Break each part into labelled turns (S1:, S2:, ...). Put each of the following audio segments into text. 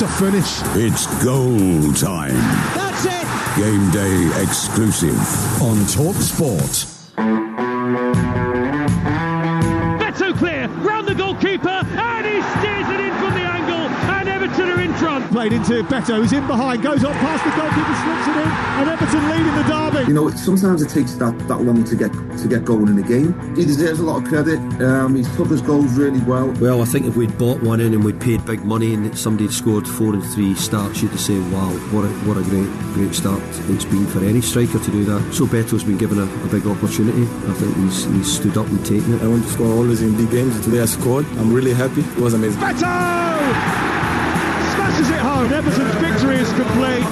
S1: a finish.
S2: It's goal time.
S3: That's it.
S2: Game day exclusive
S1: On Talksport.
S4: Beto clear, round the goalkeeper, and he steers it in from the angle, and Everton are in front.
S1: Played into Beto, who's in behind, goes off past the goalkeeper, slips it in, and Everton leading the derby.
S5: You know, sometimes it takes that long to get going in the game. He deserves a lot of credit. He's took his goals really well.
S6: Well, I think if we'd bought one in and we'd paid big money and somebody had scored 4 and 3 starts, you'd say, wow, what a great start it's been for any striker to do that. So Beto's been given a big opportunity. I think he's stood up and taken it.
S7: I want to score always in big games. Today I scored. I'm really happy. It was amazing.
S1: Beto! Smashes it home. Everton's victory is complete.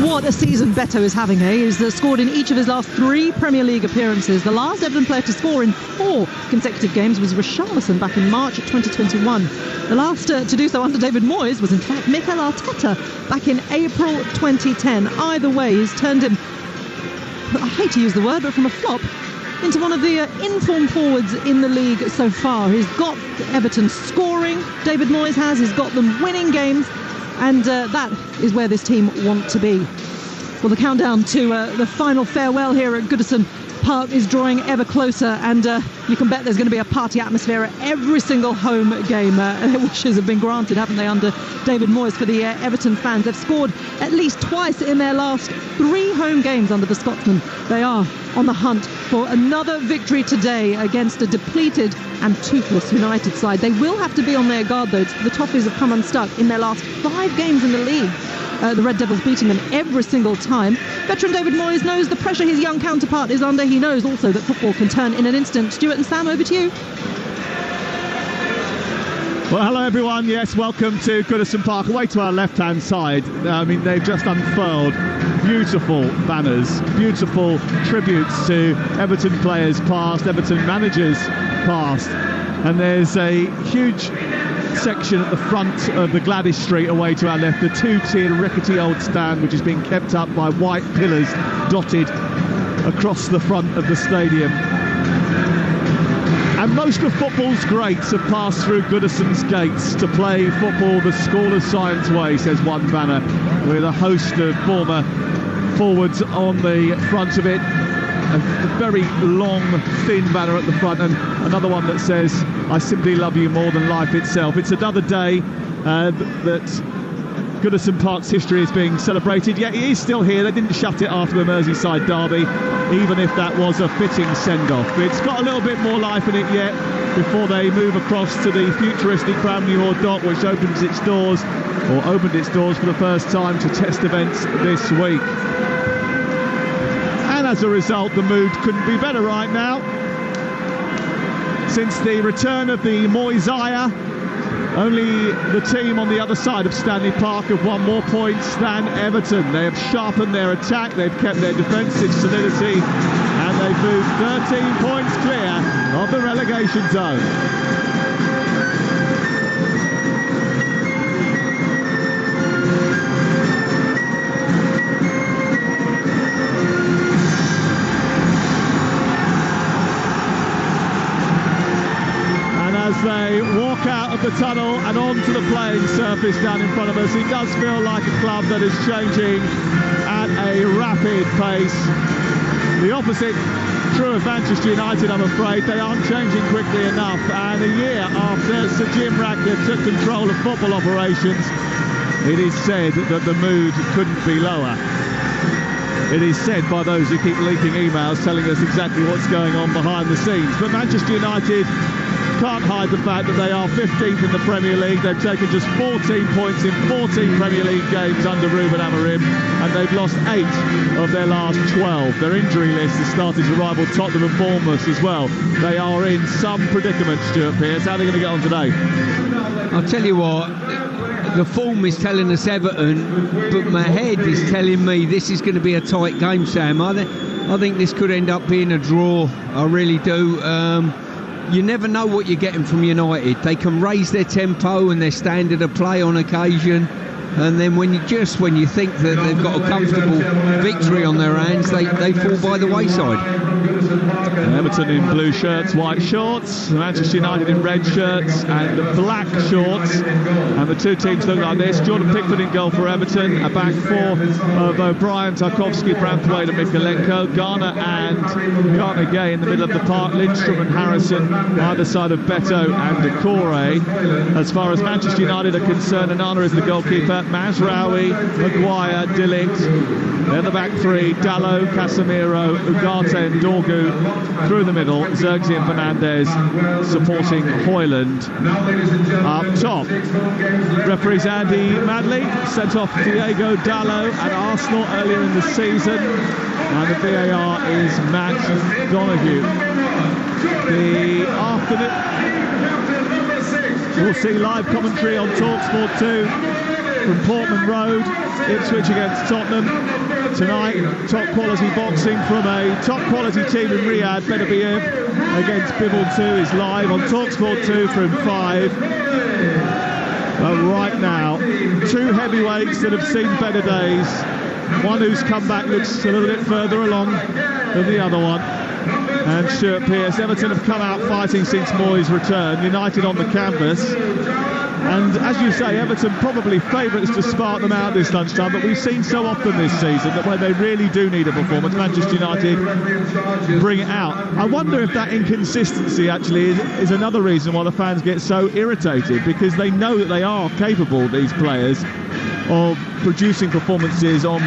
S8: What a season Beto is having, eh? He's scored in each of his last 3 Premier League appearances. The last Everton player to score in 4 consecutive games was Richarlison back in March 2021. The last to do so under David Moyes was in fact Mikel Arteta back in April 2010. Either way, he's turned him, I hate to use the word, but from a flop into one of the informed forwards in the league so far. He's got Everton scoring, David Moyes has. He's got them winning games. And that is where this team want to be. Well, the countdown to the final farewell here at Goodison Park is drawing ever closer, and you can bet there's going to be a party atmosphere at every single home game. Their wishes have been granted, haven't they, under David Moyes for the Everton fans. They've scored at least twice in their last 3 home games under the Scotsman. They are on the hunt for another victory today against a depleted and toothless United side. They will have to be on their guard, though. The Toffees have come unstuck in their last 5 games in the league. The Red Devils beating them every single time. Veteran David Moyes knows the pressure his young counterpart is under. He knows also that football can turn in an instant. Stuart and Sam, over to you.
S1: Well, hello everyone. Yes, welcome to Goodison Park. Away to our left-hand side. I mean, they've just unfurled beautiful banners, beautiful tributes to Everton players past, Everton managers past. And there's a huge section at the front of the Gladys Street away to our left, the 2-tiered rickety old stand, which has been kept up by white pillars dotted across the front of the stadium. And most of football's greats have passed through Goodison's gates to play football the School of Science way, says one banner, with a host of former forwards on the front of it. A very long, thin banner at the front, and another one that says, I simply love you more than life itself. It's another day that Goodison Park's history is being celebrated, yet it is still here. They didn't shut it after the Merseyside derby, even if that was a fitting send-off. It's got a little bit more life in it yet before they move across to the futuristic Bramley-Moore Dock, which opened its doors for the first time to test events this week. As a result, the mood couldn't be better right now. Since the return of the Moyesiah, only the team on the other side of Stanley Park have won more points than Everton. They have sharpened their attack, they've kept their defensive solidity, and they've moved 13 points clear of the relegation zone. As they walk out of the tunnel and onto the playing surface down in front of us, it does feel like a club that is changing at a rapid pace. The opposite true of Manchester United, I'm afraid. They aren't changing quickly enough, and a year after Sir Jim Ratcliffe took control of football operations, it is said that the mood couldn't be lower. It is said by those who keep leaking emails telling us exactly what's going on behind the scenes. But Manchester United can't hide the fact that they are 15th in the Premier League. They've taken just 14 points in 14 Premier League games under Ruben Amorim, and they've lost 8 of their last 12. Their injury list has started to rival Tottenham and Bournemouth as well. They are in some predicament, Stuart Pearce. How are they going to get on today?
S9: I'll tell you what, the form is telling us Everton, but my head is telling me this is going to be a tight game, Sam. I think this could end up being a draw. I really do. You never know what you're getting from United. They can raise their tempo and their standard of play on occasion, and then when you think that they've got a comfortable victory on their hands, they fall by the wayside.
S1: Everton in blue shirts, white shorts, Manchester United in red shirts and black shorts, and the two teams look like this. Jordan Pickford in goal for Everton, a back four of O'Brien, Tarkowski, Branthwaite and Mikolenko, Garner Gay in the middle of the park, Lindstrom and Harrison either side of Beto and Decore. As far as Manchester United are concerned, Onana is the goalkeeper, Mazraoui, Maguire, Dillings. They're the back three, Dalot, Casemiro, Ugarte and Dorgu through the middle, Zirkzee and Fernandes supporting Højlund up top. Referee's Andy Madley sent off Diego Dalot at Arsenal earlier in the season, and the VAR is Matt Donoghue. The afternoon, we'll see live commentary on Talksport 2 from Portman Road, Ipswich against Tottenham. Tonight, top quality boxing from a top quality team in Riyadh, Benabbeh against Bibble 2 is live on Talksport 2 from 5. But right now, two heavyweights that have seen better days. One who's come back looks a little bit further along than the other one. And Stuart Pearce. Everton have come out fighting since Moyes' return, United on the canvas. And as you say, Everton probably favourites to spark them out this lunchtime, but we've seen so often this season that when they really do need a performance, Manchester United bring it out. I wonder if that inconsistency actually is another reason why the fans get so irritated, because they know that they are capable, these players, of producing performances on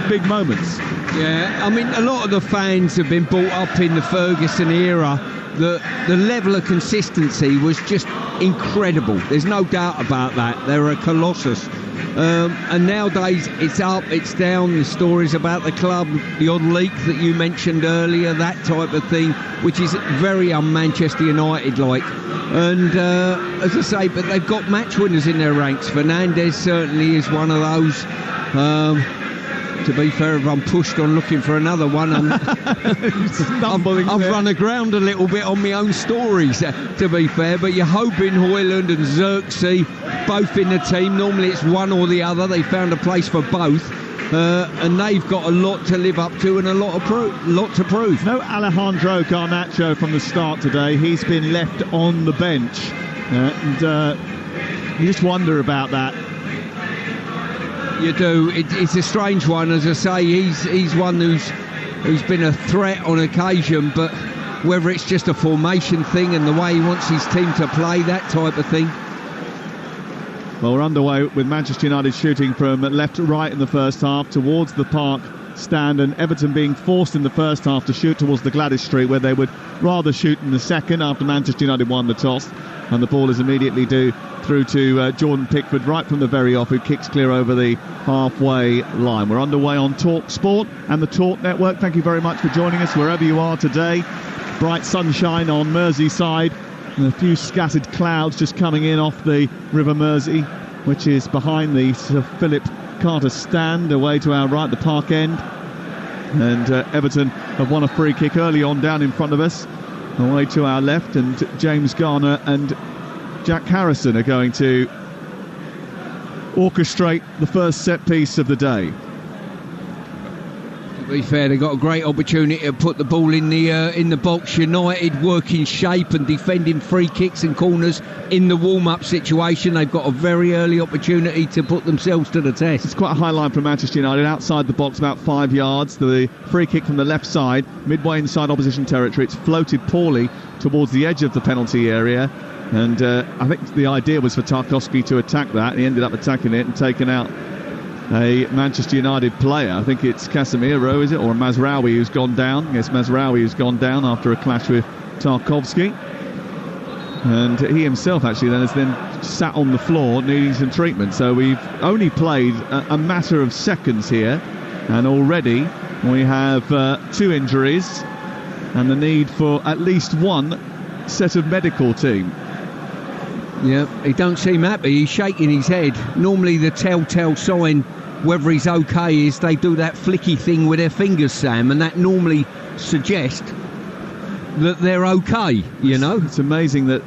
S1: big moments.
S9: Yeah, I mean, a lot of the fans have been brought up in the Ferguson era. The level of consistency was just incredible. There's no doubt about that. They're a colossus. And nowadays, it's up, it's down. The stories about the club, the odd leak that you mentioned earlier, that type of thing, which is very un-Manchester United-like. And as I say, but they've got match winners in their ranks. Fernandes certainly is one of those. To be fair, if I'm pushed on looking for another one, I've run aground a little bit on my own stories, to be fair. But you're hoping Højlund and Zirkzee both in the team. Normally it's one or the other. They found a place for both. And they've got a lot to live up to and a lot to prove.
S1: No Alejandro Garnacho from the start today. He's been left on the bench. And you just wonder about that.
S9: You do. It's a strange one, as I say. He's one who's been a threat on occasion, but whether it's just a formation thing and the way he wants his team to play, that type of thing.
S1: Well, we're underway with Manchester United shooting from left to right in the first half towards the Park stand, and Everton being forced in the first half to shoot towards the Gladys Street, where they would rather shoot in the second after Manchester United won the toss. And the ball is immediately due through to Jordan Pickford right from the very off, who kicks clear over the halfway line. We're underway on Talk Sport and the Talk Network. Thank you very much for joining us wherever you are today. Bright sunshine on Merseyside and a few scattered clouds just coming in off the River Mersey, which is behind the Sir Philip Carter stand away to our right, the Park end. And Everton have won a free kick early on down in front of us, away to our left, and James Garner and Jack Harrison are going to orchestrate the first set piece of the day.
S9: To be fair, they got a great opportunity to put the ball in the box. United working shape and defending free kicks and corners in the warm-up situation. They've got a very early opportunity to put themselves to the test.
S1: It's quite a high line from Manchester United, outside the box about 5 yards. The free kick from the left side, midway inside opposition territory. It's floated poorly towards the edge of the penalty area. And I think the idea was for Tarkowski to attack that. He ended up attacking it and taking out a Manchester United player. I think it's Casemiro, is it? Or Mazraoui who's gone down. Yes, Mazraoui who's gone down after a clash with Tarkowski. And he himself actually has then sat on the floor needing some treatment. So we've only played a matter of seconds here. And already we have 2 injuries and the need for at least one set of medical team.
S9: Yeah, he don't seem happy. He's shaking his head. Normally the telltale sign whether he's okay is they do that flicky thing with their fingers, Sam, and that normally suggests that they're okay, you know.
S1: It's amazing that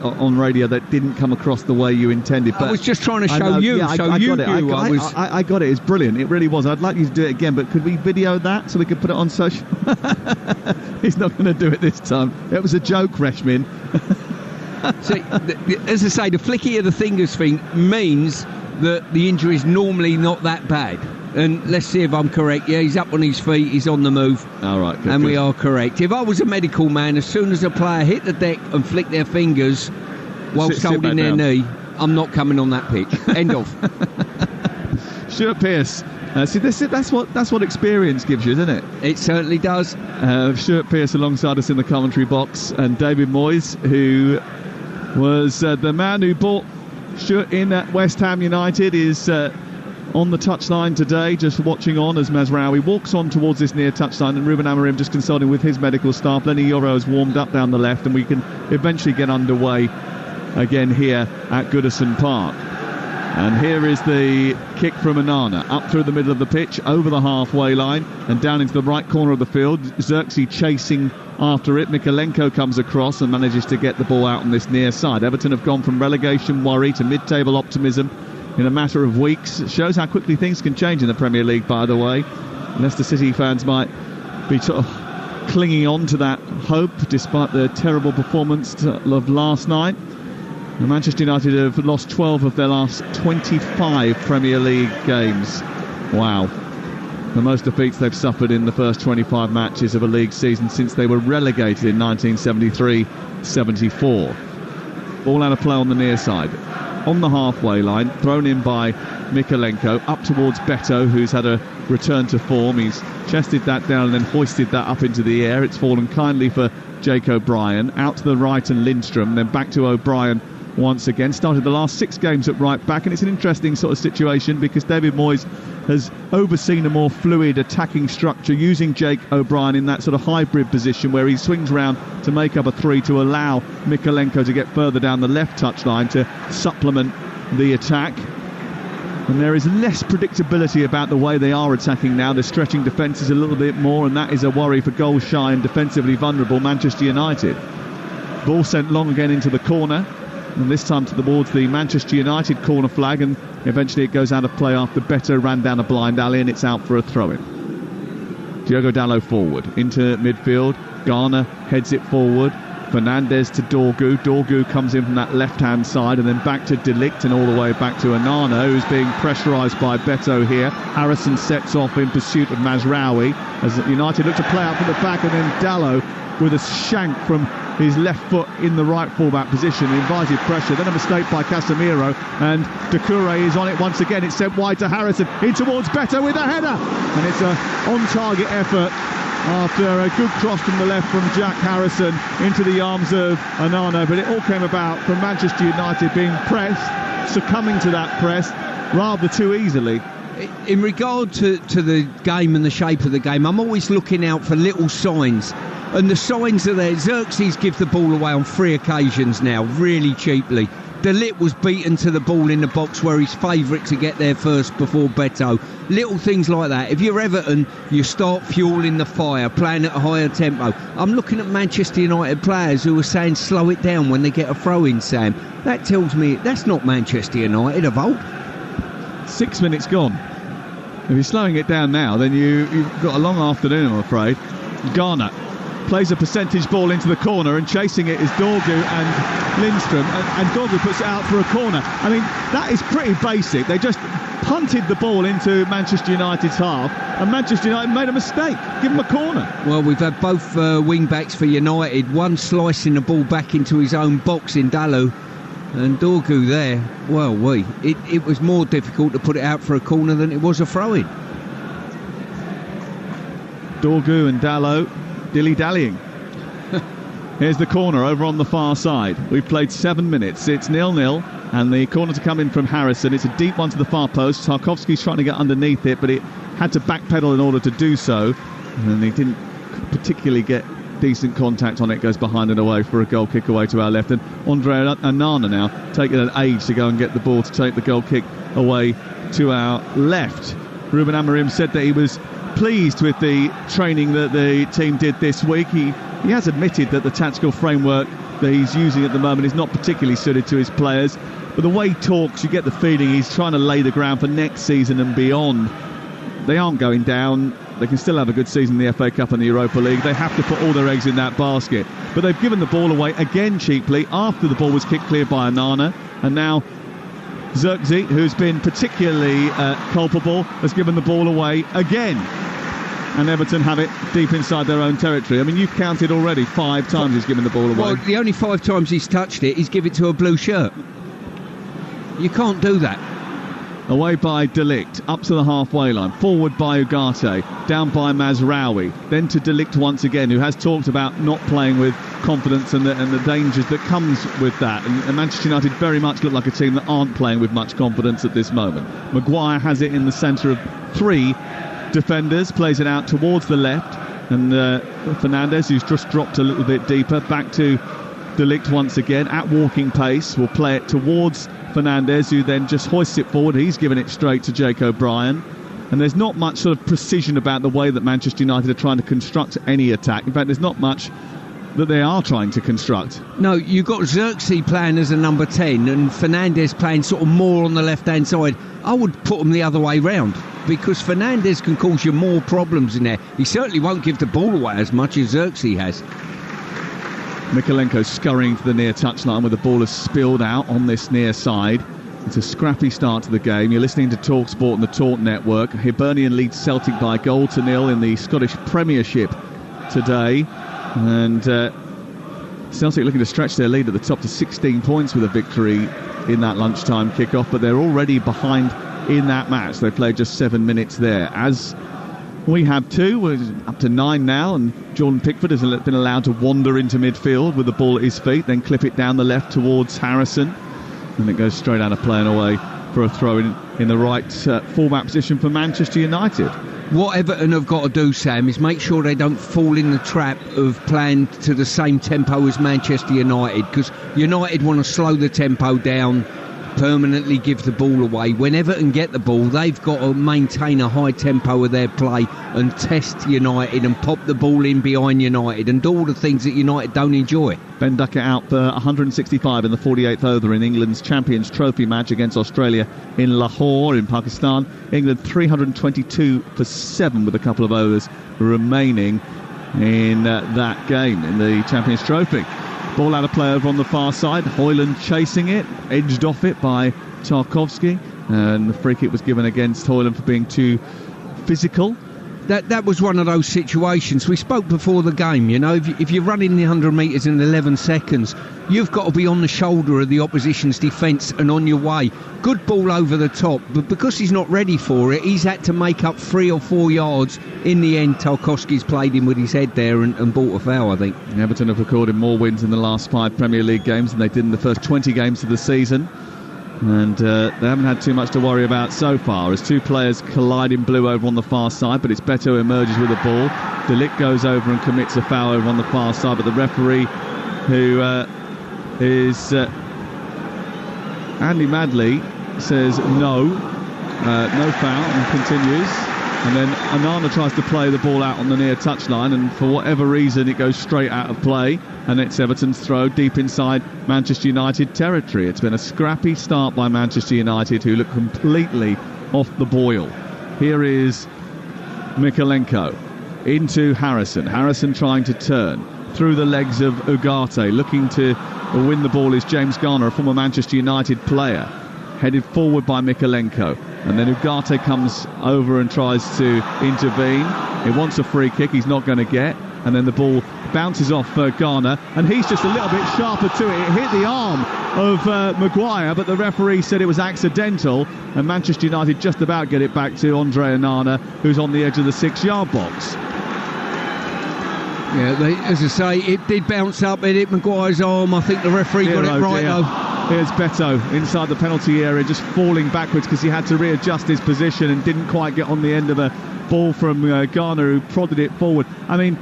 S1: on radio that didn't come across the way you intended. But
S9: I was just trying to show you.
S1: I got it. It's brilliant. It really was. I'd like you to do it again, but could we video that so we could put it on social? He's not going to do it this time. It was a joke, Reshmin.
S9: See, as I say, the flicky of the fingers thing means that the injury is normally not that bad. And let's see if I'm correct. Yeah, he's up on his feet, he's on the move.
S1: All right, good,
S9: and we are correct. If I was a medical man, as soon as a player hit the deck and flicked their fingers whilst holding their knee, I'm not coming on that pitch. End of.
S1: Stuart Pearce. See, that's what experience gives you, isn't it?
S9: It certainly does.
S1: Stuart Pearce alongside us in the commentary box, and David Moyes, who was the man who bought Stuart in at West Ham United, is on the touchline today, just watching on as Mazraoui walks on towards this near touchline, and Ruben Amorim just consulting with his medical staff. Lenny Yoro has warmed up down the left, and we can eventually get underway again here at Goodison Park. And here is the kick from Onana, up through the middle of the pitch, over the halfway line, and down into the right corner of the field. Xerxes chasing after it. Mikalenko comes across and manages to get the ball out on this near side. Everton have gone from relegation worry to mid-table optimism in a matter of weeks. It shows how quickly things can change in the Premier League, by the way. Leicester City fans might be sort of clinging on to that hope despite the terrible performance of last night. And Manchester United have lost 12 of their last 25 Premier League games. Wow. The most defeats they've suffered in the first 25 matches of a league season since they were relegated in 1973-74. Ball out of play on the near side. On the halfway line, thrown in by Mikalenko, up towards Beto, who's had a return to form. He's chested that down and then hoisted that up into the air. It's fallen kindly for Jake O'Brien. Out to the right and Lindstrom, then back to O'Brien once again. Started the last 6 games at right back, and it's an interesting sort of situation because David Moyes has overseen a more fluid attacking structure, using Jake O'Brien in that sort of hybrid position where he swings round to make up a 3 to allow Mikalenko to get further down the left touchline to supplement the attack. And there is less predictability about the way they are attacking now. They're stretching defences a little bit more, and that is a worry for goal shy and defensively vulnerable Manchester United. Ball sent long again into the corner, and this time towards the Manchester United corner flag, and eventually it goes out of play after Beto ran down a blind alley, and it's out for a throw-in. Diogo Dalot forward into midfield. Garner heads it forward. Fernandes to Dorgu. Dorgu comes in from that left-hand side, and then back to De Ligt and all the way back to Onana, who's being pressurised by Beto here. Harrison sets off in pursuit of Mazraoui as United look to play out from the back, and then Dalot with a shank from his left foot in the right fullback position, invited pressure, then a mistake by Casemiro, and Doucouré is on it once again. It's sent wide to Harrison, in towards Beto with a header, and it's a on-target effort after a good cross from the left from Jack Harrison into the arms of Onana, but it all came about from Manchester United being pressed, succumbing to that press rather too easily.
S9: In regard to the game and the shape of the game, I'm always looking out for little signs. And the signs are there. Xerxes gives the ball away on 3 occasions now, really cheaply. De Ligt was beaten to the ball in the box where he's favourite to get there first before Beto. Little things like that. If you're Everton, you start fueling the fire, playing at a higher tempo. I'm looking at Manchester United players who are saying slow it down when they get a throw-in, Sam. That tells me that's not Manchester United of old.
S1: 6 minutes gone. If you're slowing it down now, then you've got a long afternoon, I'm afraid. Garner plays a percentage ball into the corner, and chasing it is Dorgu and Lindstrom, and Dorgu puts it out for a corner. I mean, that is pretty basic. They just punted the ball into Manchester United's half, and Manchester United made a mistake. Give them a corner.
S9: Well, we've had both wing-backs for United, one slicing the ball back into his own box in Dalot, and Dorgu there, well, it was more difficult to put it out for a corner than it was a throw-in.
S1: Dorgu and Dalot dilly-dallying. Here's the corner over on the far side. We've played 7 minutes. It's 0-0, and the corner to come in from Harrison. It's a deep one to the far post. Tarkowski's trying to get underneath it, but it had to backpedal in order to do so, and he didn't particularly get decent contact on it. Goes behind and away for a goal kick away to our left, and Andre Onana now taking an age to go and get the ball to take the goal kick away to our left. Ruben Amorim said that he was pleased with the training that the team did this week. He he has admitted that the tactical framework that he's using at the moment is not particularly suited to his players. But the way he talks, you get the feeling he's trying to lay the ground for next season and beyond. They aren't going down. They can still have a good season in the FA Cup and the Europa League. They have to put all their eggs in that basket. But they've given the ball away again cheaply after the ball was kicked clear by Onana. And now Xerxes, who's been particularly culpable, has given the ball away again. And Everton have it deep inside their own territory. I mean, you've counted already 5 times he's given the ball away.
S9: Well, the only 5 times he's touched it, he's given it to a blue shirt. You can't do that.
S1: Away by De Ligt, up to the halfway line, forward by Ugarte, down by Mazraoui, then to De Ligt once again, who has talked about not playing with confidence and the dangers that comes with that. And Manchester United very much look like a team that aren't playing with much confidence at this moment. Maguire has it in the centre of 3 defenders, plays it out towards the left, and Fernandes, who's just dropped a little bit deeper, back to De Ligt once again at walking pace, will play it towards Fernandes, who then just hoists it forward. He's given it straight to Jake O'Brien, and there's not much sort of precision about the way that Manchester United are trying to construct any attack. In fact, there's not much that they are trying to construct.
S9: No, you've got Xerxes playing as a number 10 and Fernandes playing sort of more on the left-hand side. I would put them the other way round, because Fernandes can cause you more problems in there. He certainly won't give the ball away as much as Xerxes has.
S1: Mykolenko scurrying to the near touchline where the ball has spilled out on this near side. It's a scrappy start to the game. You're listening to Talksport and the Talk Network. Hibernian leads Celtic by 1-0 in the Scottish Premiership today. And Celtic looking to stretch their lead at the top to 16 points with a victory in that lunchtime kickoff. But they're already behind in that match. They played just 7 minutes there. As we have 2, we're up to 9 now, and Jordan Pickford has been allowed to wander into midfield with the ball at his feet, then clip it down the left towards Harrison, and it goes straight out of play and away for a throw in the right full-back position for Manchester United.
S9: What Everton have got to do, Sam, is make sure they don't fall in the trap of playing to the same tempo as Manchester United, because United want to slow the tempo down, permanently give the ball away. When Everton get the ball, they've got to maintain a high tempo of their play and test United and pop the ball in behind United and do all the things that United don't enjoy.
S1: Ben Duckett out for 165 in the 48th over in England's Champions Trophy match against Australia in Lahore in Pakistan. England 322 for 7 with a couple of overs remaining in that game in the Champions Trophy. Ball out of play over on the far side. Højlund chasing it, edged off it by Tarkowski, and the free kick was given against Højlund for being too physical.
S9: That was one of those situations. We spoke before the game, you know, if you're running the 100 metres in 11 seconds, you've got to be on the shoulder of the opposition's defence and on your way. Good ball over the top, but because he's not ready for it, he's had to make up 3 or 4 yards. In the end, Tarkowski's played him with his head there and bought a foul, I think.
S1: Everton have recorded more wins in the last 5 Premier League games than they did in the first 20 games of the season. And they haven't had too much to worry about so far, as 2 players collide in blue over on the far side, but it's Beto who emerges with the ball. De Ligt goes over and commits a foul over on the far side, but the referee, who is Andy Madley, says no foul, and continues. And then Onana tries to play the ball out on the near touchline, and for whatever reason it goes straight out of play, and it's Everton's throw deep inside Manchester United territory. It's been a scrappy start by Manchester United, who look completely off the boil. Here is Mykolenko into Harrison. Harrison trying to turn through the legs of Ugarte. Looking to win the ball is James Garner, a former Manchester United player. Headed forward by Mykolenko. And then Ugarte comes over and tries to intervene. He wants a free kick, he's not going to get. And then the ball bounces off Garner, and he's just a little bit sharper to it. It hit the arm of Maguire, but the referee said it was accidental, and Manchester United just about get it back to Andre Onana, who's on the edge of the 6-yard box.
S9: Yeah, as I say, it did bounce up, it hit Maguire's arm. I think the referee got it right, though.
S1: Here's Beto inside the penalty area, just falling backwards because he had to readjust his position and didn't quite get on the end of a ball from Garner, who prodded it forward. I mean,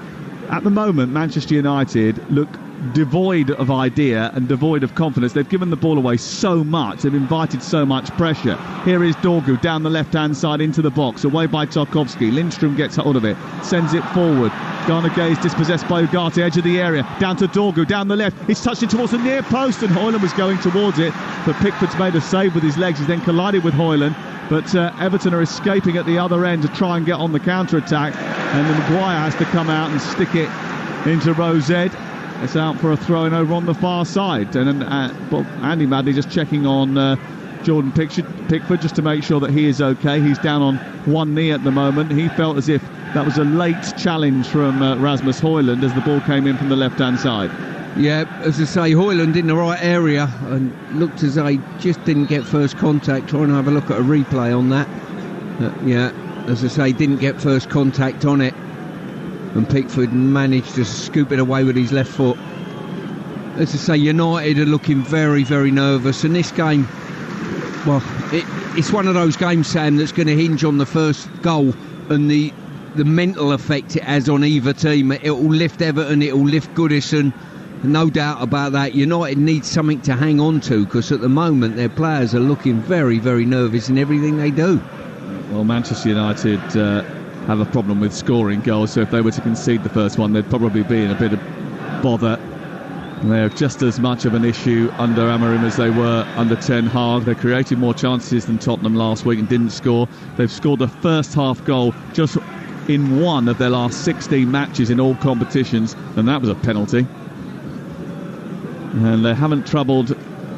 S1: at the moment, Manchester United look devoid of idea and devoid of confidence. They've given the ball away so much. They've invited so much pressure. Here is Dorgu down the left-hand side into the box, away by Tarkowski. Lindstrom gets hold of it, sends it forward Garnegay is dispossessed by Ugarte, edge of the area, down to Dorgu, down the left. He's touched it towards the near post, and Hoyland was going towards it, but Pickford's made a save with his legs. He's then collided with Hoyland, but Everton are escaping at the other end to try and get on the counter-attack, and then Maguire has to come out and stick it into row Z. It's out for a throw-in over on the far side, and Andy Madley just checking on Jordan Pickford just to make sure that he is okay. He's down on one knee at the moment. He felt as if that was a late challenge from Rasmus Hoyland as the ball came in from the left-hand side.
S9: Yeah, as I say, Hoyland in the right area and looked as though he just didn't get first contact. Trying to have a look at a replay on that. Yeah, as I say, didn't get first contact on it. And Pickford managed to scoop it away with his left foot. As I say, United are looking very, very nervous. And this game, well, it's one of those games, Sam, that's going to hinge on the first goal and the mental effect it has on either team. It will lift Everton, it will lift Goodison. No doubt about that. United needs something to hang on to, because at the moment their players are looking very, very nervous in everything they do.
S1: Well, Manchester United have a problem with scoring goals, so if they were to concede the first one, they'd probably be in a bit of bother. They're just as much of an issue under Amorim as they were under Ten Hag. They created more chances than Tottenham last week and didn't score. They've scored the first half goal just in one of their last 16 matches in all competitions, and that was a penalty. And they haven't troubled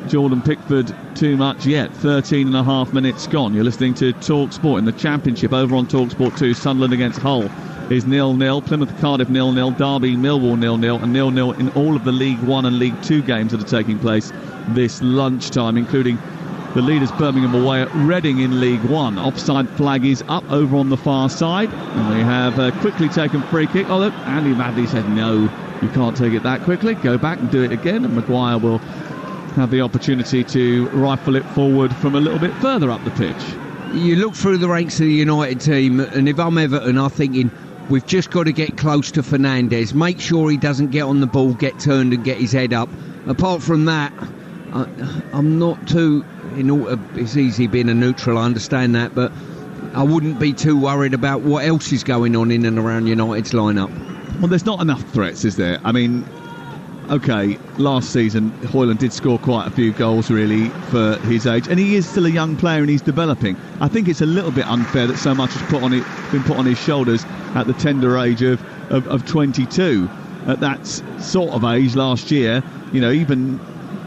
S1: Jordan Pickford too much yet. 13 and a half minutes gone. You're listening to Talksport in the Championship over on Talksport 2. Sunderland against Hull is 0-0. Plymouth Cardiff 0-0. Derby Millwall 0-0. And 0-0 in all of the League 1 and League 2 games that are taking place this lunchtime, including the leaders Birmingham away at Reading in League 1. Offside flag is up over on the far side. And we have a quickly taken free kick. Oh, look, Andy Madley said no, you can't take it that quickly. Go back and do it again. And Maguire will have the opportunity to rifle it forward from a little bit further up the pitch.
S9: You look through the ranks of the United team, and if I'm Everton, I'm thinking we've just got to get close to Fernandes, make sure he doesn't get on the ball, get turned and get his head up. Apart from that, I'm not too... it's easy being a neutral, I understand that, but I wouldn't be too worried about what else is going on in and around United's lineup.
S1: Well, there's not enough threats, is there? I mean, OK, last season Hoyland did score quite a few goals really for his age, and he is still a young player and he's developing. I think it's a little bit unfair that so much has been put on his shoulders at the tender age of 22. At that sort of age last year, you know, even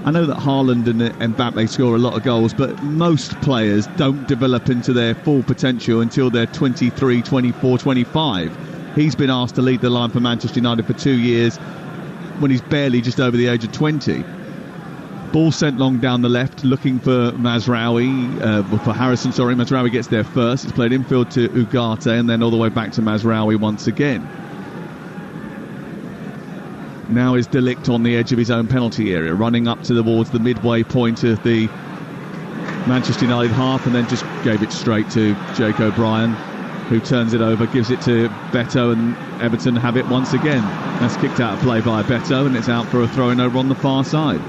S1: I know that Haaland and Mbappe score a lot of goals, but most players don't develop into their full potential until they're 23, 24, 25. He's been asked to lead the line for Manchester United for 2 years when he's barely just over the age of 20. Ball sent long down the left, looking for Harrison. Mazraoui gets there first. It's played infield to Ugarte and then all the way back to Mazraoui once again. Now is De Ligt on the edge of his own penalty area, running up towards the midway point of the Manchester United half, and then just gave it straight to Jake O'Brien, who turns it over, gives it to Beto, and Everton have it once again. That's kicked out of play by Beto, and it's out for a throw-in over on the far side.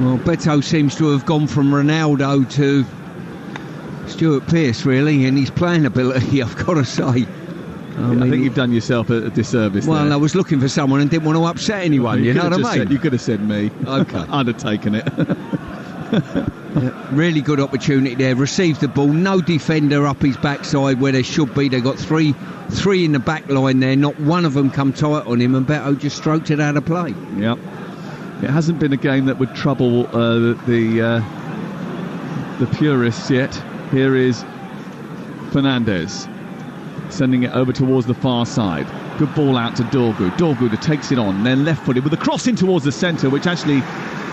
S9: Well, Beto seems to have gone from Ronaldo to Stuart Pearce, really, in his playing ability, I've got to say.
S1: I think you've done yourself a disservice.
S9: Well,
S1: there.
S9: I was looking for someone and didn't want to upset anyone, you know what I mean?
S1: You could have said me.
S9: Okay.
S1: I'd have taken it.
S9: Really good opportunity there. Received the ball, no defender up his backside where there should be. They got three in the back line there. Not one of them come tight on him, and Beto just stroked it out of play.
S1: Yep. It hasn't been a game that would trouble the purists yet. Here is Fernandes sending it over towards the far side. Good ball out to Dorgu. Dorgu that takes it on, then left-footed with a cross in towards the centre, which actually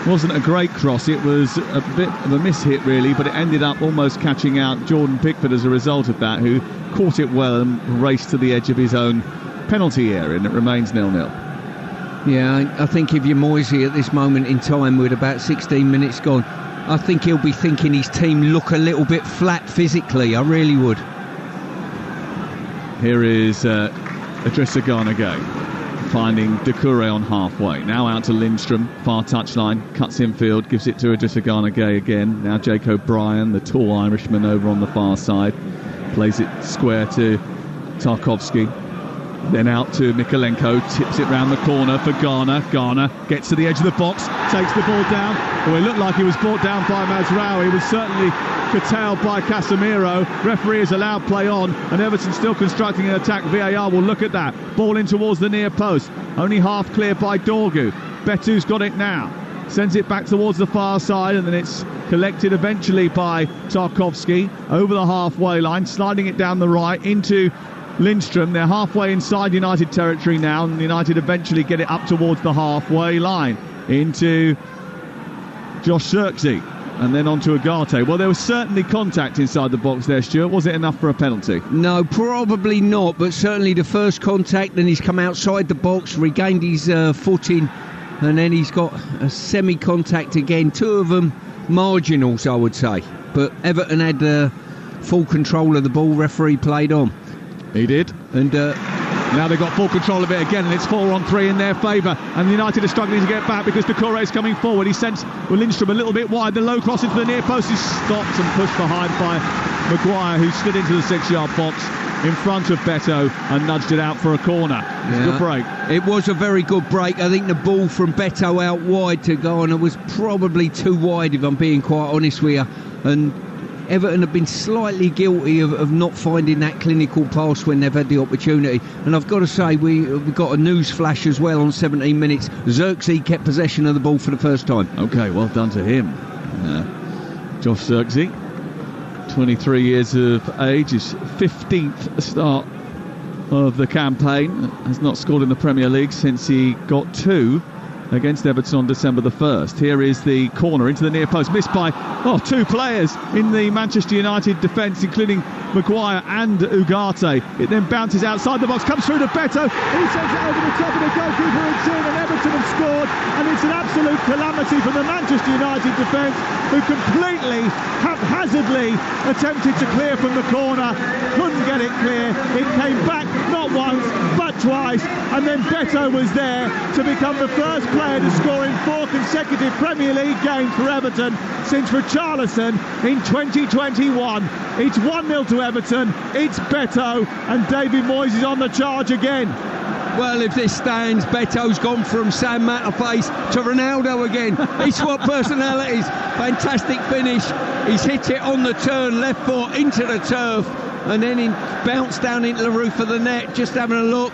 S1: wasn't a great cross. It was a bit of a miss-hit really, but it ended up almost catching out Jordan Pickford as a result of that, who caught it well and raced to the edge of his own penalty area, and it remains 0-0.
S9: Yeah, I think if you're Moisey at this moment in time with about 16 minutes gone, I think he'll be thinking his team look a little bit flat physically. I really would.
S1: Here is Idrissa Gana finding Doucouré on halfway. Now out to Lindstrom, far touchline, cuts infield, gives it to Idrissa Gana again. Now Jake O'Brien, the tall Irishman, over on the far side, plays it square to Tarkowski. Then out to Mikolenko, tips it round the corner for Garner. Garner gets to the edge of the box, takes the ball down. Well, it looked like he was brought down by Mazraoui. He was certainly curtailed by Casemiro. Referee has allowed play on, and Everton still constructing an attack. VAR will look at that. Ball in towards the near post. Only half cleared by Dorgu. Betu's got it now. Sends it back towards the far side, and then it's collected eventually by Tarkowski over the halfway line, sliding it down the right into Lindstrom. They're halfway inside United territory now, and United eventually get it up towards the halfway line into Josh Zirkzee, and then on to Ugarte. Well, there was certainly contact inside the box there, Stuart. Was it enough for a penalty?
S9: No, probably not, but certainly the first contact, then he's come outside the box, regained his footing, and then he's got a semi-contact again. Two of them marginals, I would say, but Everton had full control of the ball. Referee played on.
S1: He did.
S9: And
S1: now they've got full control of it again, and it's 4-on-3 in their favour. And United are struggling to get back because Doucouré is coming forward. He sends Lindstrom a little bit wide. The low cross into the near post is stopped and pushed behind by Maguire, who slid into the 6-yard box in front of Beto and nudged it out for a corner. It's a good break.
S9: It was a very good break. I think the ball from Beto out wide to Garner was probably too wide, if I'm being quite honest with you. And Everton have been slightly guilty of not finding that clinical pass when they've had the opportunity. And I've got to say, we've got a news flash as well on 17 minutes. Zirkzee kept possession of the ball for the first time.
S1: OK, well done to him. Josh Zirkzee, 23 years of age, his 15th start of the campaign. Has not scored in the Premier League since he got 2 against Everton on December the 1st. Here is the corner into the near post, missed by 2 players in the Manchester United defence, including Maguire and Ugarte. It then bounces outside the box, comes through to Beto, and he sends it over the top of the goalkeeper. It's in, and Everton have scored, and it's an absolute calamity from the Manchester United defence, who completely haphazardly attempted to clear from the corner, couldn't get it clear. It came back not once but twice, and then Beto was there to become the first player to score in 4 consecutive Premier League games for Everton since Richarlison in 2021. It's 1-0 to Everton. It's Beto, and David Moyes is on the charge again.
S9: Well, if this stands, Beto's gone from Sam Matterface to Ronaldo again. He swapped personalities. Fantastic finish. He's hit it on the turn, left foot into the turf, and then he bounced down into the roof of the net. Just having a look.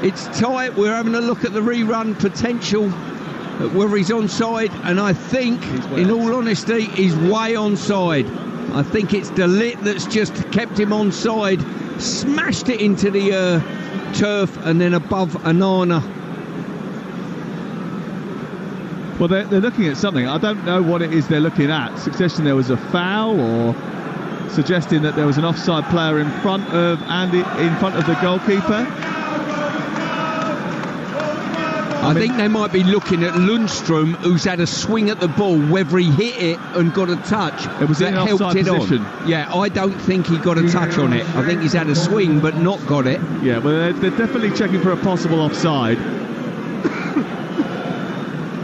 S9: It's tight. We're having a look at the rerun potential, whether he's onside, and I think, in all honesty, he's way onside. I think it's De Ligt that's just kept him onside, smashed it into the turf, and then above Anana.
S1: Well, they're looking at something. I don't know what it is they're looking at. Suggesting there was a foul, or suggesting that there was an offside player in front of Andy, in front of the goalkeeper.
S9: I think they might be looking at Lundstrom, who's had a swing at the ball, whether he hit it and got a touch.
S1: It was in an offside position.
S9: Yeah, I don't think he got a touch on it. I think he's had a swing but not got it.
S1: Yeah, well, they're definitely checking for a possible offside.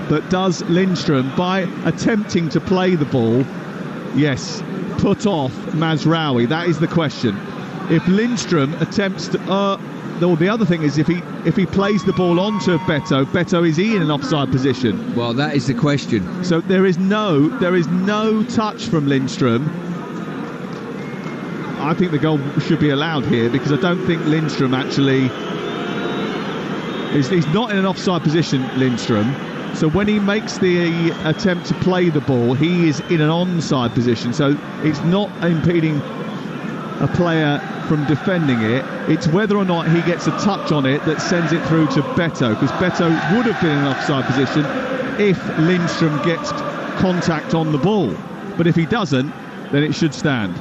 S1: But does Lindstrom, by attempting to play the ball, yes, put off Mazraoui? That is the question. If Lindstrom attempts to... the other thing is, if he plays the ball onto Beto, is he in an offside position?
S9: Well, that is the question.
S1: So there is no touch from Lindstrom. I think the goal should be allowed here, because I don't think Lindstrom actually... He's not in an offside position, Lindstrom. So when he makes the attempt to play the ball, he is in an onside position. So it's not impeding a player from defending it. It's whether or not he gets a touch on it that sends it through to Beto, because Beto would have been in an offside position if Lindstrom gets contact on the ball. But if he doesn't, then it should stand.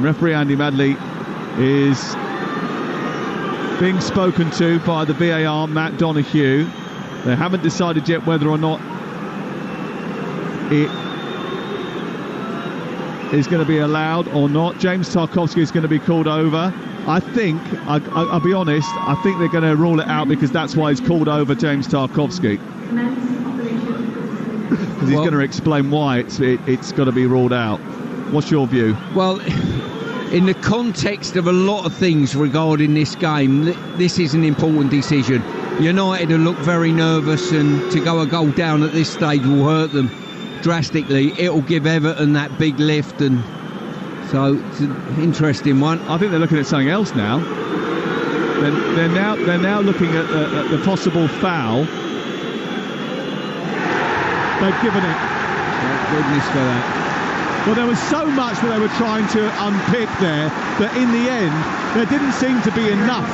S1: Referee Andy Madley is being spoken to by the VAR, Matt Donoghue. They haven't decided yet whether or not it is going to be allowed or not. James Tarkowski is going to be called over. I think, I'll be honest, I think they're going to rule it out, because that's why he's called over James Tarkowski. Because he's going to explain why it's got to be ruled out. What's your view?
S9: Well, in the context of a lot of things regarding this game, this is an important decision. United have looked very nervous, and to go a goal down at this stage will hurt them drastically. It'll give Everton that big lift, and so it's an interesting one.
S1: I think they're looking at something else now. They're now looking at the possible foul. They've given it.
S9: Thank goodness for that.
S1: Well, there was so much that they were trying to unpick there that in the end there didn't seem to be enough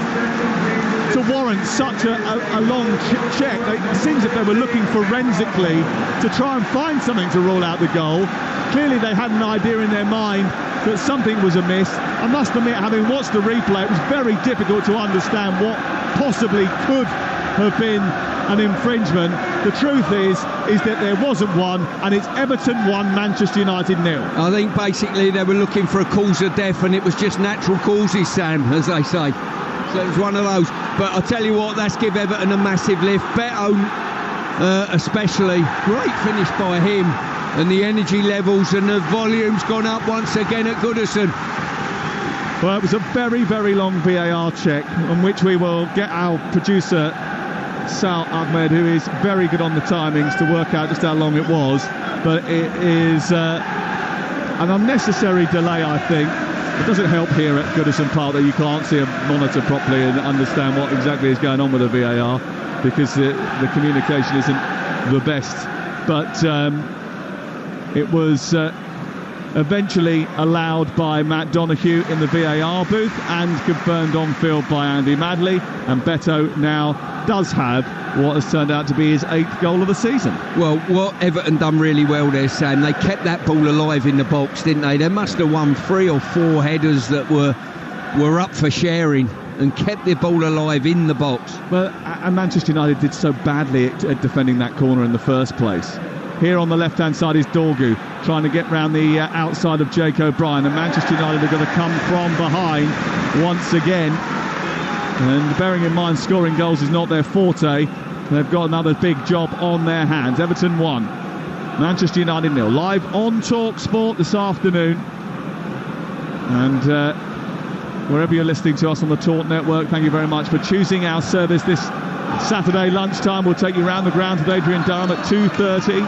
S1: to warrant such a long check. It seems that they were looking forensically to try and find something to rule out the goal. Clearly they had an idea in their mind that something was amiss. I must admit, having watched the replay, it was very difficult to understand what possibly could have been an infringement. The truth is that there wasn't one, and it's Everton 1, Manchester United 0.
S9: I think basically they were looking for a cause of death, and it was just natural causes, Sam, as they say. So it was one of those. But I'll tell you what, that's give Everton a massive lift. Beto especially, great finish by him, and the energy levels and the volume's gone up once again at Goodison.
S1: Well, it was a very, very long VAR check, on which we will get our producer Sal Ahmed, who is very good on the timings, to work out just how long it was. But it is an unnecessary delay, I think. It doesn't help here at Goodison Park that you can't see a monitor properly and understand what exactly is going on with the VAR, because the communication isn't the best. But it was eventually allowed by Matt Donoghue in the VAR booth and confirmed on field by Andy Madley, and Beto now does have what has turned out to be his 8th goal of the season.
S9: Well, what Everton done really well there, Sam, they kept that ball alive in the box, didn't they? They must have won 3 or 4 headers that were up for sharing, and kept the ball alive in the box.
S1: Well, and Manchester United did so badly at defending that corner in the first place. Here on the left-hand side is Dorgu, trying to get round the outside of Jake O'Brien, and Manchester United are going to come from behind once again. And bearing in mind scoring goals is not their forte, they've got another big job on their hands. Everton 1, Manchester United 0. Live on Talksport this afternoon. And wherever you're listening to us on the Talk Network, thank you very much for choosing our service this Saturday lunchtime. We'll take you round the ground with Adrian Durham at 2:30.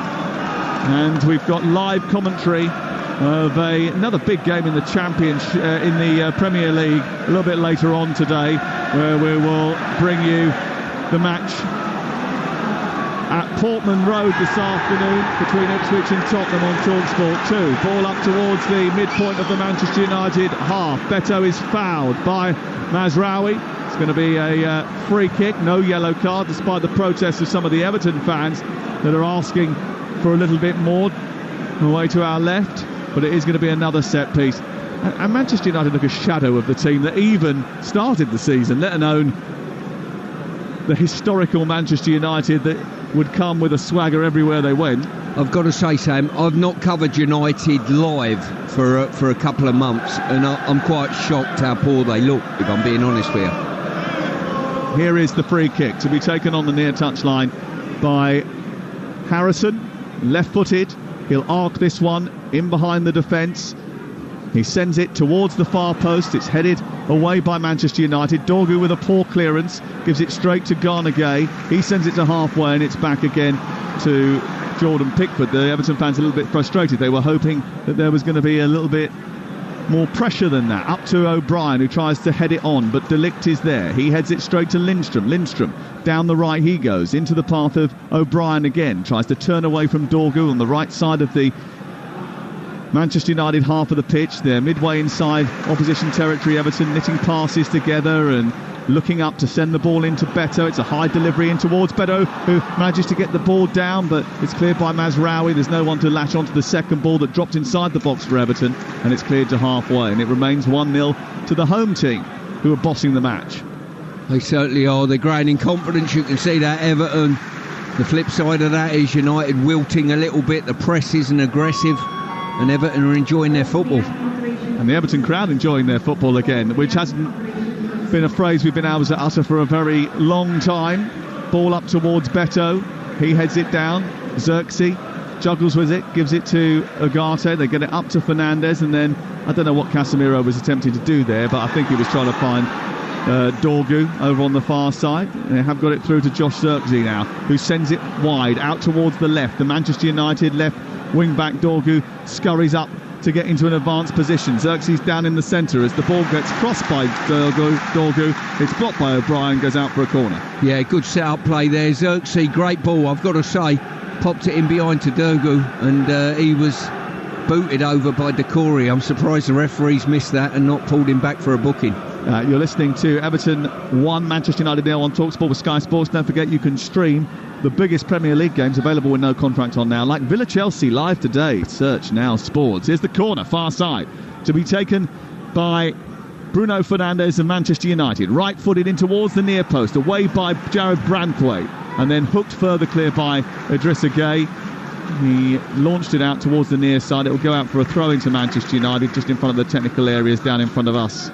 S1: And we've got live commentary of another big game in the Championship, in the Premier League, a little bit later on today, where we will bring you the match at Portman Road this afternoon between Ipswich and Tottenham on Talksport 2. Ball up towards the midpoint of the Manchester United half. Beto is fouled by Mazraoui. It's going to be a free kick, no yellow card, despite the protests of some of the Everton fans that are asking for a little bit more away to our left. But it is going to be another set piece. And Manchester United look a shadow of the team that even started the season, let alone the historical Manchester United that would come with a swagger everywhere they went.
S9: I've got to say, Sam, I've not covered United live for a couple of months, and I'm quite shocked how poor they look, if I'm being honest with you.
S1: Here is the free kick to be taken on the near touchline by Harrison, left-footed. He'll arc this one in behind the defence. He sends it towards the far post. It's headed away by Manchester United. Dorgu with a poor clearance, gives it straight to Garner Gay. He sends it to halfway, and it's back again to Jordan Pickford. The Everton fans are a little bit frustrated. They were hoping that there was going to be a little bit more pressure than that. Up to O'Brien, who tries to head it on, but De Ligt is there. He heads it straight to Lindstrom. Lindstrom, down the right he goes, into the path of O'Brien again. Tries to turn away from Dorgu on the right side of the Manchester United half of the pitch. They're midway inside opposition territory. Everton knitting passes together and looking up to send the ball into Beto. It's a high delivery in towards Beto, who manages to get the ball down, but it's cleared by Mazraoui. There's no one to latch onto the second ball that dropped inside the box for Everton, and it's cleared to halfway, and it remains 1-0 to the home team, who are bossing the match.
S9: They certainly are. They're growing in confidence. You can see that Everton. The flip side of that is United wilting a little bit. The press isn't aggressive, and Everton are enjoying their football.
S1: And the Everton crowd enjoying their football again, which hasn't been a phrase we've been able to utter for a very long time. Ball up towards Beto. He heads it down. Xerxes Juggles with it, gives it to Ugarte. They get it up to Fernandes, and then I don't know what Casemiro was attempting to do there, but I think he was trying to find Dorgu over on the far side. They have got it through to Josh Zirkzee now, who sends it wide out towards the left. The Manchester United left wing back Dorgu scurries up to get into an advanced position. Xerxes down in the centre as the ball gets crossed by Dorgu. It's blocked by O'Brien, goes out for a corner.
S9: Yeah, good set-up play there. Xerxes, great ball, I've got to say. Popped it in behind to Dorgu, and he was booted over by Decore. I'm surprised the referees missed that and not pulled him back for a booking.
S1: You're listening to Everton 1, Manchester United 0 on Talksport with Sky Sports. Don't forget you can stream the biggest Premier League games available with no contract on now, like Villa Chelsea live today. Search Now Sports. Here's the corner, far side, to be taken by Bruno Fernandes of Manchester United. Right-footed in towards the near post, away by Jared Branthwaite, and then hooked further clear by Idrissa Gueye. He launched it out towards the near side. It will go out for a throw into Manchester United, just in front of the technical areas down in front of us.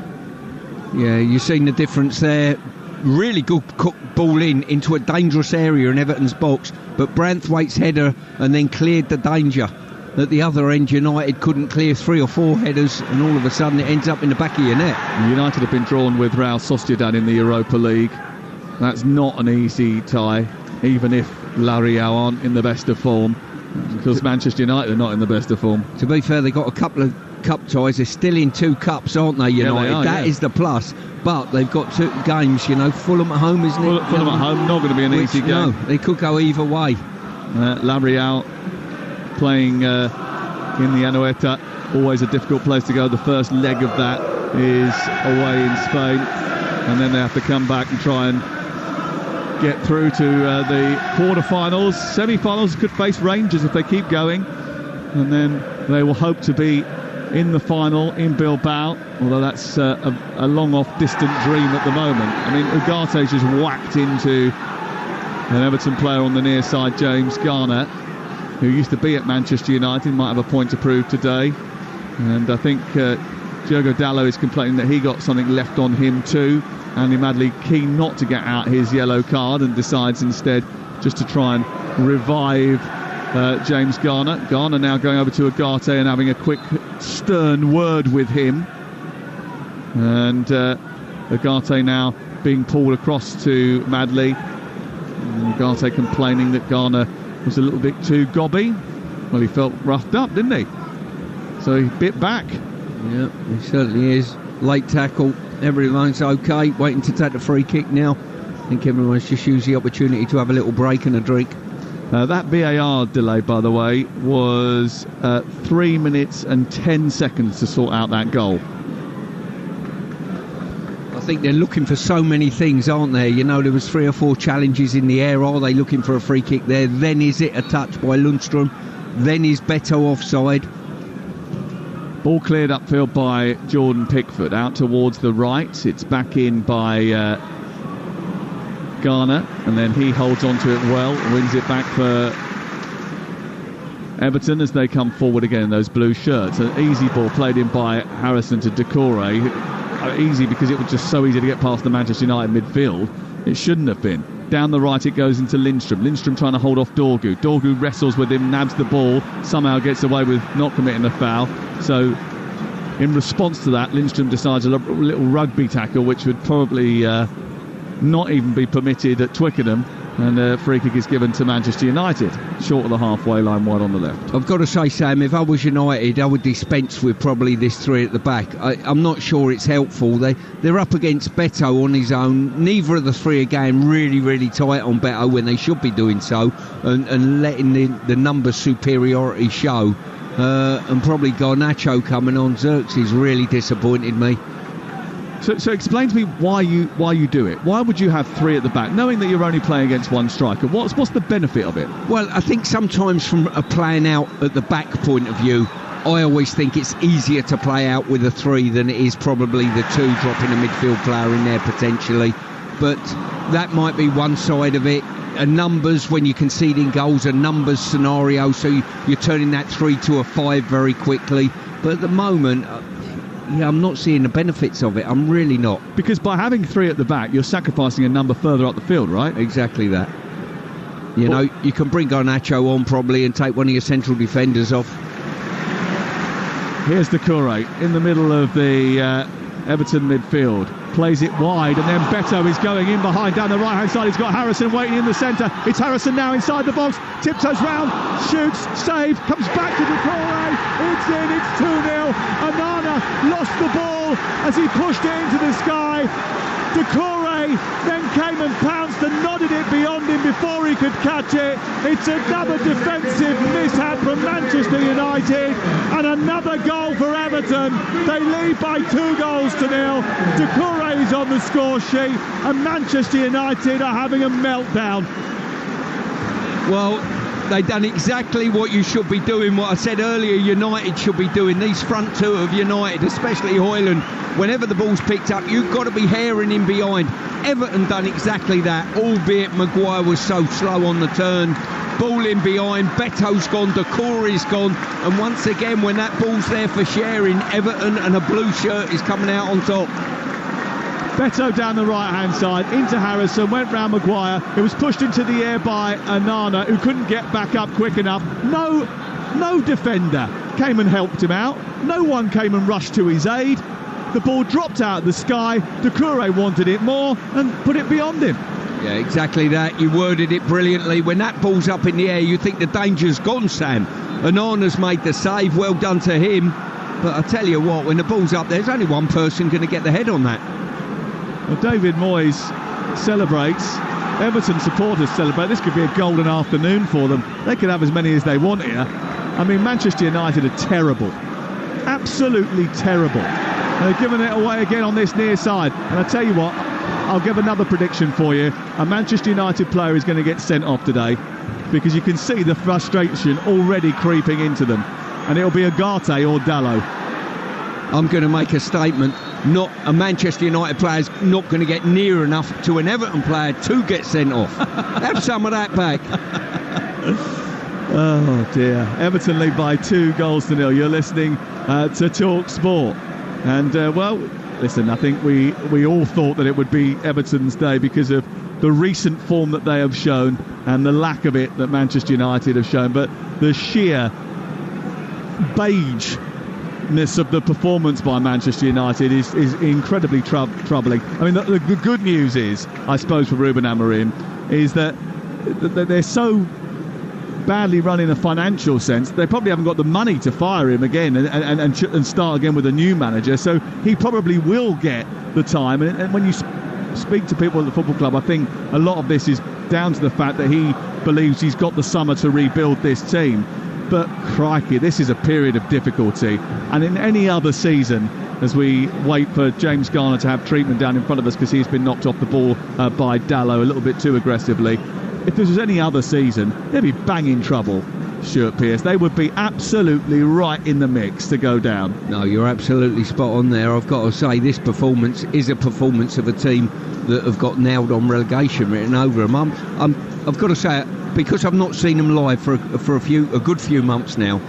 S9: Yeah, you've seen the difference there. Really good ball into a dangerous area in Everton's box, but Branthwaite's header and then cleared the danger. At the other end, United couldn't clear 3 or 4 headers, and all of a sudden it ends up in the back of your net.
S1: United have been drawn with Real Sociedad in the Europa League. That's not an easy tie, even if La Real aren't in the best of form, because Manchester United are not in the best of form.
S9: To be fair, they got a couple of cup ties. They're still in 2 cups, aren't they, United?
S1: Yeah, they are,
S9: that is the plus. But they've got 2 games, Fulham at home, isn't it?
S1: Fulham at home, not going to be an easy game.
S9: No, they could go either way.
S1: La Real playing in the Anoeta, always a difficult place to go. The first leg of that is away in Spain, and then they have to come back and try and get through to the quarter-finals. Semi-finals could face Rangers if they keep going, and then they will hope to be in the final in Bilbao, although that's a long-off distant dream at the moment. I mean, Ugarte's just whacked into an Everton player on the near side, James Garner, who used to be at Manchester United, might have a point to prove today. And I think Diogo Dalot is complaining that he got something left on him too. Andy Madley keen not to get out his yellow card and decides instead just to try and revive James Garner. Garner now going over to Ugarte and having a quick stern word with him. And Ugarte now being pulled across to Madley. And Ugarte complaining that Garner was a little bit too gobby. Well, he felt roughed up, didn't he? So he bit back.
S9: Yeah, he certainly is. Late tackle. Everyone's okay. Waiting to take the free kick now. I think everyone's just used the opportunity to have a little break and a drink.
S1: That VAR delay, by the way, was 3 minutes and 10 seconds to sort out that goal.
S9: I think they're looking for so many things, aren't they? There was 3 or 4 challenges in the air. Are they looking for a free kick there? Then is it a touch by Lundstrom? Then is Beto offside?
S1: Ball cleared upfield by Jordan Pickford, out towards the right. It's back in by Garner, and then he holds on to it well, wins it back for Everton as they come forward again in those blue shirts. An easy ball played in by Harrison to Decore. Easy because it was just so easy to get past the Manchester United midfield. It shouldn't have been. Down the right it goes into Lindstrom. Lindstrom trying to hold off Dorgu. Dorgu wrestles with him, nabs the ball, somehow gets away with not committing a foul. So in response to that, Lindstrom decides a little rugby tackle, which would probably not even be permitted at Twickenham, and a free kick is given to Manchester United, short of the halfway line, wide on the left.
S9: I've got to say, Sam, if I was United, I would dispense with probably this 3 at the back. I'm not sure it's helpful. They're up against Beto on his own. Neither of the 3 are going really, really tight on Beto when they should be doing so, and letting the numbers superiority show. And probably Garnacho coming on. Xerxes really disappointed me.
S1: So explain to me why you do it. Why would you have 3 at the back, knowing that you're only playing against 1 striker? What's the benefit of it?
S9: Well, I think sometimes from a playing out at the back point of view, I always think it's easier to play out with a 3 than it is probably the 2, dropping a midfield player in there potentially. But that might be one side of it. A numbers, when you're conceding goals, a numbers scenario, so you're turning that 3 to a 5 very quickly. But at the moment, I'm not seeing the benefits of it. I'm really not.
S1: Because by having 3 at the back, you're sacrificing a number further up the field, right?
S9: Exactly that. You know, you can bring Garnacho on probably and take one of your central defenders off.
S1: Here's Doucouré in the middle of the Everton midfield. Plays it wide, and then Beto is going in behind down the right-hand side. He's got Harrison waiting in the centre. It's Harrison now inside the box. Tiptoes round, shoots, save, comes back to Doucouré. It's in, it's 2-0. Onana lost the ball as he pushed it into the sky. Doucouré then came and pounced and nodded it beyond him before he could catch it. It's another defensive mishap from Manchester United and another goal for Everton. They lead by 2-0. Doucouré is on the score sheet and Manchester United are having a meltdown.
S9: Well, they've done exactly what you should be doing, what I said earlier United should be doing. These front two of United, especially Højlund, whenever the ball's picked up, you've got to be herring in behind. Everton done exactly that, albeit Maguire was so slow on the turn. Ball in behind, Beto's gone, Doucouré's gone, and once again, when that ball's there for sharing, Everton and a blue shirt is coming out on top.
S1: Beto down the right-hand side, into Harrison, went round Maguire. It was pushed into the air by Onana, who couldn't get back up quick enough. No defender came and helped him out. No one came and rushed to his aid. The ball dropped out of the sky. Doucouré wanted it more and put it beyond him.
S9: Yeah, exactly that. You worded it brilliantly. When that ball's up in the air, you think the danger's gone, Sam. Onana's made the save. Well done to him. But I tell you what, when the ball's up, there's only one person going to get the head on that.
S1: Well, David Moyes celebrates. Everton supporters celebrate. This could be a golden afternoon for them. They could have as many as they want here. I mean, Manchester United are terrible. Absolutely terrible. They're giving it away again on this near side. And I tell you what, I'll give another prediction for you. A Manchester United player is going to get sent off today because you can see the frustration already creeping into them. And it'll be Ugarte or Dalot.
S9: I'm going to make a statement. Not a Manchester United player's not going to get near enough to an Everton player to get sent off. Have some of that back.
S1: Oh dear. Everton lead by 2-0. You're listening to Talksport. And well, listen, I think we all thought that it would be Everton's day because of the recent form that they have shown and the lack of it that Manchester United have shown. But the sheer beigeness of the performance by Manchester United is incredibly troubling. I mean, the good news is, I suppose, for Ruben Amorim, is that they're so badly run in a financial sense, they probably haven't got the money to fire him again and start again with a new manager. So he probably will get the time. And when you speak to people at the football club, I think a lot of this is down to the fact that he believes he's got the summer to rebuild this team. But crikey, this is a period of difficulty. And in any other season, as we wait for James Garner to have treatment down in front of us because he's been knocked off the ball by Dalot a little bit too aggressively, if this was any other season, they'd be banging trouble, Stuart Pearce. They would be absolutely right in the mix to go down.
S9: No, you're absolutely spot on there. I've got to say, this performance is a performance of a team that have got nailed on relegation written over them. I've got to say, because I've not seen them live for a good few months now,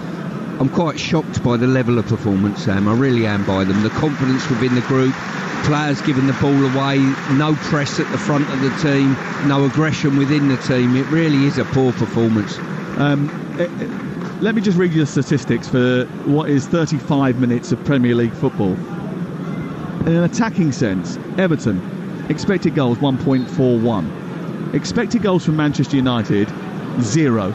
S9: I'm quite shocked by the level of performance, Sam. I really am by them. The confidence within the group, players giving the ball away, no press at the front of the team, no aggression within the team. It really is a poor performance.
S1: Let me just read you the statistics for what is 35 minutes of Premier League football. In an attacking sense, Everton, expected goals 1.41. Expected goals from Manchester United, 0.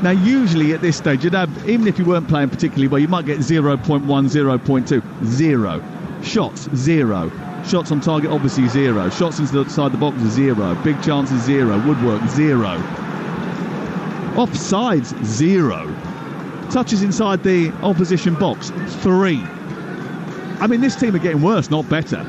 S1: Now, usually at this stage, you'd have, even if you weren't playing particularly well, you might get 0.1, 0.2. 0. Shots, 0. Shots on target, obviously 0. Shots inside the box, 0. Big chances, 0. Woodwork, 0. Offsides, 0. Touches inside the opposition box, 3. I mean, this team are getting worse, not better.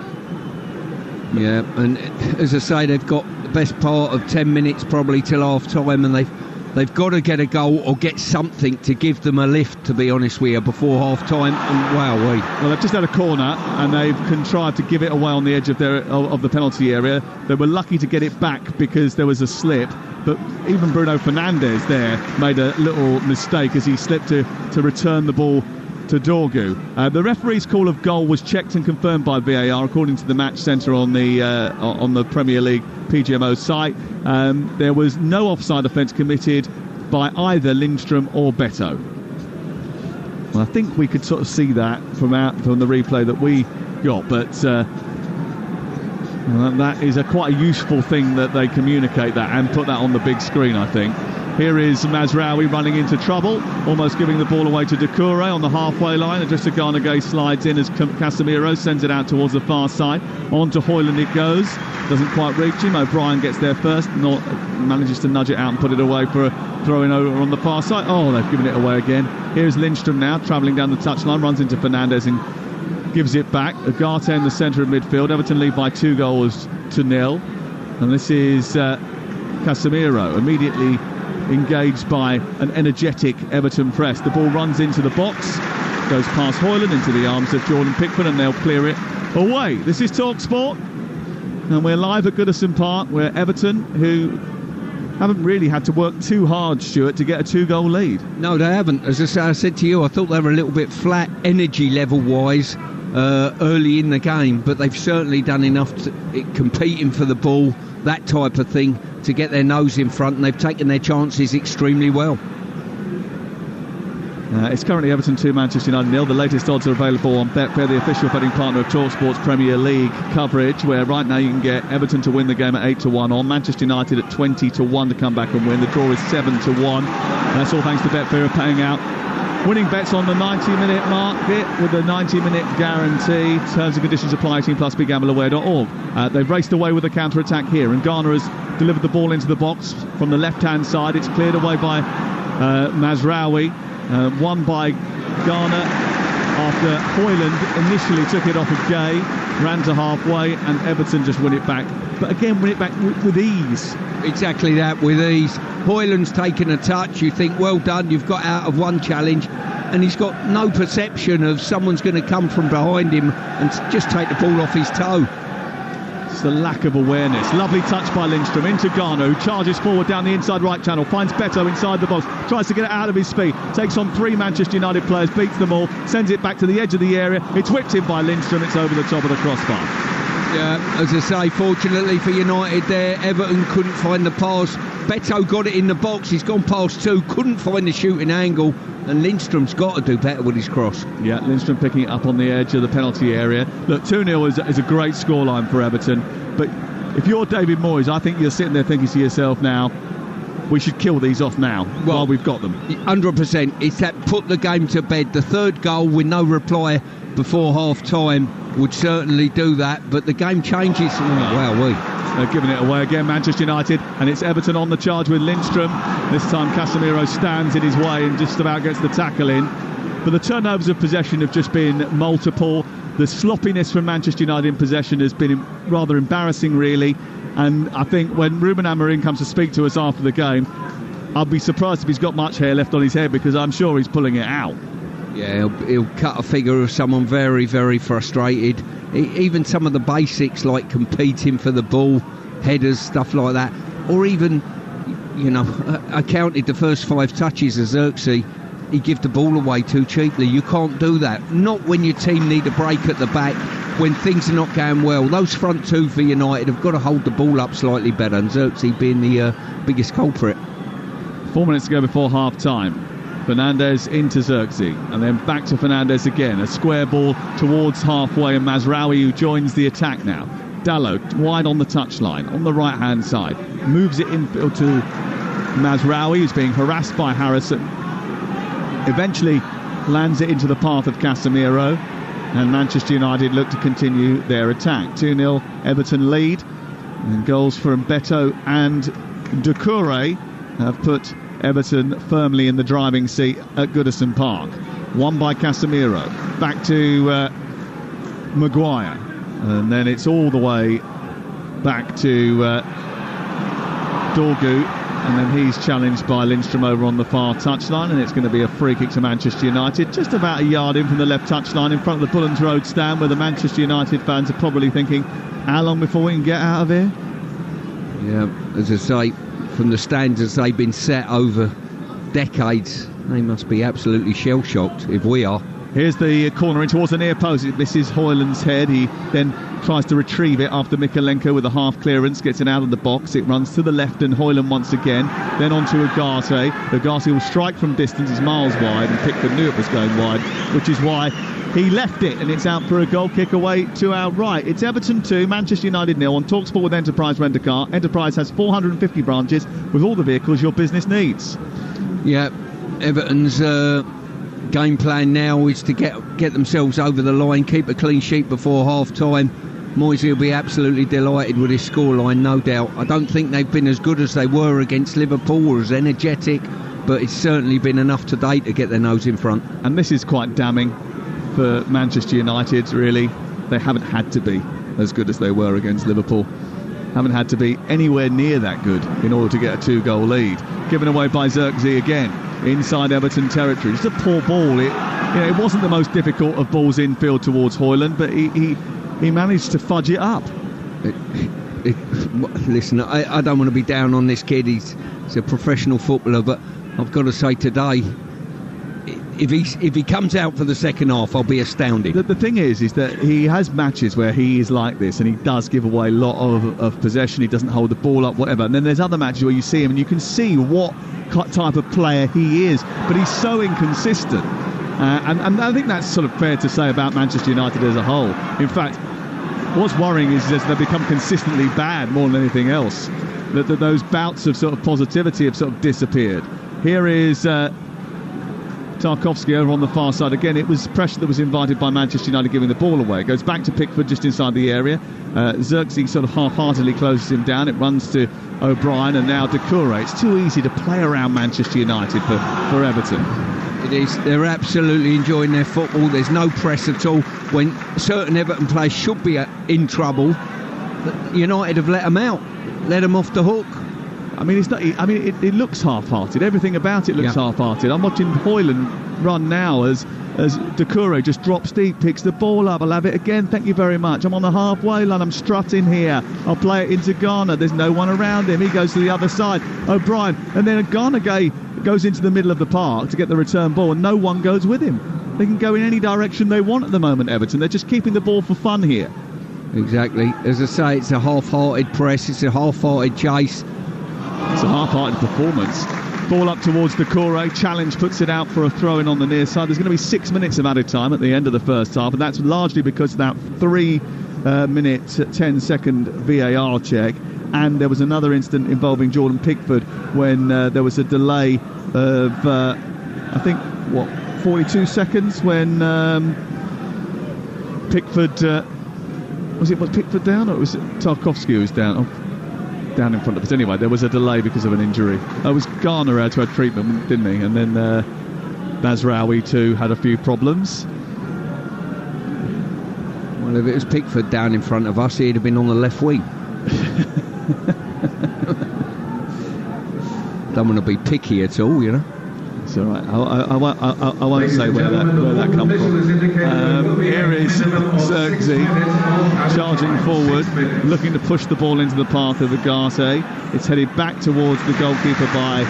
S9: Yeah, and as I say, they've got the best part of 10 minutes probably till half-time, and they've got to get a goal or get something to give them a lift, to be honest with you, before half-time. And wow-wee.
S1: Well, they've just had a corner, and they've contrived to give it away on the edge of the penalty area. They were lucky to get it back because there was a slip, but even Bruno Fernandes there made a little mistake as he slipped to return the ball to Dorgu. The referee's call of goal was checked and confirmed by VAR, according to the match centre on the Premier League PGMO site. There was no offside offence committed by either Lindstrom or Beto. Well, I think we could sort of see that from the replay that we got, but that is quite a useful thing that they communicate that and put that on the big screen, I think. Here is Mazraoui running into trouble, almost giving the ball away to Doucouré on the halfway line. Idrissa Gana Gueye slides in as Casemiro sends it out towards the far side. On to Højlund it goes. Doesn't quite reach him. O'Brien gets there first, manages to nudge it out and put it away for a throw-in over on the far side. Oh, they've given it away again. Here's Lindstrom now, travelling down the touchline, runs into Fernandes and gives it back. Ugarte in the centre of midfield. Everton lead by 2-0. And this is Casemiro, immediately engaged by an energetic Everton press. The ball runs into the box, goes past Højlund into the arms of Jordan Pickford, and they'll clear it away. This is Talksport, and we're live at Goodison Park, where Everton, who haven't really had to work too hard, Stuart, to get a 2-goal lead.
S9: No, they haven't. As I said to you, I thought they were a little bit flat energy level-wise early in the game, but they've certainly done enough competing for the ball, that type of thing, to get their nose in front, and they've taken their chances extremely well.
S1: It's currently Everton 2, Manchester United 0. The latest odds are available on Betfair, the official betting partner of Talksport's Premier League coverage, where right now you can get Everton to win the game at 8-1 on, Manchester United at 20-1 to come back and win. The draw is 7-1. That's all thanks to Betfair paying out winning bets on the 90-minute market with a 90-minute guarantee. Terms and conditions apply. 18+ begambleaware.org. They've raced away with a counter-attack here, and Ghana has delivered the ball into the box from the left-hand side. It's cleared away by Mazraoui. Won by Ghana after Højlund initially took it off of Gueye, ran to halfway, and Everton just win it back. But again, win it back with ease.
S9: Exactly that, with ease. Højlund's taken a touch. You think, well done, you've got out of one challenge, and he's got no perception of someone's going to come from behind him and just take the ball off his toe.
S1: It's the lack of awareness. Lovely touch by Lindstrom into Ghana, who charges forward down the inside right channel, finds Beto inside the box, tries to get it out of his speed, takes on 3 Manchester United players, beats them all, sends it back to the edge of the area. It's whipped in by Lindstrom. It's over the top of the crossbar.
S9: Yeah, as I say, fortunately for United there, Everton couldn't find the pass. Beto got it in the box. He's gone past 2, couldn't find the shooting angle, and Lindstrom's got to do better with his cross. Yeah, Lindstrom picking it up on the edge of the penalty area. Look, 2-0 is a great scoreline for Everton, but if you're David Moyes, I think you're sitting there thinking to yourself now, we should kill these off now while we've got them. 100%. It's that put the game to bed. The third goal with no reply before half-time would certainly do that, but the game changes. They're giving it away again, Manchester United, and it's Everton on the charge with Lindstrom. This time Casemiro stands in his way and just about gets the tackle in. But the turnovers of possession have just been multiple. The sloppiness from Manchester United in possession has been rather embarrassing, really. And I think when Ruben Amorim comes to speak to us after the game, I'll be surprised if he's got much hair left on his head, because I'm sure he's pulling it out. Yeah, he'll cut a figure of someone very, very frustrated. Even some of the basics like competing for the ball, headers, stuff like that, or even, I counted the first 5 touches as Xerxes. He gave the ball away too cheaply. You can't do that. Not when your team need a break at the back, when things are not going well. Those front 2 for United have got to hold the ball up slightly better, and Xerxes being the biggest culprit. 4 minutes to go before half-time. Fernandes into Xerxes, and then back to Fernandes again. A square ball towards halfway, and Mazraoui, who joins the attack now. Dalot wide on the touchline, on the right-hand side. Moves it infield to Mazraoui, who's being harassed by Harrison. Eventually lands it into the path of Casemiro, and Manchester United look to continue their attack. 2-0 Everton lead, and goals from Beto and Doucouré have put Everton firmly in the driving seat at Goodison Park. Won by Casemiro. Back to Maguire. And then it's all the way back to Dorgu. And then he's challenged by Lindstrom over on the far touchline. And it's going to be a free kick to Manchester United. Just about a yard in from the left touchline in front of the Bullens Road stand, where the Manchester United fans are probably thinking, how long before we can get out of here? Yeah, as I say, from the stands as they've been set over decades, they must be absolutely shell-shocked, if we are.
S1: Here's the corner in towards the near post. It misses Hoyland's head. He then tries to retrieve it after Mikalenko with a half clearance, gets it out of the box. It runs to the left and Hoyland once again. Then on to Ugarte. Ugarte will strike from distance. He's miles wide, and Pickford knew it was going wide, which is why he left it, and it's out for a goal kick away to our right. It's Everton 2, Manchester United 0 on Talksport with Enterprise Rent-A-Car. Enterprise has 450 branches with all the vehicles your business needs.
S9: Yeah, Everton's game plan now is to get themselves over the line, keep a clean sheet before half-time. Moisey will be absolutely delighted with his scoreline, no doubt. I don't think they've been as good as they were against Liverpool or as energetic, but it's certainly been enough today to get their nose in front.
S1: And this is quite damning for Manchester United, really. They haven't had to be as good as they were against Liverpool. Haven't had to be anywhere near that good in order to get a 2-goal lead. Given away by Xerxes again inside Everton territory. Just a poor ball. It wasn't the most difficult of balls infield towards Hoyland, but he managed to fudge it up.
S9: Listen, I don't want to be down on this kid. He's a professional footballer, but I've got to say today, if he comes out for the second half, I'll be astounded.
S1: The thing is that he has matches where he is like this, and he does give away a lot of possession. He doesn't hold the ball up, whatever. And then there's other matches where you see him and you can see what type of player he is, but he's so inconsistent. And I think that's sort of fair to say about Manchester United as a whole. In fact, what's worrying is that they've become consistently bad more than anything else. That those bouts of sort of positivity have sort of disappeared. Here is Tarkowski over on the far side. Again, it was pressure that was invited by Manchester United giving the ball away. It goes back to Pickford just inside the area. Xerxes sort of half-heartedly closes him down. It runs to O'Brien and now Doucouré. It's too easy to play around Manchester United for Everton.
S9: It is. They're absolutely enjoying their football. There's no press at all. When certain Everton players should be in trouble, United have let them out, let them off the hook.
S1: I mean, it's not. I mean, it looks half-hearted. Everything about it looks half-hearted. I'm watching Hoyland run now as Doucouré just drops deep, picks the ball up. I'll have it again. Thank you very much. I'm on the halfway line. I'm strutting here. I'll play it into Ghana. There's no one around him. He goes to the other side. O'Brien, and then Ghana goes into the middle of the park to get the return ball, and no one goes with him. They can go in any direction they want at the moment, Everton. They're just keeping the ball for fun here.
S9: Exactly. As I say, it's a half-hearted press. It's a half-hearted chase.
S1: It's a half-hearted performance. Ball up towards Doucouré. Challenge puts it out for a throw-in on the near side. There's going to be 6 minutes of added time at the end of the first half, and that's largely because of that 3-minute, 10-second VAR check. And there was another incident involving Jordan Pickford when there was a delay of, 42 seconds when Pickford... was Pickford down, or was it Tarkowski who was down? Down in front of us. Anyway, there was a delay because of an injury. It was Ghana who had to have treatment, didn't he? And then Mazraoui too had a few problems.
S9: Well, if it was Pickford down in front of us, he'd have been on the left wing. Don't want to be picky at all, you know.
S1: It's all right. I won't say where that comes from. Here is Xerxes charging forward, looking to push the ball into the path of Ugarte. It's headed back towards the goalkeeper by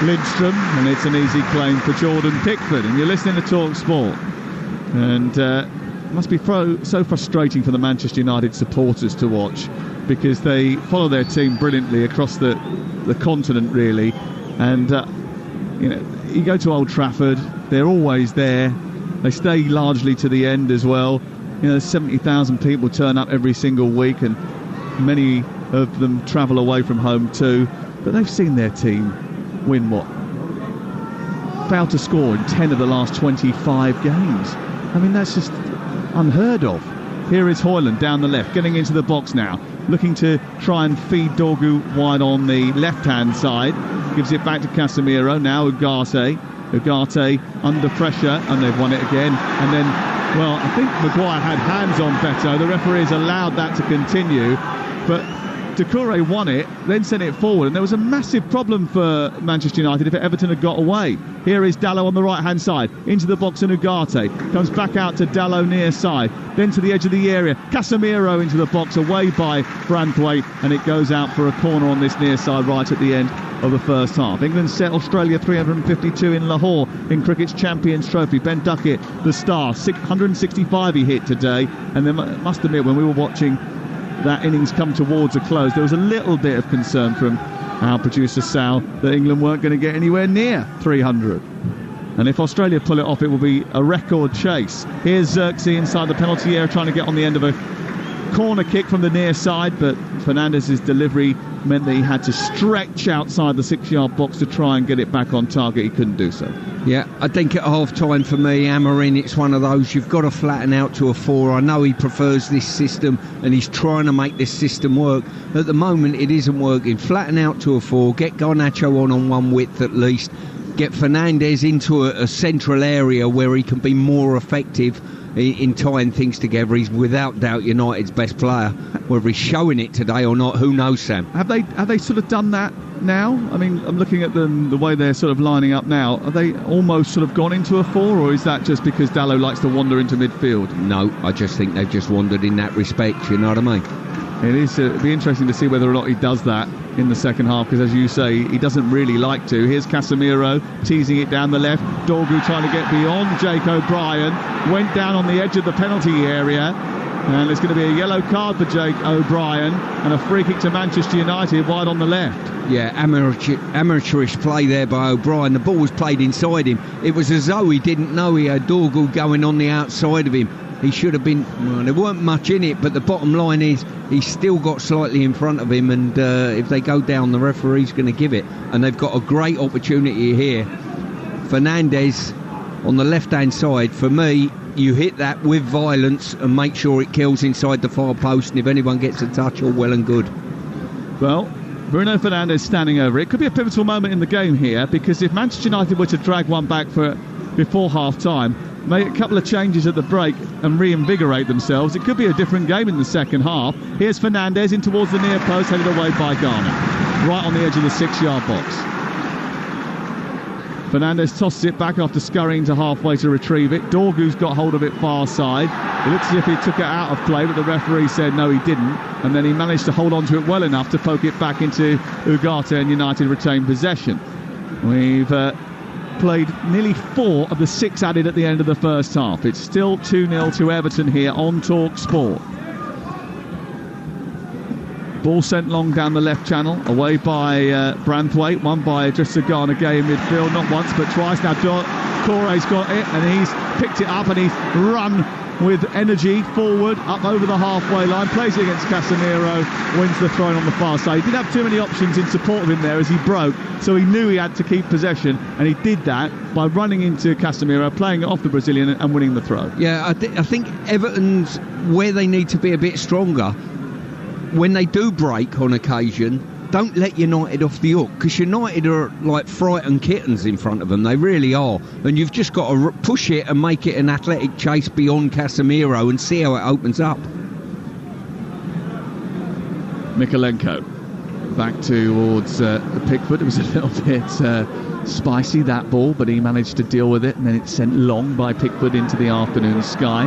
S1: Lindstrom, and it's an easy claim for Jordan Pickford. And you're listening to Talksport, and it must be so frustrating for the Manchester United supporters to watch, because they follow their team brilliantly across the continent, really, and you go to Old Trafford, they're always there. They stay largely to the end as well. 70,000 people turn up every single week, and many of them travel away from home too. But they've seen their team win failed to score in 10 of the last 25 games. I mean, that's just unheard of. Here is Hoyland down the left, getting into the box now, looking to try and feed Dorgu wide on the left-hand side. Gives it back to Casemiro. Now Ugarte under pressure, and they've won it again. And then, well, I think Maguire had hands on Beto. The referee has allowed that to continue, but Doucouré won it, then sent it forward, and there was a massive problem for Manchester United if Everton had got away. Here is Dalot on the right-hand side, into the box, and Ugarte comes back out to Dalot near side, then to the edge of the area. Casemiro into the box, away by Branthwaite, and it goes out for a corner on this near side right at the end of the first half. England set Australia 352 in Lahore in cricket's Champions Trophy. Ben Duckett, the star, 165 he hit today, and then must admit, when we were watching that innings come towards a close, there was a little bit of concern from our producer Sal that England weren't going to get anywhere near 300. And if Australia pull it off, it will be a record chase. Here's Xerxes inside the penalty area, trying to get on the end of a corner kick from the near side, but Fernandez's delivery meant that he had to stretch outside the 6-yard box to try and get it back on target. He couldn't do so.
S9: Yeah, I think at half-time for me, Amorim, it's one of those, you've got to flatten out to a 4. I know he prefers this system and he's trying to make this system work. At the moment, it isn't working. Flatten out to a 4, get Garnacho on one width at least, get Fernandez into a central area where he can be more effective in tying things together. He's without doubt United's best player. Whether he's showing it today or not, who knows, Sam?
S1: Have they sort of done that now? I mean, I'm looking at them, the way they're sort of lining up now. Are they almost sort of gone into a 4, or is that just because Dalot likes to wander into midfield?
S9: No, I just think they've just wandered in that respect, you know what I mean?
S1: It'd be interesting to see whether or not he does that in the second half, because as you say, he doesn't really like to. Here's Casemiro teasing it down the left. Dorgu trying to get beyond Jake O'Brien, went down on the edge of the penalty area, and it's going to be a yellow card for Jake O'Brien and a free kick to Manchester United wide on the left.
S9: Yeah, amateurish play there by O'Brien. The ball was played inside him. It was as though he didn't know he had Dorgu going on the outside of him. He should have been, well, there weren't much in it, but the bottom line is he's still got slightly in front of him, and if they go down, the referee's going to give it. And they've got a great opportunity here. Fernandez on the left-hand side, for me, you hit that with violence and make sure it kills inside the far post, and if anyone gets a touch, all well and good.
S1: Well, Bruno Fernandes standing over it. Could be a pivotal moment in the game here, because if Manchester United were to drag one back before half-time, make a couple of changes at the break and reinvigorate themselves, it could be a different game in the second half. Here's Fernandez in towards the near post, headed away by Garner, right on the edge of the 6-yard box. Fernandez tosses it back after scurrying to halfway to retrieve it. Dorgu's got hold of it far side. It looks as if he took it out of play, but the referee said no, he didn't, and then he managed to hold on to it well enough to poke it back into Ugarte, and United retain possession. We've played nearly 4 of the 6 added at the end of the first half. It's still 2-0 to Everton here on Talksport. Ball sent long down the left channel, away by Branthwaite, won by Idrissa Gana Gueye in midfield, not once but twice. Now Doucouré's got it, and he's picked it up, and he's run with energy forward, up over the halfway line, plays it against Casemiro, wins the throw on the far side. He didn't have too many options in support of him there as he broke, so he knew he had to keep possession, and he did that by running into Casemiro, playing it off the Brazilian and winning the throw.
S9: Yeah, I think Everton's where they need to be a bit stronger. When they do break on occasion, don't let United off the hook, because United are like frightened kittens in front of them. They really are. And you've just got to push it and make it an athletic chase beyond Casemiro and see how it opens up.
S1: Mykolenko back towards Pickford. It was a little bit spicy, that ball, but he managed to deal with it, and then it's sent long by Pickford into the afternoon sky.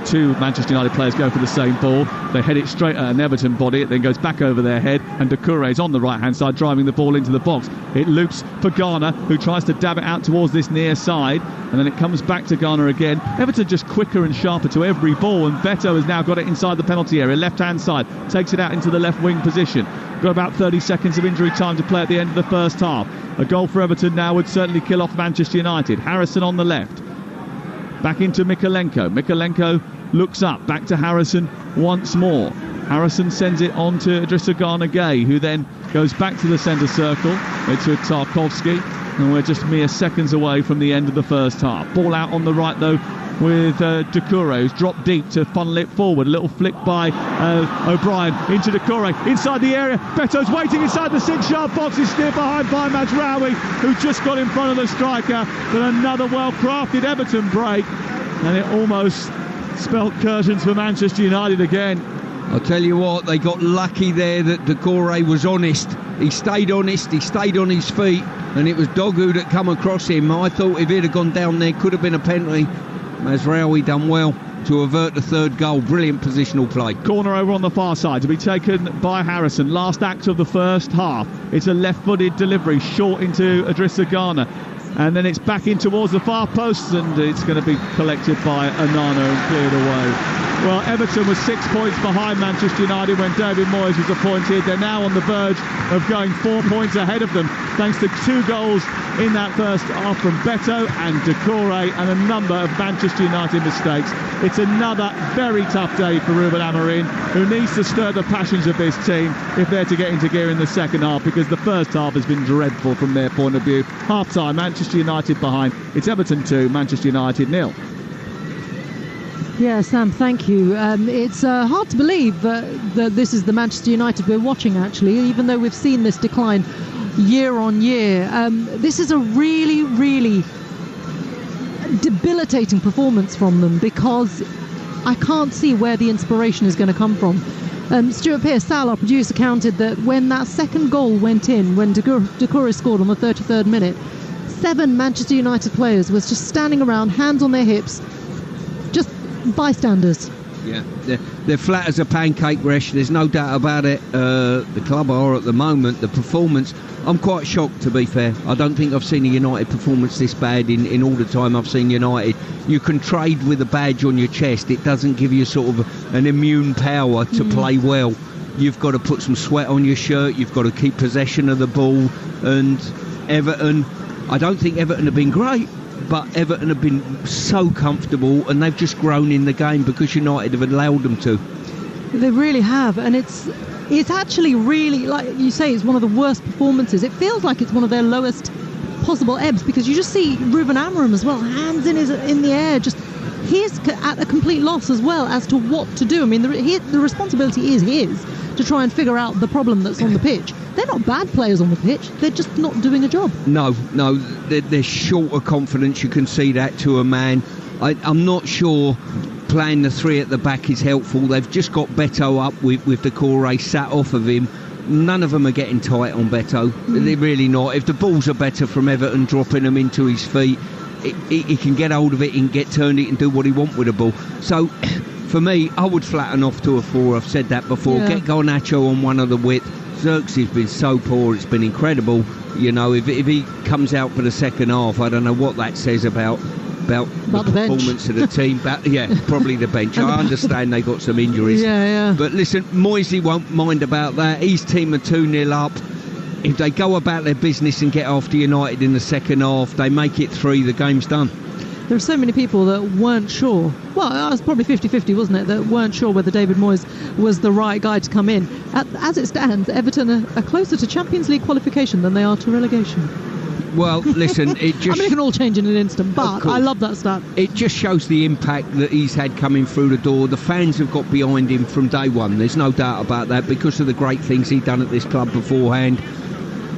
S1: 2 Manchester United players go for the same ball. They head it straight at an Everton body. It then goes back over their head, and Doucouré's on the right-hand side driving the ball into the box. It loops for Garner, who tries to dab it out towards this near side, and then it comes back to Garner again. Everton just quicker and sharper to every ball, and Beto has now got it inside the penalty area, left-hand side, takes it out into the left wing position. Got about 30 seconds of injury time to play at the end of the first half. A goal for Everton now would certainly kill off Manchester United. Harrison on the left. Back into Mykolenko. Mykolenko looks up. Back to Harrison once more. Harrison sends it on to Idrissa Gana Gueye, who then goes back to the centre circle. It's with Tarkowski. And we're just mere seconds away from the end of the first half. Ball out on the right, though, with Doucouré, who's dropped deep to funnel it forward. A little flick by O'Brien into Doucouré, inside the area. Beto's waiting inside the 6-yard box. He's steered behind by Mazraoui, who just got in front of the striker. But another well-crafted Everton break, and it almost spelt curtains for Manchester United again.
S9: I'll tell you what, they got lucky there that Decore was honest. He stayed honest, he stayed on his feet, and it was Dogu that come across him. I thought if he'd have gone down there, could have been a penalty. Mazraoui done well to avert the third goal. Brilliant positional play.
S1: Corner over on the far side to be taken by Harrison. Last act of the first half. It's a left-footed delivery short into Idrissa Gana. And then it's back in towards the far post, and it's going to be collected by Onana and cleared away. Well, Everton was 6 points behind Manchester United when David Moyes was appointed. They're now on the verge of going 4 points ahead of them, thanks to 2 goals in that first half from Beto and Decore and a number of Manchester United mistakes. It's another very tough day for Ruben Amorim, who needs to stir the passions of this team if they're to get into gear in the second half, because the first half has been dreadful from their point of view. Half-time, Manchester United behind. It's Everton 2, Manchester United 0.
S8: Yeah, Sam, thank you. It's hard to believe that this is the Manchester United we're watching, actually, even though we've seen this decline year on year. This is a really, really debilitating performance from them, because I can't see where the inspiration is going to come from. Stuart Pearce, Sal, our producer, counted that when that second goal went in, when Decore scored on the 33rd minute, 7 Manchester United players was just standing around, hands on their hips, just bystanders.
S9: Yeah, they're flat as a pancake, Resh. There's no doubt about it. The club are at the moment. The performance, I'm quite shocked, to be fair. I don't think I've seen a United performance this bad in all the time I've seen United. You can trade with a badge on your chest. It doesn't give you sort of an immune power to play well. You've got to put some sweat on your shirt. You've got to keep possession of the ball. And Everton, I don't think Everton have been great, but Everton have been so comfortable, and they've just grown in the game because United have allowed them to.
S8: They really have, and it's actually really, like you say, it's one of the worst performances. It feels like it's one of their lowest possible ebbs, because you just see Ruben Amorim as well, hands in the air, just he's at a complete loss as well as to what to do. I mean, the responsibility is his to try and figure out the problem that's on the pitch. They're not bad players on the pitch, they're just not doing a job. No, they're short of confidence. You can see that to a man. I'm not sure playing the 3 at the back is helpful. They've just got Beto up with Decore sat off of him. None of them are getting tight on Beto. They're really not. If the balls are better from Everton, dropping them into his feet, he can get hold of it, he can get turned it and do what he wants with the ball. So for me, I would flatten off to a 4. I've said that before. Get Garnacho on one of the width. Xerxes has been so poor, it's been incredible. You know, if he comes out for the second half, I don't know what that says about the performance of the team. Probably the bench. I understand they got some injuries. But listen, Moisey won't mind about that. His team are 2-0 up. If they go about their business and get after United in the second half, they make it 3, the game's done. There are so many people that weren't sure. Well, it was probably 50-50, wasn't it? That weren't sure whether David Moyes was the right guy to come in. As it stands, Everton are closer to Champions League qualification than they are to relegation.
S9: Well, listen, it just...
S8: I mean, it can all change in an instant, but I love that stat.
S9: It just shows the impact that he's had coming through the door. The fans have got behind him from day one. There's no doubt about that, because of the great things he'd done at this club beforehand.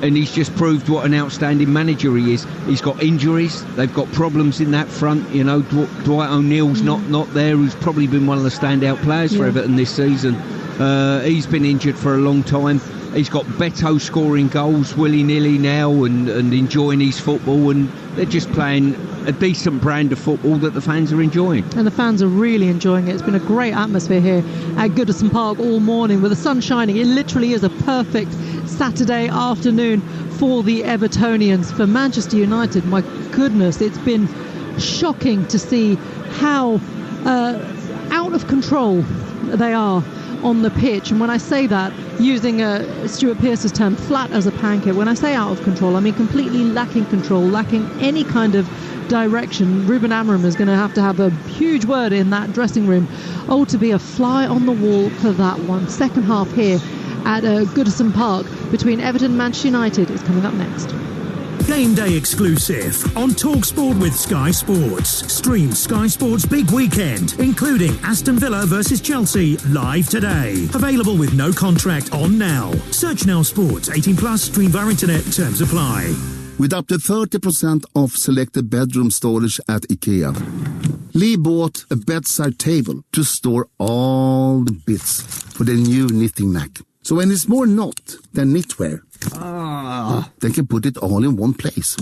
S9: And he's just proved what an outstanding manager he is. He's got injuries. They've got problems in that front. You know, Dwight O'Neill's not there, who's probably been one of the standout players for Everton this season. He's been injured for a long time. He's got Beto scoring goals willy-nilly now and enjoying his football, and they're just playing a decent brand of football that the fans are enjoying. And the fans are really enjoying it. It's been a great atmosphere here at Goodison Park all morning with the sun shining. It literally is a perfect Saturday afternoon for the Evertonians. For Manchester United, my goodness, it's been shocking to see how out of control they are on the pitch. And when I say that, using Stuart Pearce's term, flat as a pancake, when I say out of control, I mean completely lacking control, lacking any kind of direction. Ruben Amorim is going to have a huge word in that dressing room. Oh, to be a fly on the wall for that one. Second half here at Goodison Park between Everton and Manchester United is coming up next.
S3: Game day exclusive on Talksport with Sky Sports. Stream Sky Sports Big Weekend, including Aston Villa versus Chelsea, live today. Available with no contract on Now. Search Now Sports. 18 plus. Stream via internet. Terms apply.
S5: With up to 30% off selected bedroom storage at IKEA.
S10: Lee bought a bedside table to store all the bits for the new knitting Mac. So when it's more knot than knitwear, they can put it all in one place.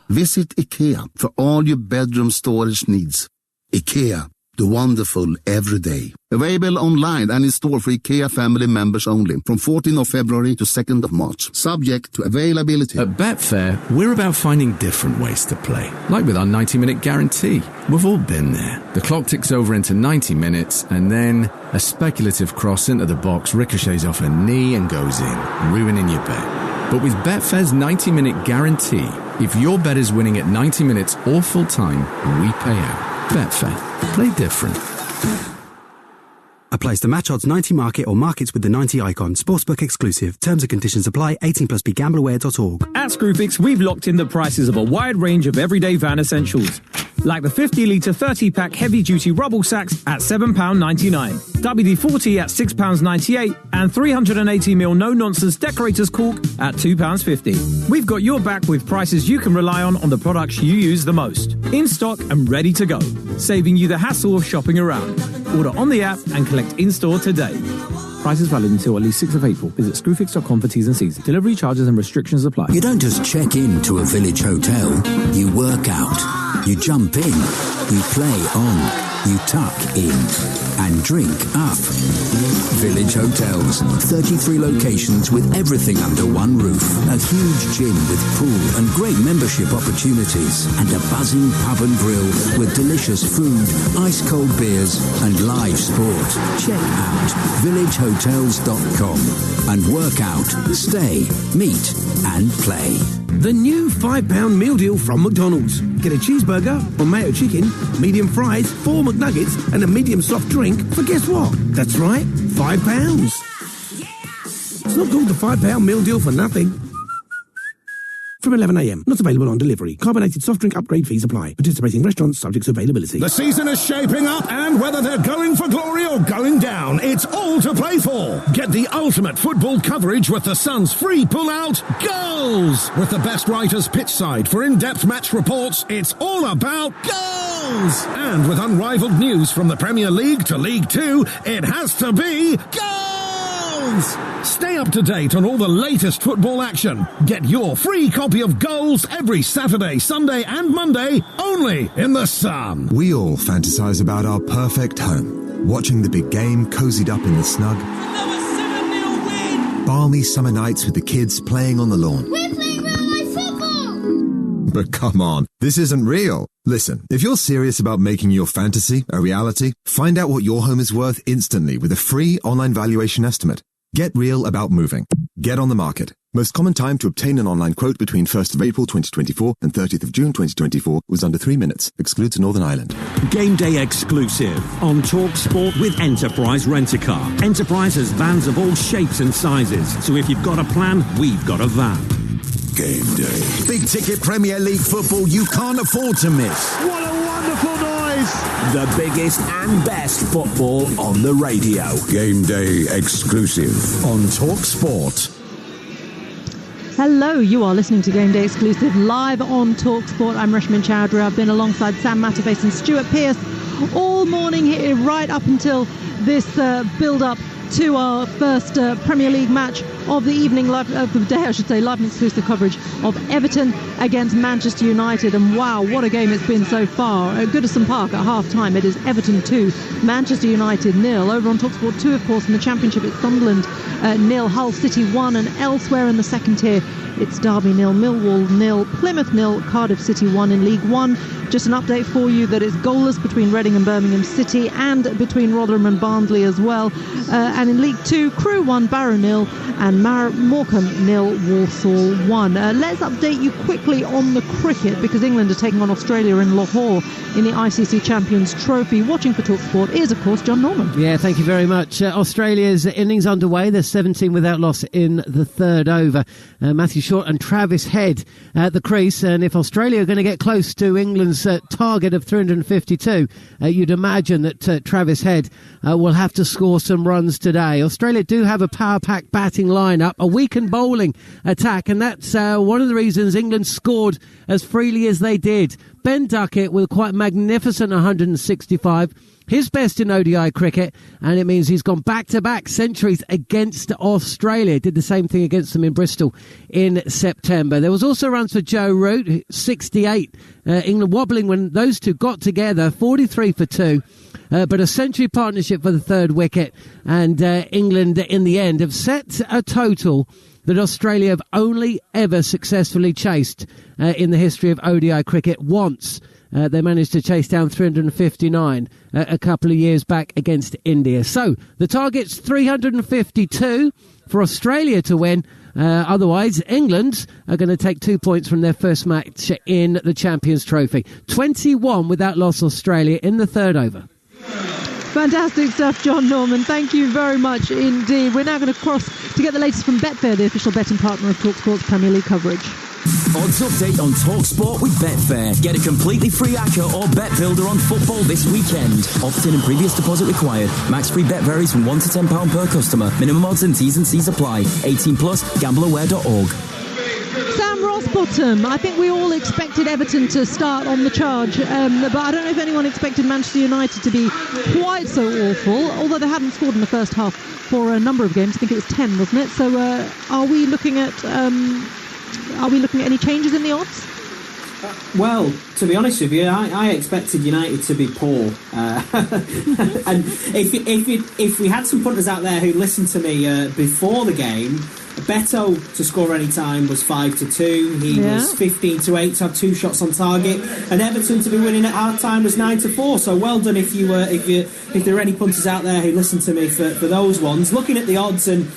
S10: Visit IKEA for all your bedroom storage needs. IKEA, the wonderful everyday. Available online and in store for IKEA family members only from 14th of February to 2nd of March. Subject to availability.
S11: At Betfair, we're about finding different ways to play. Like with our 90-minute guarantee. We've all been there. The clock ticks over into 90 minutes and then a speculative cross into the box ricochets off a knee and goes in, ruining your bet. But with Betfair's 90-minute guarantee, if your bet is winning at 90 minutes or full time, we pay out. Betfair. Play different.
S12: Applies to match odds 90 market or markets with the 90 icon. Sportsbook exclusive. Terms and conditions apply. 18+ BeGambleAware.org.
S13: At Screwfix, we've locked in the prices of a wide range of everyday van essentials. Like the 50-litre 30-pack heavy-duty rubble sacks at £7.99, WD-40 at £6.98, and 380ml no-nonsense decorator's cork at £2.50. We've got your back with prices you can rely on the products you use the most. In stock and ready to go, saving you the hassle of shopping around. Order on the app and collect in-store today. Prices valid until at least 6th of April. Visit screwfix.com for T's and C's. Delivery charges and restrictions apply.
S14: You don't just check in to a village hotel. You work out. You jump in. You play on. You tuck in. And drink up. Village Hotels. 33 locations with everything under one roof. A huge gym with pool and great membership opportunities. And a buzzing pub and grill with delicious food, ice-cold beers and live sport. Check out villagehotels.com and work out, stay, meet and play.
S15: The new £5 meal deal from McDonald's. Get a cheeseburger or mayo chicken, medium fries, 4 McNuggets and a medium soft drink for guess what? That's right, £5. It's not called the £5 meal deal for nothing. From 11 a.m. Not available on delivery. Carbonated soft drink upgrade fees apply. Participating restaurants subject to availability.
S16: The season is shaping up, and whether they're going for glory or going down, it's all to play for. Get the ultimate football coverage with the Sun's free pull-out Goals! With the best writers pitchside for in-depth match reports, it's all about goals! And with unrivaled news from the Premier League to League Two, it has to be goals! Stay up to date on all the latest football action. Get your free copy of Goals every Saturday, Sunday and Monday, only in the Sun.
S17: We all fantasize about our perfect home. Watching the big game cozied up in the snug.
S18: Another 7-0 win!
S17: Balmy summer nights with the kids playing on the lawn.
S18: We're playing real-life football!
S17: But come on, this isn't real. Listen, if you're serious about making your fantasy a reality, find out what your home is worth instantly with a free online valuation estimate. Get real about moving. Get on the market. Most common time to obtain an online quote between 1st of April 2024 and 30th of June 2024 was under 3 minutes. Excludes Northern Ireland.
S3: Game day exclusive on Talksport with Enterprise Rent-A-Car. Enterprise has vans of all shapes and sizes. So if you've got a plan, we've got a van.
S2: Game day.
S19: Big ticket Premier League football you can't afford to miss.
S1: What a wonderful noise!
S19: The biggest and best football on the radio.
S2: Game day exclusive
S19: on Talksport.
S8: Hello, you are listening to Game Day Exclusive live on Talksport. I'm Reshmin Chowdhury. I've been alongside Sam Matterface and Stuart Pearce all morning here, right up until this build-up to our first Premier League match of the evening, of the day, I should say, live and exclusive coverage of Everton against Manchester United. And wow, what a game it's been so far. At Goodison Park at half-time, it is Everton 2, Manchester United 0. Over on Talksport 2, of course, in the Championship, it's Sunderland 0, Hull City 1, and elsewhere in the second tier, it's Derby 0, Millwall 0, Plymouth 0, Cardiff City 1 in League 1. Just an update for you that it's goalless between Reading and Birmingham City and between Rotherham and Barnsley as well. And in League 2, Crewe 1, Barrow 0 and Morecambe 0, Walsall 1. Let's update you quickly on the cricket because England are taking on Australia in Lahore in the ICC Champions Trophy. Watching for TalkSport is, of course, John Norman.
S20: Yeah, thank you very much. Australia's innings underway. They're 17 without loss in the third over. Matthew Short and Travis Head at the crease. And if Australia are going to get close to England's England's target of 352, you'd imagine that Travis Head will have to score some runs today. Australia do have a power-packed batting lineup, a weakened bowling attack, and that's one of the reasons England scored as freely as they did. Ben Duckett with quite magnificent 165. His best in ODI cricket, and it means he's gone back-to-back centuries against Australia. Did the same thing against them in Bristol in September. There was also runs for Joe Root, 68. England wobbling when those two got together, 43 for 2. But a century partnership for the third wicket. And England, in the end, have set a total that Australia have only ever successfully chased in the history of ODI cricket once. They managed to chase down 359 a couple of years back against India. So the target's 352 for Australia to win. Otherwise, England are going to take 2 points from their first match in the Champions Trophy. 21 without loss Australia in the third over.
S8: Fantastic stuff, John Norman. Thank you very much indeed. We're now going to cross to get the latest from Betfair, the official betting partner of Talksport's Premier League coverage.
S21: Odds update on Talksport with Betfair. Get a completely free ACCA or bet builder on football this weekend. Opt-in and previous deposit required. Max free bet varies from £1 to £10 per customer. Minimum odds and T's and C's apply. 18 plus. Gambleaware.org.
S8: Sam Rossbottom, I think we all expected Everton to start on the charge, but I don't know if anyone expected Manchester United to be quite so awful, although they hadn't scored in the first half for a number of games. I think it was 10, wasn't it? So are we looking at any changes in the odds?
S22: Well, to be honest with you, I expected United to be poor. And if we had some punters out there who listened to me before the game, Beto to score any time was 5-2. He was 15-8 to have 2 shots on target, and Everton to be winning at half time was 9-4. So well done if there are any punters out there who listened to me for those ones. Looking at the odds and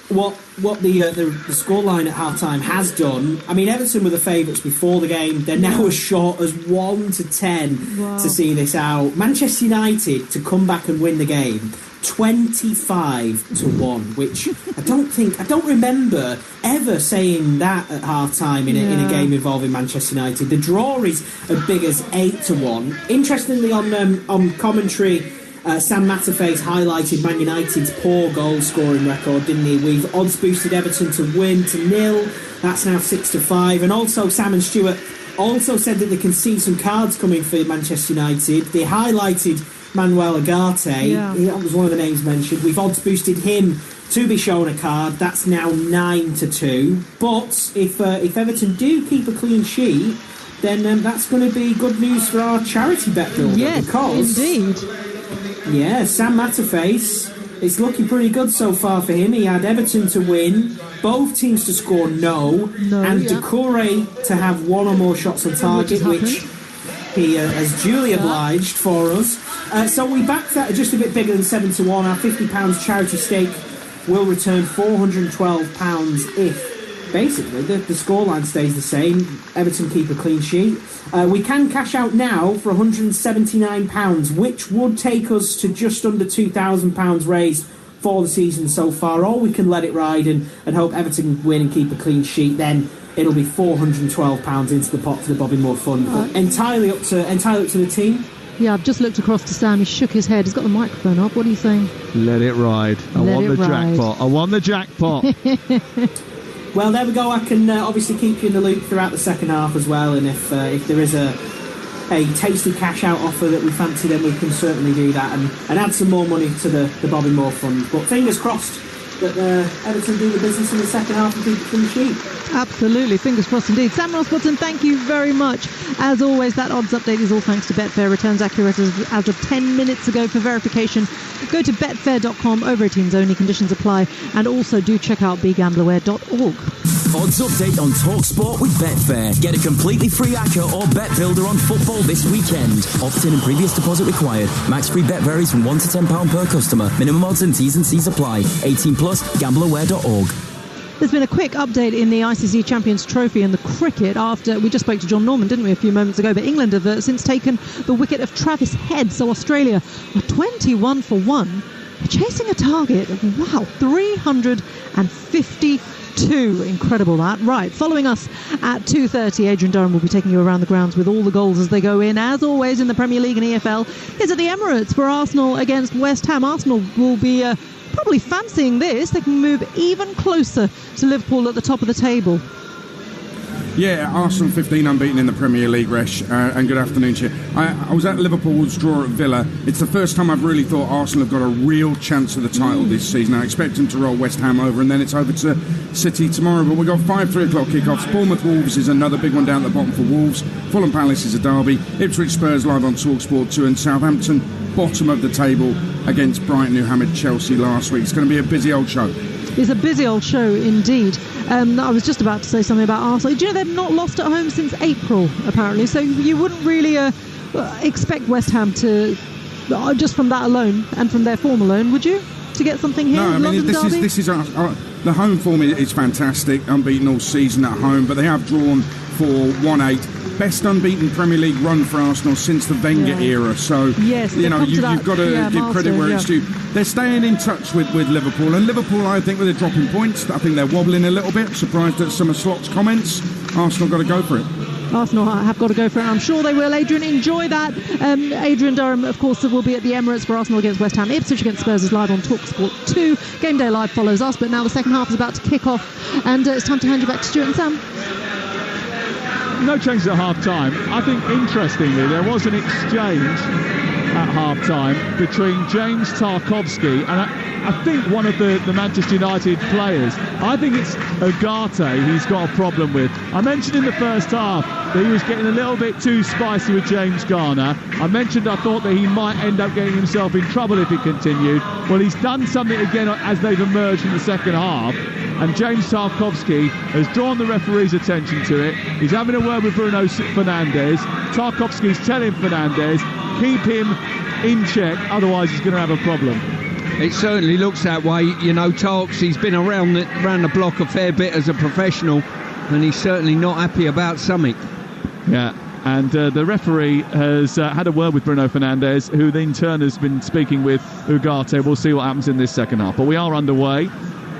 S22: what the scoreline at half time has done. I mean, Everton were the favourites before the game. They're now as short as 1-10 to see this out. Manchester United to come back and win the game 25-1, which I don't remember ever saying that at half time in a game involving Manchester United. The draw is as big as 8-1. Interestingly, on commentary, Sam Matterface highlighted Man United's poor goal scoring record, didn't he? We've odds boosted Everton to win to 0. That's now 6-5. And also Sam and Stewart also said that they can see some cards coming for Manchester United. They highlighted Manuel Ugarte. That was one of the names mentioned. We've odds boosted him to be shown a card. That's now 9-2. But if Everton do keep a clean sheet, then that's going to be good news for our charity bet builder.
S8: Yes,
S22: because
S8: indeed.
S22: Yeah, Sam Matterface, it's looking pretty good so far for him. He had Everton to win, both teams to score no and Doucouré to have 1 or more shots on target, which he has duly obliged for us. So we backed that just a bit bigger than 7-1. Our £50 charity stake will return £412 if basically the scoreline stays the same. Everton keep a clean sheet. We can cash out now for £179, which would take us to just under £2,000 raised for the season so far. Or we can let it ride and hope Everton win and keep a clean sheet. Then it'll be £412 into the pot for the Bobby Moore Fund. But entirely up to the team.
S8: Yeah, I've just looked across to Sam. He shook his head. He's got the microphone up. What are you saying?
S1: Let it ride. I won the jackpot. I won the jackpot.
S22: Well, there we go. I can obviously keep you in the loop throughout the second half as well, and if there is a tasty cash out offer that we fancy, then we can certainly do that and add some more money to the Bobby Moore Fund. But fingers crossed that Everton do the business in the second half and keep it clean sheet.
S8: Absolutely, fingers crossed indeed. Sam Rossbottom, thank you very much. As always, that odds update is all thanks to Betfair. Returns accurate as of 10 minutes ago. For verification, go to betfair.com. Over 18s only, conditions apply. And also do check out begambleaware.org.
S21: Odds update on Talksport with Betfair. Get a completely free ACCA or bet builder on football this weekend. Opt-in and previous deposit required. Max free bet varies from £1 to £10 per customer. Minimum odds and T's and C's apply. 18 plus. Gambleaware.org.
S8: There's been a quick update in the ICC Champions Trophy and the cricket after we just spoke to John Norman, didn't we, a few moments ago? But England have since taken the wicket of Travis Head. So Australia are 21 for 1, chasing a target of 352 2. Incredible that. Right, following us at 2:30, Adrian Durham will be taking you around the grounds with all the goals as they go in. As always in the Premier League and EFL, is at the Emirates for Arsenal against West Ham. Arsenal will be probably fancying this. They can move even closer to Liverpool at the top of the table.
S4: Yeah, Arsenal 15 unbeaten in the Premier League, Resh, and good afternoon to you. I was at Liverpool's draw at Villa. It's the first time I've really thought Arsenal have got a real chance of the title this season. I expect them to roll West Ham over, and then it's over to City tomorrow. But we've got 5 3 o'clock kickoffs. Bournemouth Wolves is another big one down at the bottom for Wolves. Fulham Palace is a derby. Ipswich Spurs live on Talksport 2, and Southampton bottom of the table against Brighton, who hammered Chelsea last week. It's going to be a busy old show.
S8: It's a busy old show indeed. I was just about to say something about Arsenal. Do you know they've not lost at home since April, apparently? So you wouldn't really expect West Ham to, just from that alone and from their form alone, would you? To get something here?
S4: No, I mean, this is the home form is fantastic, unbeaten all season at home, but they have drawn for 1-8. Best unbeaten Premier League run for Arsenal since the Wenger era. So,
S8: yes,
S4: you've got to give credit where it's due. They're staying in touch with Liverpool. And Liverpool, I think, they're dropping points. I think they're wobbling a little bit. Surprised at some of Slot's comments. Arsenal got to go for it.
S8: Arsenal have got to go for it. I'm sure they will. Adrian, enjoy that. Adrian Durham, of course, will be at the Emirates for Arsenal against West Ham. Ipswich against Spurs is live on Talksport 2. Game Day Live follows us, but now the second half is about to kick off. And it's time to hand you back to Stuart and Sam.
S1: No changes at half-time. I think, interestingly, there was an exchange at half-time between James Tarkowski and I think one of the Manchester United players. I think it's Ugarte he's got a problem with. I mentioned in the first half that he was getting a little bit too spicy with James Garner. I mentioned I thought that he might end up getting himself in trouble if he continued. Well, he's done something again as they've emerged from the second half. And James Tarkowski has drawn the referee's attention to it. He's having a word with Bruno Fernandes. Tarkowski's telling Fernandes, keep him in check, otherwise he's going to have a problem.
S9: It certainly looks that way. You know, Tarks, he's been around the block a fair bit as a professional, and he's certainly not happy about something.
S1: Yeah, and the referee has had a word with Bruno Fernandes, who in turn has been speaking with Ugarte. We'll see what happens in this second half. But we are underway.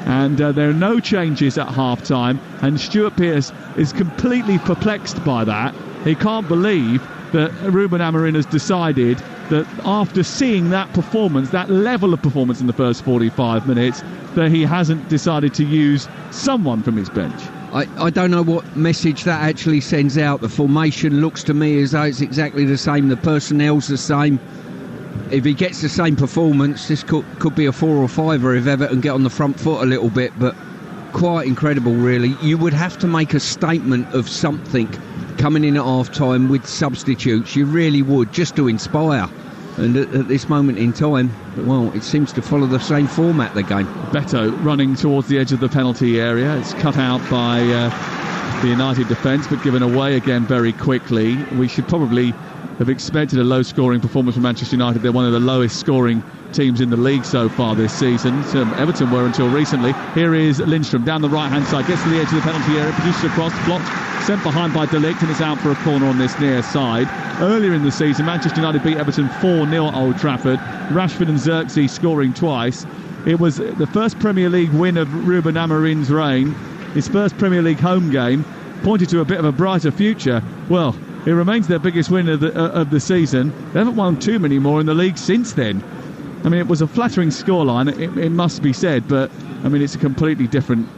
S1: And there are no changes at half-time, and Stuart Pearce is completely perplexed by that. He can't believe that Ruben Amorim has decided that after seeing that performance, that level of performance in the first 45 minutes, that he hasn't decided to use someone from his bench.
S9: I don't know what message that actually sends out. The formation looks to me as though it's exactly the same. The personnel's the same. If he gets the same performance, this could be a 4 or 5er if Everton get on the front foot a little bit, but quite incredible, really. You would have to make a statement of something coming in at half-time with substitutes. You really would, just to inspire. And at this moment in time, well, it seems to follow the same format, the game.
S1: Beto running towards the edge of the penalty area. It's cut out by the United defence, but given away again very quickly. We should probably have expected a low-scoring performance from Manchester United. They're one of the lowest-scoring teams in the league so far this season. Everton were until recently. Here is Lindstrom down the right-hand side, gets to the edge of the penalty area, produces a cross, blocked, sent behind by De Ligt, and it's out for a corner on this near side. Earlier in the season, Manchester United beat Everton 4-0 at Old Trafford. Rashford and Xerxes scoring twice. It was the first Premier League win of Ruben Amorim's reign. His first Premier League home game pointed to a bit of a brighter future. Well, it remains their biggest win of the season. They haven't won too many more in the league since then. I mean, it was a flattering scoreline, it must be said, but, I mean, it's a completely different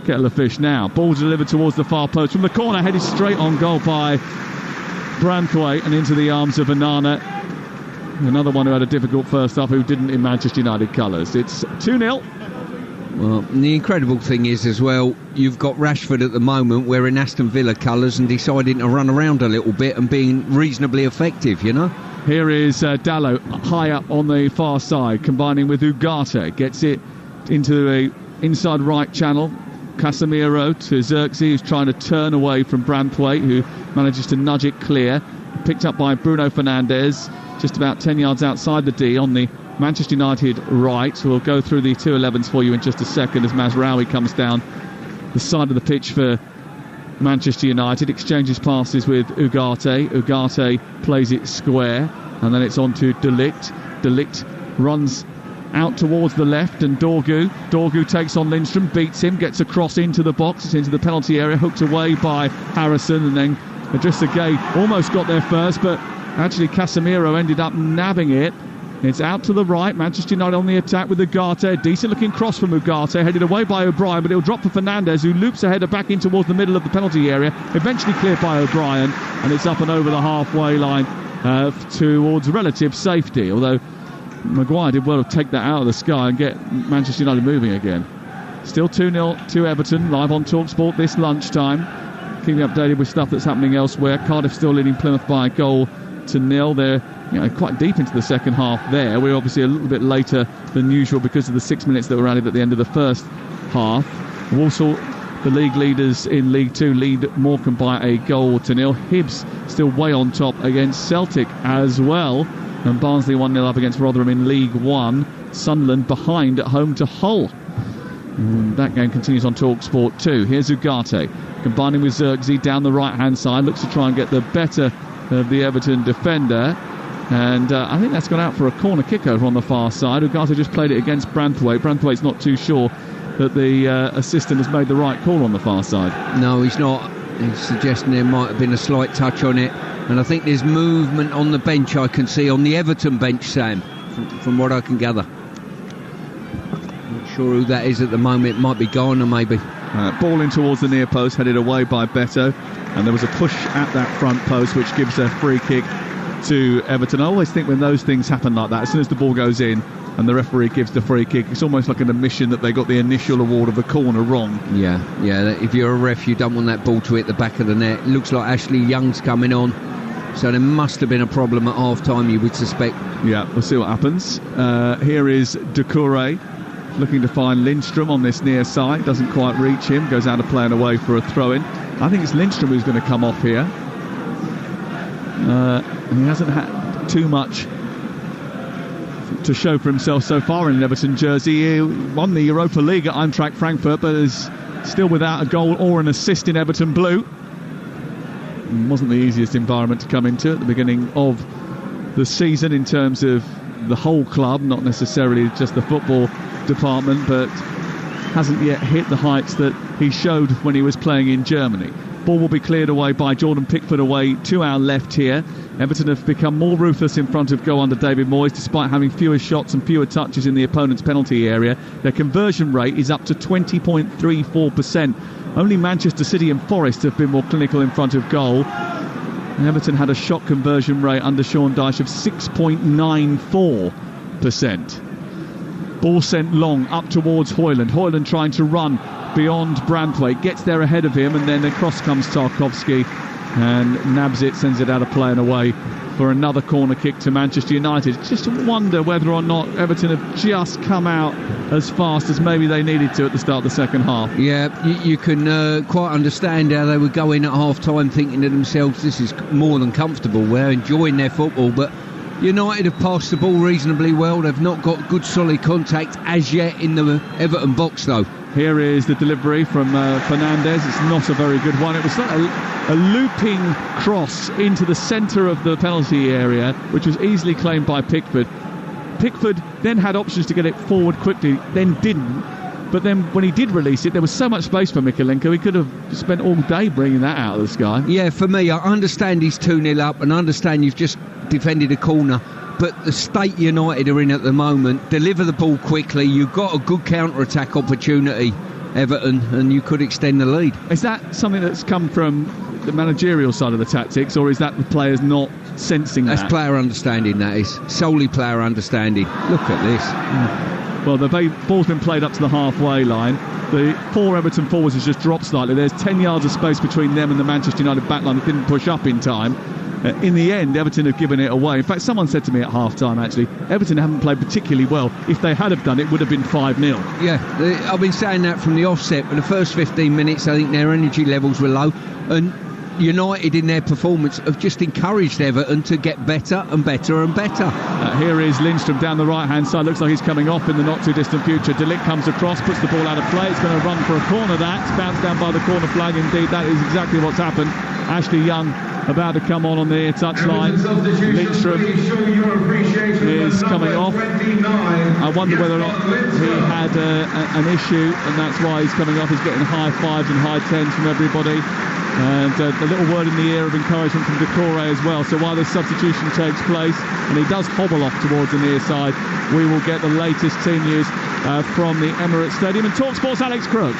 S1: kettle of fish now. Ball delivered towards the far post. From the corner, headed straight on goal by Branthwaite and into the arms of Onana. Another one who had a difficult first half, who didn't in Manchester United colours. It's 2-0.
S9: Well, the incredible thing is as well, you've got Rashford at the moment wearing Aston Villa colours and deciding to run around a little bit and being reasonably effective, you know.
S1: Here is Dalot high up on the far side, combining with Ugarte. Gets it into a inside right channel. Casemiro to Xerxes, who's trying to turn away from Branthwaite, who manages to nudge it clear. Picked up by Bruno Fernandes, just about 10 yards outside the D on the Manchester United right. We'll go through the 2-11s for you in just a second as Mazraoui comes down the side of the pitch for Manchester United, exchanges passes with Ugarte. Ugarte plays it square, and then it's on to De Ligt. De Ligt runs out towards the left, and Dorgu takes on Lindstrom, beats him, gets a cross into the box, it's into the penalty area, hooked away by Harrison, and then Idrissa Gueye almost got there first, but actually Casemiro ended up nabbing it. It's out to the right, Manchester United on the attack with Ugarte, decent looking cross from Ugarte, headed away by O'Brien, but it'll drop for Fernandes, who loops a header back in towards the middle of the penalty area, eventually cleared by O'Brien, and it's up and over the halfway line towards relative safety, although Maguire did well to take that out of the sky and get Manchester United moving again. Still 2-0 to Everton, live on Talksport this lunchtime. Keeping updated with stuff that's happening elsewhere. Cardiff still leading Plymouth by a goal to nil. They're quite deep into the second half there. We're obviously a little bit later than usual because of the 6 minutes that were added at the end of the first half. Walsall, the league leaders in League 2, lead Morecambe by a goal to nil. Hibs still way on top against Celtic as well. And Barnsley 1-0 up against Rotherham in League 1. Sunderland behind at home to Hull. That game continues on Talksport 2. Here's Ugarte combining with Zirkzee down the right-hand side. Looks to try and get the better of the Everton defender. And I think that's gone out for a corner kick over on the far side. Ugarte just played it against Branthwaite. Branthwaite's not too sure that the assistant has made the right call on the far side.
S9: No, he's not. He's suggesting there might have been a slight touch on it. And I think there's movement on the bench, I can see, on the Everton bench, Sam, from what I can gather. Not sure who that is at the moment. It might be Garner, maybe.
S1: Ball in towards the near post, headed away by Beto. And there was a push at that front post, which gives a free kick to Everton. I always think when those things happen like that, as soon as the ball goes in and the referee gives the free kick, it's almost like an admission that they got the initial award of the corner wrong.
S9: Yeah. If you're a ref, you don't want that ball to hit the back of the net. It looks like Ashley Young's coming on. So there must have been a problem at half-time, you would suspect. Yeah, we'll see what happens. Here is Doucouré looking to find Lindstrom on this near side. Doesn't quite reach him. Goes out of play and away for a throw-in. I think it's Lindstrom who's going to come off here. He hasn't had too much to show for himself so far in an Everton jersey. He won the Europa League at Eintracht Frankfurt, but is still without a goal or an assist in Everton blue. It wasn't the easiest environment to come into at the beginning of the season in terms of the whole club, not necessarily just the football department, but hasn't yet hit the heights that he showed when he was playing in Germany. Ball will be cleared away by Jordan Pickford away to our left here. Everton have become more ruthless in front of goal under David Moyes, despite having fewer shots and fewer touches in the opponent's penalty area. Their conversion rate is up to 20.34%. Only Manchester City and Forest have been more clinical in front of goal. Everton had a shot conversion rate under Sean Dyche of 6.94%. Ball sent long up towards Højlund. Højlund trying to run beyond Branthwaite, gets there ahead of him, and then across comes Tarkowski and nabs it, sends it out of play and away for another corner kick to Manchester United. Just wonder whether or not Everton have just come out as fast as maybe they needed to at the start of the second half. Yeah, you can quite understand how they would go in at half-time thinking to themselves, this is more than comfortable. We're enjoying their football, but United have passed the ball reasonably well. They've not got good solid contact as yet in the Everton box though.
S1: Here is the delivery from Fernandes. It's not a very good one. It was a looping cross into the centre of the penalty area, which was easily claimed by Pickford. Pickford then had options to get it forward quickly, then didn't. But then when he did release it, there was so much space for Mykolenko, he could have spent all day bringing that out of the sky.
S9: Yeah, for me, I understand he's 2-0 up and I understand you've just defended a corner. But the state United are in at the moment, deliver the ball quickly, you've got a good counter-attack opportunity, Everton, and you could extend the lead.
S1: Is that something that's come from the managerial side of the tactics, or is that the players not sensing that?
S9: That's player understanding, that is. Solely player understanding. Look at this.
S1: Well, the ball's been played up to the halfway line. The 4 Everton forwards has just dropped slightly. There's 10 yards of space between them and the Manchester United backline that didn't push up in time. In the end, Everton have given it away. In fact, someone said to me at half-time, actually, Everton haven't played particularly well. If they had have done it, would have been 5-0.
S9: Yeah, I've been saying that from the offset. For the first 15 minutes, I think their energy levels were low. And United, in their performance, have just encouraged Everton to get better and better and better.
S1: Here is Lindstrom down the right-hand side. Looks like he's coming off in the not-too-distant future. De Ligt comes across, puts the ball out of play. It's going to run for a corner. That's bounced down by the corner flag. Indeed, that is exactly what's happened. Ashley Young about to come on the touchline. Lindstrom is is coming off. I wonder whether or not he had an issue, and that's why he's coming off. He's getting high fives and high tens from everybody. And a little word in the ear of encouragement from Decore as well. So while this substitution takes place, and he does hobble off towards the near side, we will get the latest team news from the Emirates Stadium. And Talksport's Alex Crook.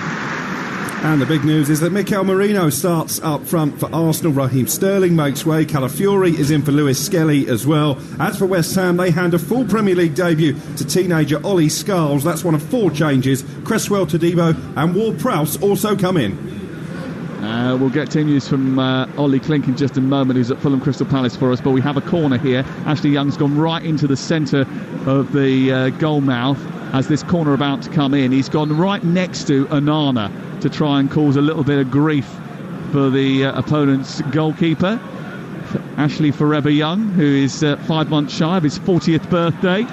S6: And the big news is that Mikel Merino starts up front for Arsenal. Raheem Sterling makes way. Calafiori is in for Lewis Skelly as well. As for West Ham, they hand a full Premier League debut to teenager Ollie Scarles. That's one of 4 changes. Cresswell, Todibo and Ward-Prowse also come in.
S1: We'll get team news from Ollie Klink in just a moment, who's at Fulham Crystal Palace for us. But we have a corner here. Ashley Young's gone right into the centre of the goal mouth as this corner about to come in. He's gone right next to Onana to try and cause a little bit of grief for the opponent's goalkeeper, Ashley Forever Young, who is 5 months shy of his 40th birthday.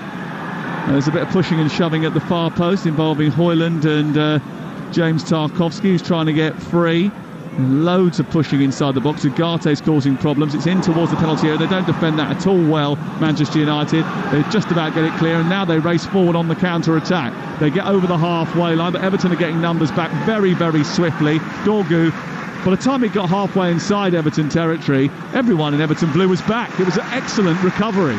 S1: There's a bit of pushing and shoving at the far post involving Højlund and James Tarkowski, who's trying to get free. And loads of pushing inside the box. Ugarte's causing problems. It's in towards the penalty area. They don't defend that at all well, Manchester United. They just about get it clear, and now they race forward on the counter-attack. They get over the halfway line, but Everton are getting numbers back very, very swiftly. Dorgu, by the time he got halfway inside Everton territory, everyone in Everton blue was back. It was an excellent recovery.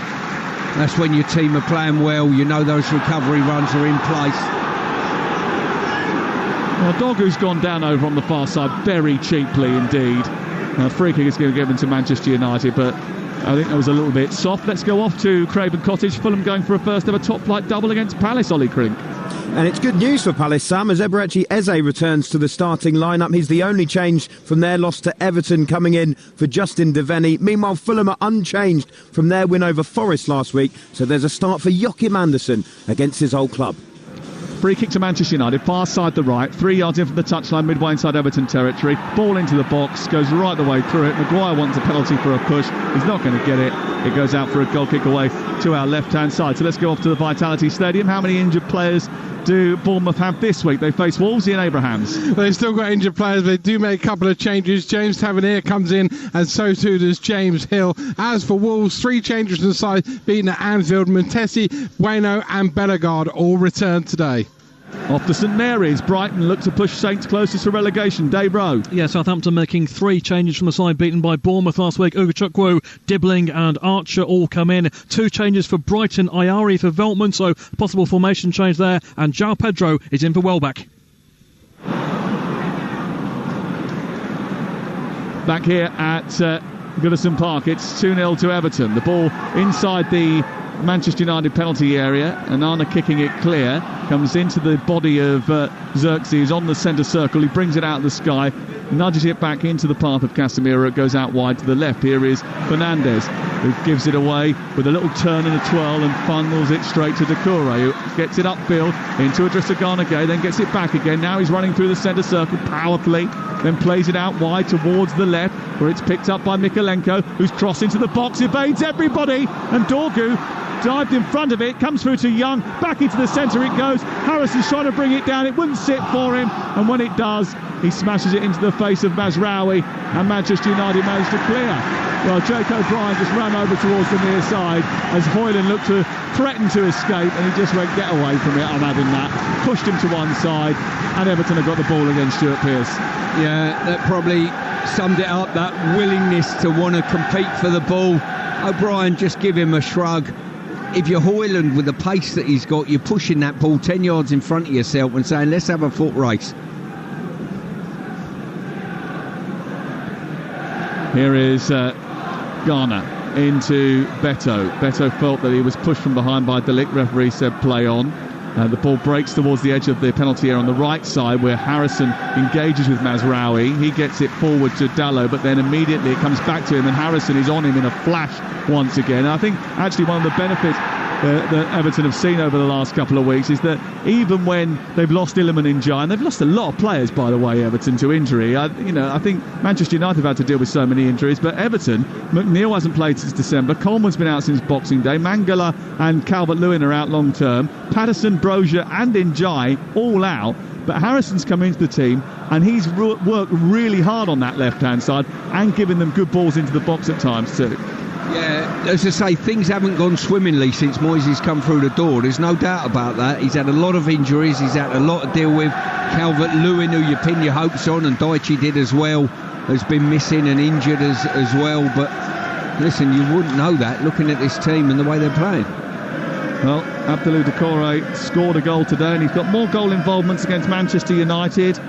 S9: That's when your team are playing well. You know those recovery runs are in place.
S1: Well, Dorgu's gone down over on the far side very cheaply indeed. Free kick is going to give given to Manchester United, but I think that was a little bit soft. Let's go off to Craven Cottage. Fulham going for a first ever top flight double against Palace, Ollie Crink.
S7: And it's good news for Palace, Sam, as Eberechi Eze returns to the starting lineup. He's the only change from their loss to Everton, coming in for Justin Devaney. Meanwhile, Fulham are unchanged from their win over Forest last week, so there's a start for Joachim Andersen against his old club.
S1: Free kick to Manchester United, far side the right, 3 yards in from the touchline, midway inside Everton territory. Ball into the box, goes right the way through it. Maguire wants a penalty for a push. He's not going to get it. It goes out for a goal kick away to our left-hand side. So let's go off to the Vitality Stadium. How many injured players do Bournemouth have this week? They face Wolves. Ian Abrahams.
S23: They've still got injured players. They do make a couple of changes. James Tavernier comes in, and so too does James Hill. As for Wolves, 3 changes to the side, beaten at Anfield. Montesi, Bueno and Bellegarde all return today.
S1: Off to St Mary's. Brighton look to push Saints closest to relegation. Dave Rowe.
S24: Yeah, Southampton making 3 changes from the side beaten by Bournemouth last week. Ugochukwu, Dibbling and Archer all come in. 2 changes for Brighton. Ayari for Veltman, so possible formation change there. And João Pedro is in for Welbeck.
S1: Back here at Goodison Park, it's 2-0 to Everton. The ball inside the Manchester United penalty area. Onana kicking it clear, comes into the body of Xerxes, who's on the centre circle. He brings it out of the sky, nudges it back into the path of Casemiro. It goes out wide to the left. Here is Fernandes, who gives it away with a little turn and a twirl and funnels it straight to Decore, who gets it upfield into Idrissa Gana Gueye, then gets it back again. Now he's running through the centre circle powerfully, then plays it out wide towards the left, where it's picked up by Mykolenko, who's crossed into the box, evades everybody, and Dorgu dived in front of it, comes through to Young, back into the centre it goes. Harrison's trying to bring it down, it wouldn't sit for him, and when it does, he smashes it into the face of Mazraoui, and Manchester United managed to clear. Well, Jake O'Brien just ran over towards the near side as Højlund looked to threaten to escape, and he just went, get away from it, I'm having that. Pushed him to one side, and Everton have got the ball against Stuart Pearce.
S9: Yeah, that probably summed it up, that willingness to want to compete for the ball. O'Brien just give him a shrug. If you're Højlund with the pace that he's got, you're pushing that ball 10 yards in front of yourself and saying, let's have a foot race.
S1: Here is Ghana into Beto. Beto felt that he was pushed from behind by De Ligt. Referee said play on. The ball breaks towards the edge of the penalty area on the right side, where Harrison engages with Mazraoui. He gets it forward to Dalot, but then immediately it comes back to him, and Harrison is on him in a flash once again. And I think actually one of the benefits that Everton have seen over the last couple of weeks is that even when they've lost Iliman Ndiaye, and they've lost a lot of players, by the way, Everton, to injury. I think Manchester United have had to deal with so many injuries, but Everton, McNeil hasn't played since December, Coleman's been out since Boxing Day, Mangala and Calvert-Lewin are out long term, Patterson, Brozier and Ndiaye all out. But Harrison's come into the team and he's worked really hard on that left-hand side and given them good balls into the box at times too.
S9: Yeah, as I say, things haven't gone swimmingly since Moyes has come through the door. There's no doubt about that. He's had a lot of injuries. He's had a lot to deal with. Calvert-Lewin, who you pin your hopes on, and Daichi did as well, has been missing and injured as well. But listen, you wouldn't know that looking at this team and the way they're playing.
S1: Well, Abdoulou Doucouré scored a goal today, and he's got more goal involvements against Manchester United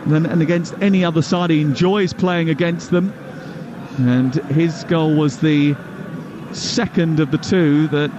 S1: than against any other side. He enjoys playing against them, and his goal was the second of the two that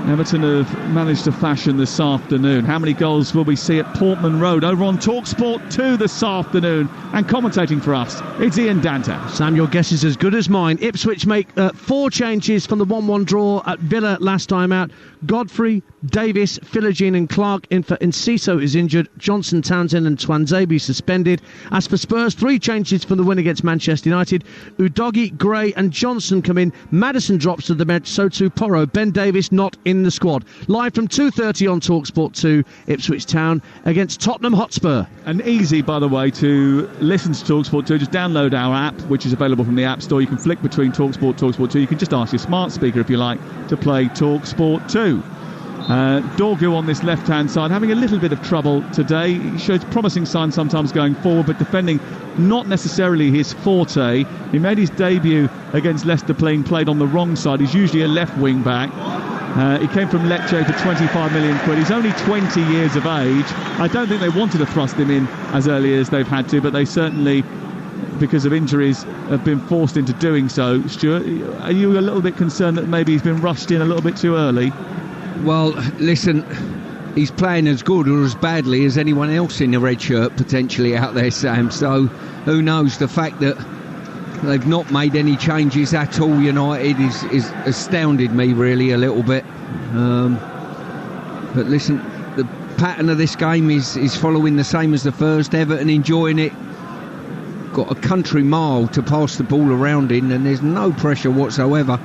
S1: Everton have managed to fashion this afternoon. How many goals will we see at Portman Road over on Talksport 2 this afternoon? And commentating for us, it's Ian Dante.
S5: Sam, your guess is as good as mine. Ipswich make 4 changes from the 1-1 draw at Villa last time out. Godfrey, Davis, Philogene and Clark in for Enciso is injured. Johnson, Townsend and Twanzebe suspended. As for Spurs, 3 changes from the win against Manchester United. Udogie, Gray and Johnson come in. Maddison drops to the bench, so too Porro. Ben Davis not in the squad. Live from 2:30 on Talksport 2, Ipswich Town against Tottenham Hotspur.
S1: And easy, by the way, to listen to Talksport 2. Just download our app, which is available from the App Store. You can flick between Talksport 2. You can just ask your smart speaker, if you like, to play Talksport 2. Dorgu on this left-hand side having a little bit of trouble today. He shows promising signs sometimes going forward, but defending not necessarily his forte. He made his debut against Leicester played on the wrong side. He's usually a left wing back. He came from Lecce for 25 million quid. He's only 20 years of age. I don't think they wanted to thrust him in as early as they've had to, but they certainly, because of injuries, have been forced into doing so. Stuart, are you a little bit concerned that maybe he's been rushed in a little bit too early?
S9: Well, listen, he's playing as good or as badly as anyone else in the red shirt potentially out there, Sam. So who knows? The fact that they've not made any changes at all, United, is astounded me really a little bit. But listen, the pattern of this game is following the same as the first. Everton enjoying it. Got a country mile to pass the ball around in, and there's no pressure whatsoever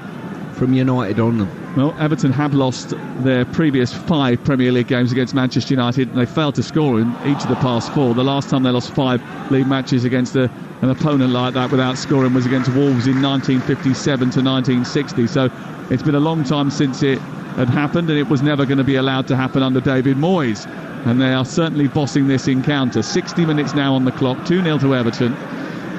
S9: from United on them.
S1: Well, Everton have lost their previous 5 Premier League games against Manchester United, and they failed to score in each of the past 4. The last time they lost 5 league matches against an opponent like that without scoring was against Wolves in 1957 to 1960. So it's been a long time since it had happened, and it was never going to be allowed to happen under David Moyes. And they are certainly bossing this encounter. 60 minutes now on the clock, 2-0 to Everton.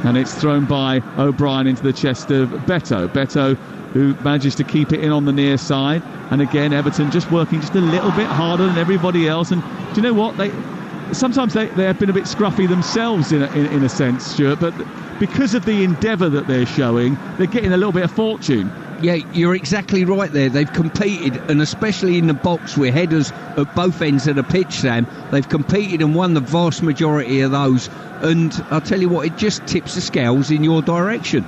S1: And it's thrown by O'Brien into the chest of Beto. Beto, who manages to keep it in on the near side. And again, Everton just working just a little bit harder than everybody else. And do you know what? Sometimes they have been a bit scruffy themselves in a sense, Stuart. But because of the endeavour that they're showing, they're getting a little bit of fortune.
S9: Yeah, you're exactly right there. They've competed, and especially in the box with headers at both ends of the pitch, Sam, they've competed and won the vast majority of those. And I'll tell you what, it just tips the scales in your direction.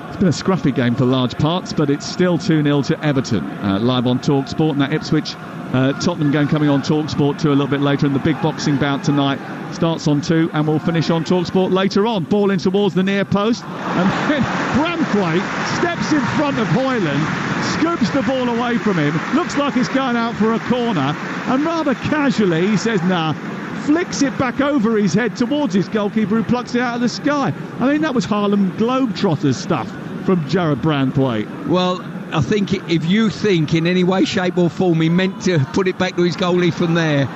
S1: It's been a scruffy game for large parts, but it's still 2-0 to Everton. Live on Talksport, and that Ipswich Tottenham game coming on Talksport 2 a little bit later, and the big boxing bout tonight starts on 2 and will finish on Talksport later on. Ball in towards the near post, and then Branthwaite steps in front of Hoyland, scoops the ball away from him, looks like it's going out for a corner, and rather casually he says nah, flicks it back over his head towards his goalkeeper, who plucks it out of the sky. I mean, that was Harlem Globetrotters stuff from Jared Branthwaite.
S9: Well, I think if you think in any way, shape or form he meant to put it back to his goalie from there,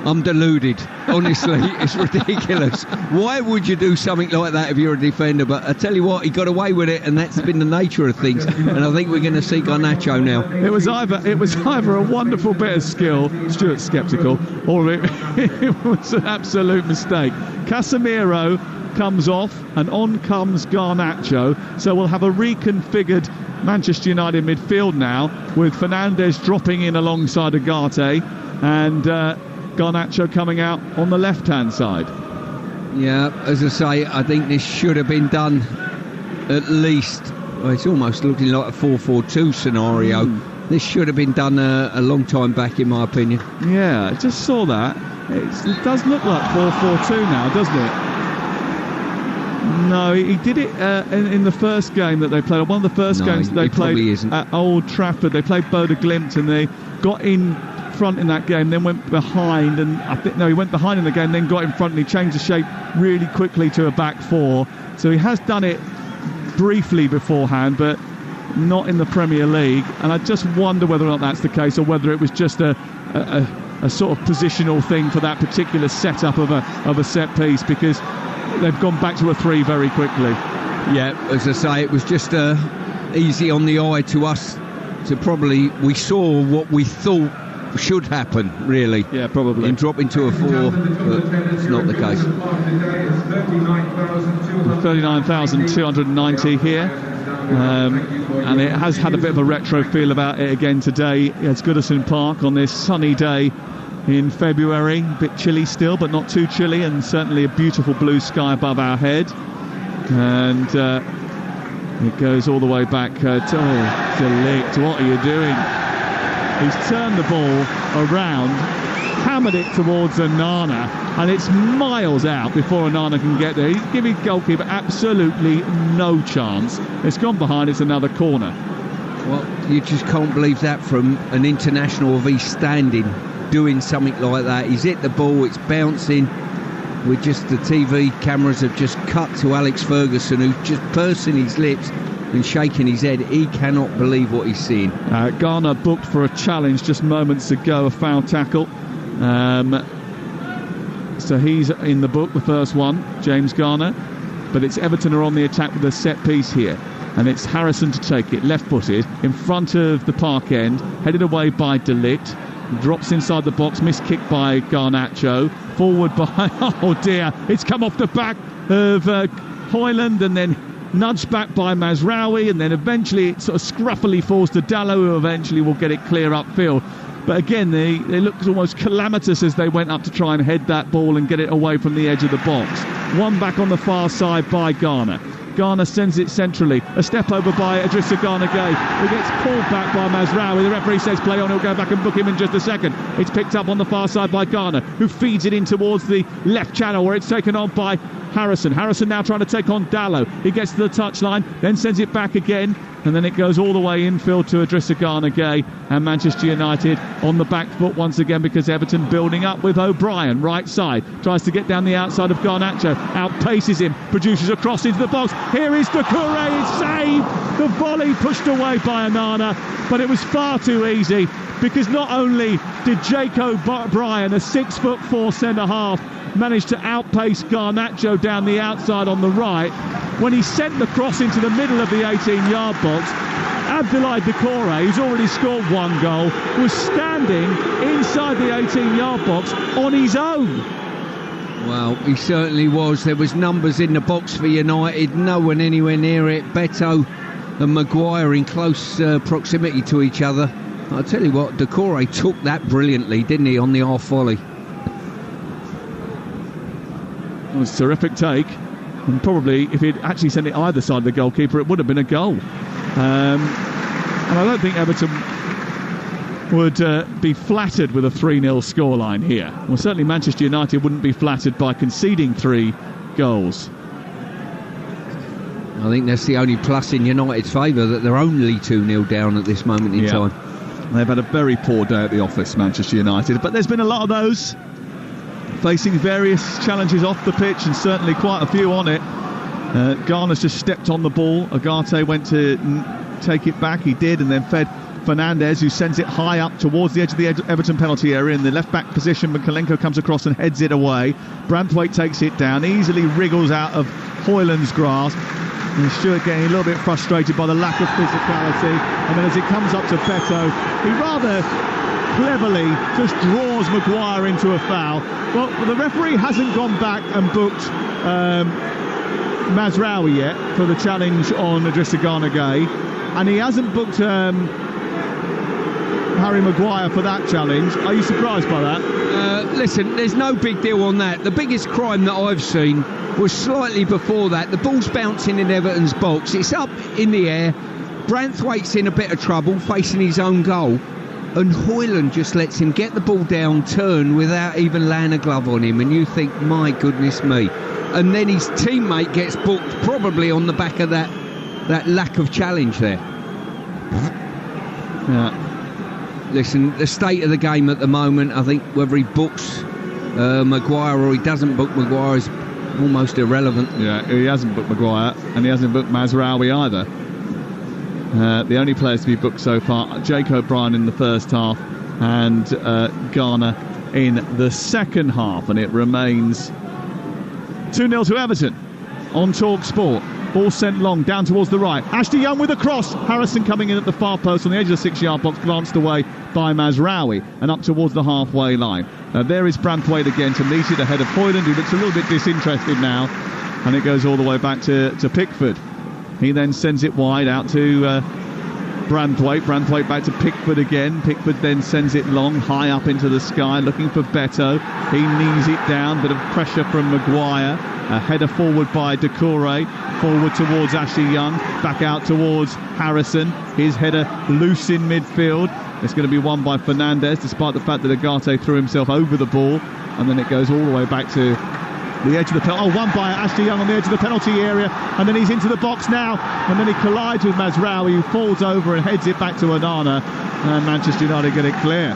S9: I'm deluded. Honestly, it's ridiculous. Why would you do something like that if you're a defender? But I tell you what, he got away with it, and that's been the nature of things. And I think we're going to see Garnacho now.
S1: It was either a wonderful bit of skill, Stuart's sceptical, or it was an absolute mistake. Casemiro comes off, and on comes Garnacho. So we'll have a reconfigured Manchester United midfield now, with Fernandes dropping in alongside Ugarte, and Garnacho coming out on the left-hand side.
S9: Yeah, as I say, I think this should have been done at least, well, it's almost looking like a 4-4-2 scenario. This should have been done a long time back, in my opinion.
S1: Yeah, I just saw that. It does look like 4-4-2 now, doesn't it? No, he did it in the first game that they played. One of the first games they played at Old Trafford. They played Bodo Glimt, and they got in front in that game, then went behind, and he went behind in the game, then got in front, and he changed the shape really quickly to a back 4. So he has done it briefly beforehand, but not in the Premier League, and I just wonder whether or not that's the case, or whether it was just a sort of positional thing for that particular setup of a set piece, because they've gone back to a 3 very quickly.
S9: Yeah, as I say, it was just easy on the eye to us. We saw what we thought should happen, really.
S1: Yeah, probably.
S9: And drop into a 4, but it's not the case.
S1: 39,290 here. And it has had a bit of a retro feel about it again today. It's Goodison Park on this sunny day in February. A bit chilly still, but not too chilly, and certainly a beautiful blue sky above our head. And it goes all the way back to De Ligt. What are you doing? He's turned the ball around, hammered it towards Onana, and it's miles out before Onana can get there. He's giving goalkeeper absolutely no chance. It's gone behind, it's another corner.
S9: Well, you just can't believe that from an international of his standing, doing something like that. He's hit the ball, it's bouncing. The TV cameras have just cut to Alex Ferguson, who's just pursing his lips and shaking his head. He cannot believe what he's seeing.
S1: Garner booked for a challenge just moments ago, a foul tackle. So he's in the book, the first one, James Garner. But it's Everton are on the attack with a set piece here. And it's Harrison to take it, left-footed, in front of the park end, headed away by De Ligt. Drops inside the box, missed kick by Garnacho. Forward by, oh dear, it's come off the back of Højlund, and then nudged back by Mazraoui, and then eventually it sort of scruffily falls to Dalot, who eventually will get it clear upfield. But again, they looked almost calamitous as they went up to try and head that ball and get it away from the edge of the box. One back on the far side by Garner. Garner sends it centrally. A step over by Idrissa Gana Gueye, who gets pulled back by Mazraoui. The referee says play on. He'll go back and book him in just a second. It's picked up on the far side by Garner, who feeds it in towards the left channel, where it's taken on by Harrison. Harrison now trying to take on Dalot. He gets to the touchline, then sends it back again, and then it goes all the way infield to Idrissa Gana Gueye, and Manchester United on the back foot once again, because Everton building up with O'Brien, right side, tries to get down the outside of Garnacho, outpaces him, produces a cross into the box. Here is Doucouré, it's saved. The volley pushed away by Onana, but it was far too easy, because not only did Jake O'Brien, a 6'4" centre-half, manage to outpace Garnacho down the outside on the right, when he sent the cross into the middle of the 18-yard box, Abdoulaye Doucouré, who's already scored 1 goal, was standing inside the 18-yard box on his own.
S9: Well, he certainly was. There was numbers in the box for United, no one anywhere near it. Beto and Maguire in close proximity to each other. I'll tell you what, Doucouré took that brilliantly, didn't he, on the half volley?
S1: It was a terrific take, and probably if he'd actually sent it either side of the goalkeeper, it would have been a goal. And I don't think Everton would be flattered with a 3-0 scoreline here. Well, certainly Manchester United wouldn't be flattered by conceding 3 goals.
S9: I think that's the only plus in United's favour, that they're only 2-0 down at this moment in time.
S1: They've had a very poor day at the office, Manchester United, but there's been a lot of those, facing various challenges off the pitch, and certainly quite a few on it. Garner's just stepped on the ball. Agate went to take it back. He did, and then fed Fernandes, who sends it high up towards the edge of the Everton penalty area in the left-back position. Makalenko comes across and heads it away. Branthwaite takes it down, easily wriggles out of Højlund's grasp. And Stewart getting a little bit frustrated by the lack of physicality. And then as it comes up to Beto, he rather cleverly just draws Maguire into a foul. Well, the referee hasn't gone back and booked Mazraoui yet for the challenge on Idrissa Gana Gueye, and he hasn't booked Harry Maguire for that challenge. Are you surprised by that?
S9: Listen, there's no big deal on that. The biggest crime that I've seen was slightly before that. The ball's bouncing in Everton's box. It's up in the air. Branthwaite's in a bit of trouble, facing his own goal. And Højlund just lets him get the ball down, turn, without even laying a glove on him. And you think, my goodness me. And then his teammate gets booked, probably on the back of that lack of challenge there.
S1: Yeah.
S9: Listen, the state of the game at the moment, I think whether he books Maguire or he doesn't book Maguire is almost irrelevant.
S1: Yeah, he hasn't booked Maguire, and he hasn't booked Mazraoui either. The only players to be booked so far, Jake O'Brien in the first half and Garner in the second half, and it remains 2-0 to Everton on Talksport. Ball sent long down towards the right. Ashley Young with a cross. Harrison coming in at the far post on the edge of the 6-yard box, glanced away by Mazraoui and up towards the halfway line. There is Branthwaite again to meet it ahead of Hoyland, who looks a little bit disinterested now, and it goes all the way back to Pickford. He then sends it wide out to Branthwaite back to Pickford again. Pickford then sends it long, high up into the sky, looking for Beto. He knees it down, bit of pressure from Maguire. A header forward by Doucouré, forward towards Ashley Young, back out towards Harrison. His header loose in midfield. It's going to be won by Fernandes, despite the fact that Agate threw himself over the ball, and then it goes all the way back to the edge of the penalty. Oh, won by Ashley Young on the edge of the penalty area, and then he's into the box now, and then he collides with Mazraoui, who falls over and heads it back to Onana, and Manchester United get it clear.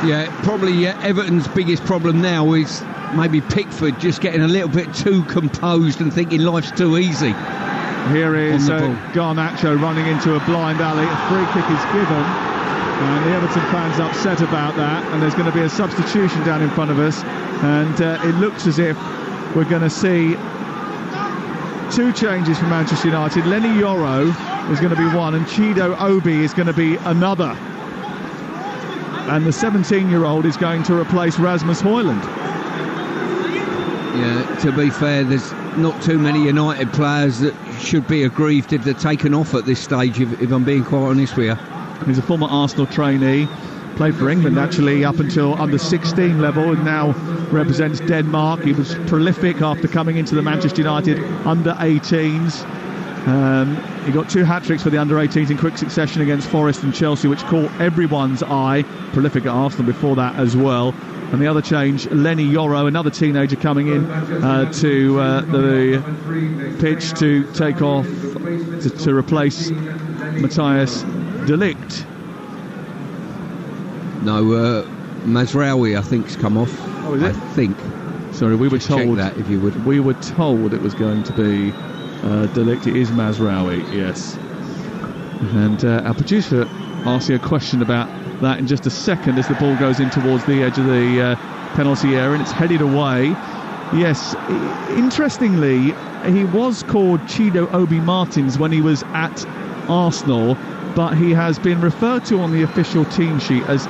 S9: Yeah, probably Everton's biggest problem now is maybe Pickford just getting a little bit too composed and thinking life's too easy.
S1: Here is Garnacho running into a blind alley. A free kick is given, and the Everton fans upset about that, and there's going to be a substitution down in front of us, and it looks as if we're going to see two changes for Manchester United. Lenny Yoro is going to be one, and Chido Obi is going to be another. And the 17-year-old is going to replace Rasmus Højlund.
S9: Yeah, to be fair, there's not too many United players that should be aggrieved if they're taken off at this stage, if I'm being quite honest with you.
S1: He's a former Arsenal trainee, played for England actually up until under 16 level, and now represents Denmark. He was prolific after coming into the Manchester United under 18s. He got 2 hat-tricks for the under-18s in quick succession against Forest and Chelsea, which caught everyone's eye. Prolific at Arsenal before that as well. And the other change, Lenny Yoro, another teenager coming in to the pitch to take off, to replace Matthias de Ligt.
S9: No, Mazraoui, I think, has come off.
S1: Oh, is it?
S9: I think.
S1: Sorry, we were told
S9: that, if you would.
S1: We were told it was going to be de Ligt. It is Mazraoui, yes. And our producer asks you a question about that in just a second as the ball goes in towards the edge of the penalty area, and it's headed away. Yes, interestingly, he was called Chido Obi Martins when he was at Arsenal, but he has been referred to on the official team sheet as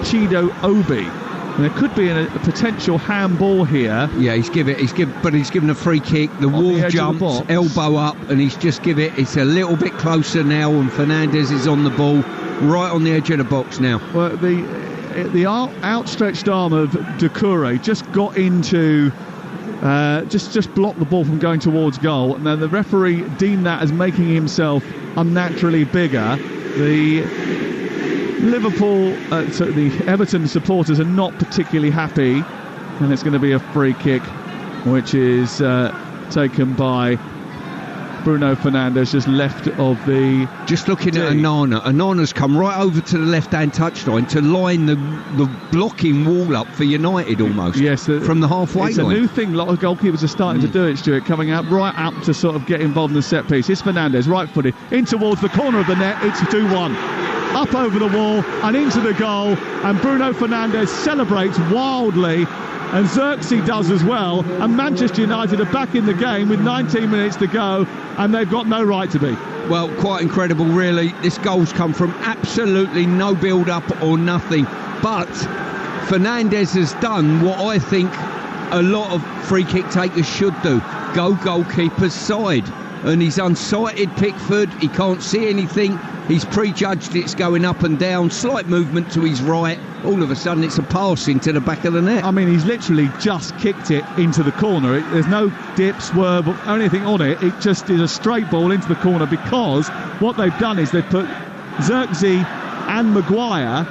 S1: Chido Obi. And there could be a potential handball here.
S9: Yeah, he's given a free kick. The wall jumps, elbow up, and he's just give it. It's a little bit closer now, and Fernandes is on the ball, right on the edge of the box now.
S1: Well, the outstretched arm of Doucouré just got into, just blocked the ball from going towards goal, and then the referee deemed that as making himself unnaturally bigger. The the Everton supporters are not particularly happy, and it's going to be a free kick, which is taken by Bruno Fernandes, just left of the...
S9: Just looking at Onana. Onana's come right over to the left-hand touchline to line the blocking wall up for United almost.
S1: Yes.
S9: From the halfway line.
S1: It's a new thing. A lot of goalkeepers are starting to do it, Stuart, coming out right up to sort of get involved in the set piece. It's Fernandes, right-footed, in towards the corner of the net. It's 2-1. Up over the wall and into the goal, and Bruno Fernandes celebrates wildly, and Xerxes does as well, and Manchester United are back in the game with 19 minutes to go, and they've got no right to be.
S9: Well, quite incredible really. This goal's come from absolutely no build-up or nothing, but Fernandes has done what I think a lot of free kick takers should do: go goalkeeper's side. And he's unsighted Pickford, he can't see anything, he's prejudged it's going up and down, slight movement to his right, all of a sudden it's a pass into the back of the net.
S1: I mean, he's literally just kicked it into the corner. There's no dip, swerve or anything on it. It just is a straight ball into the corner, because what they've done is they've put Xerxes and Maguire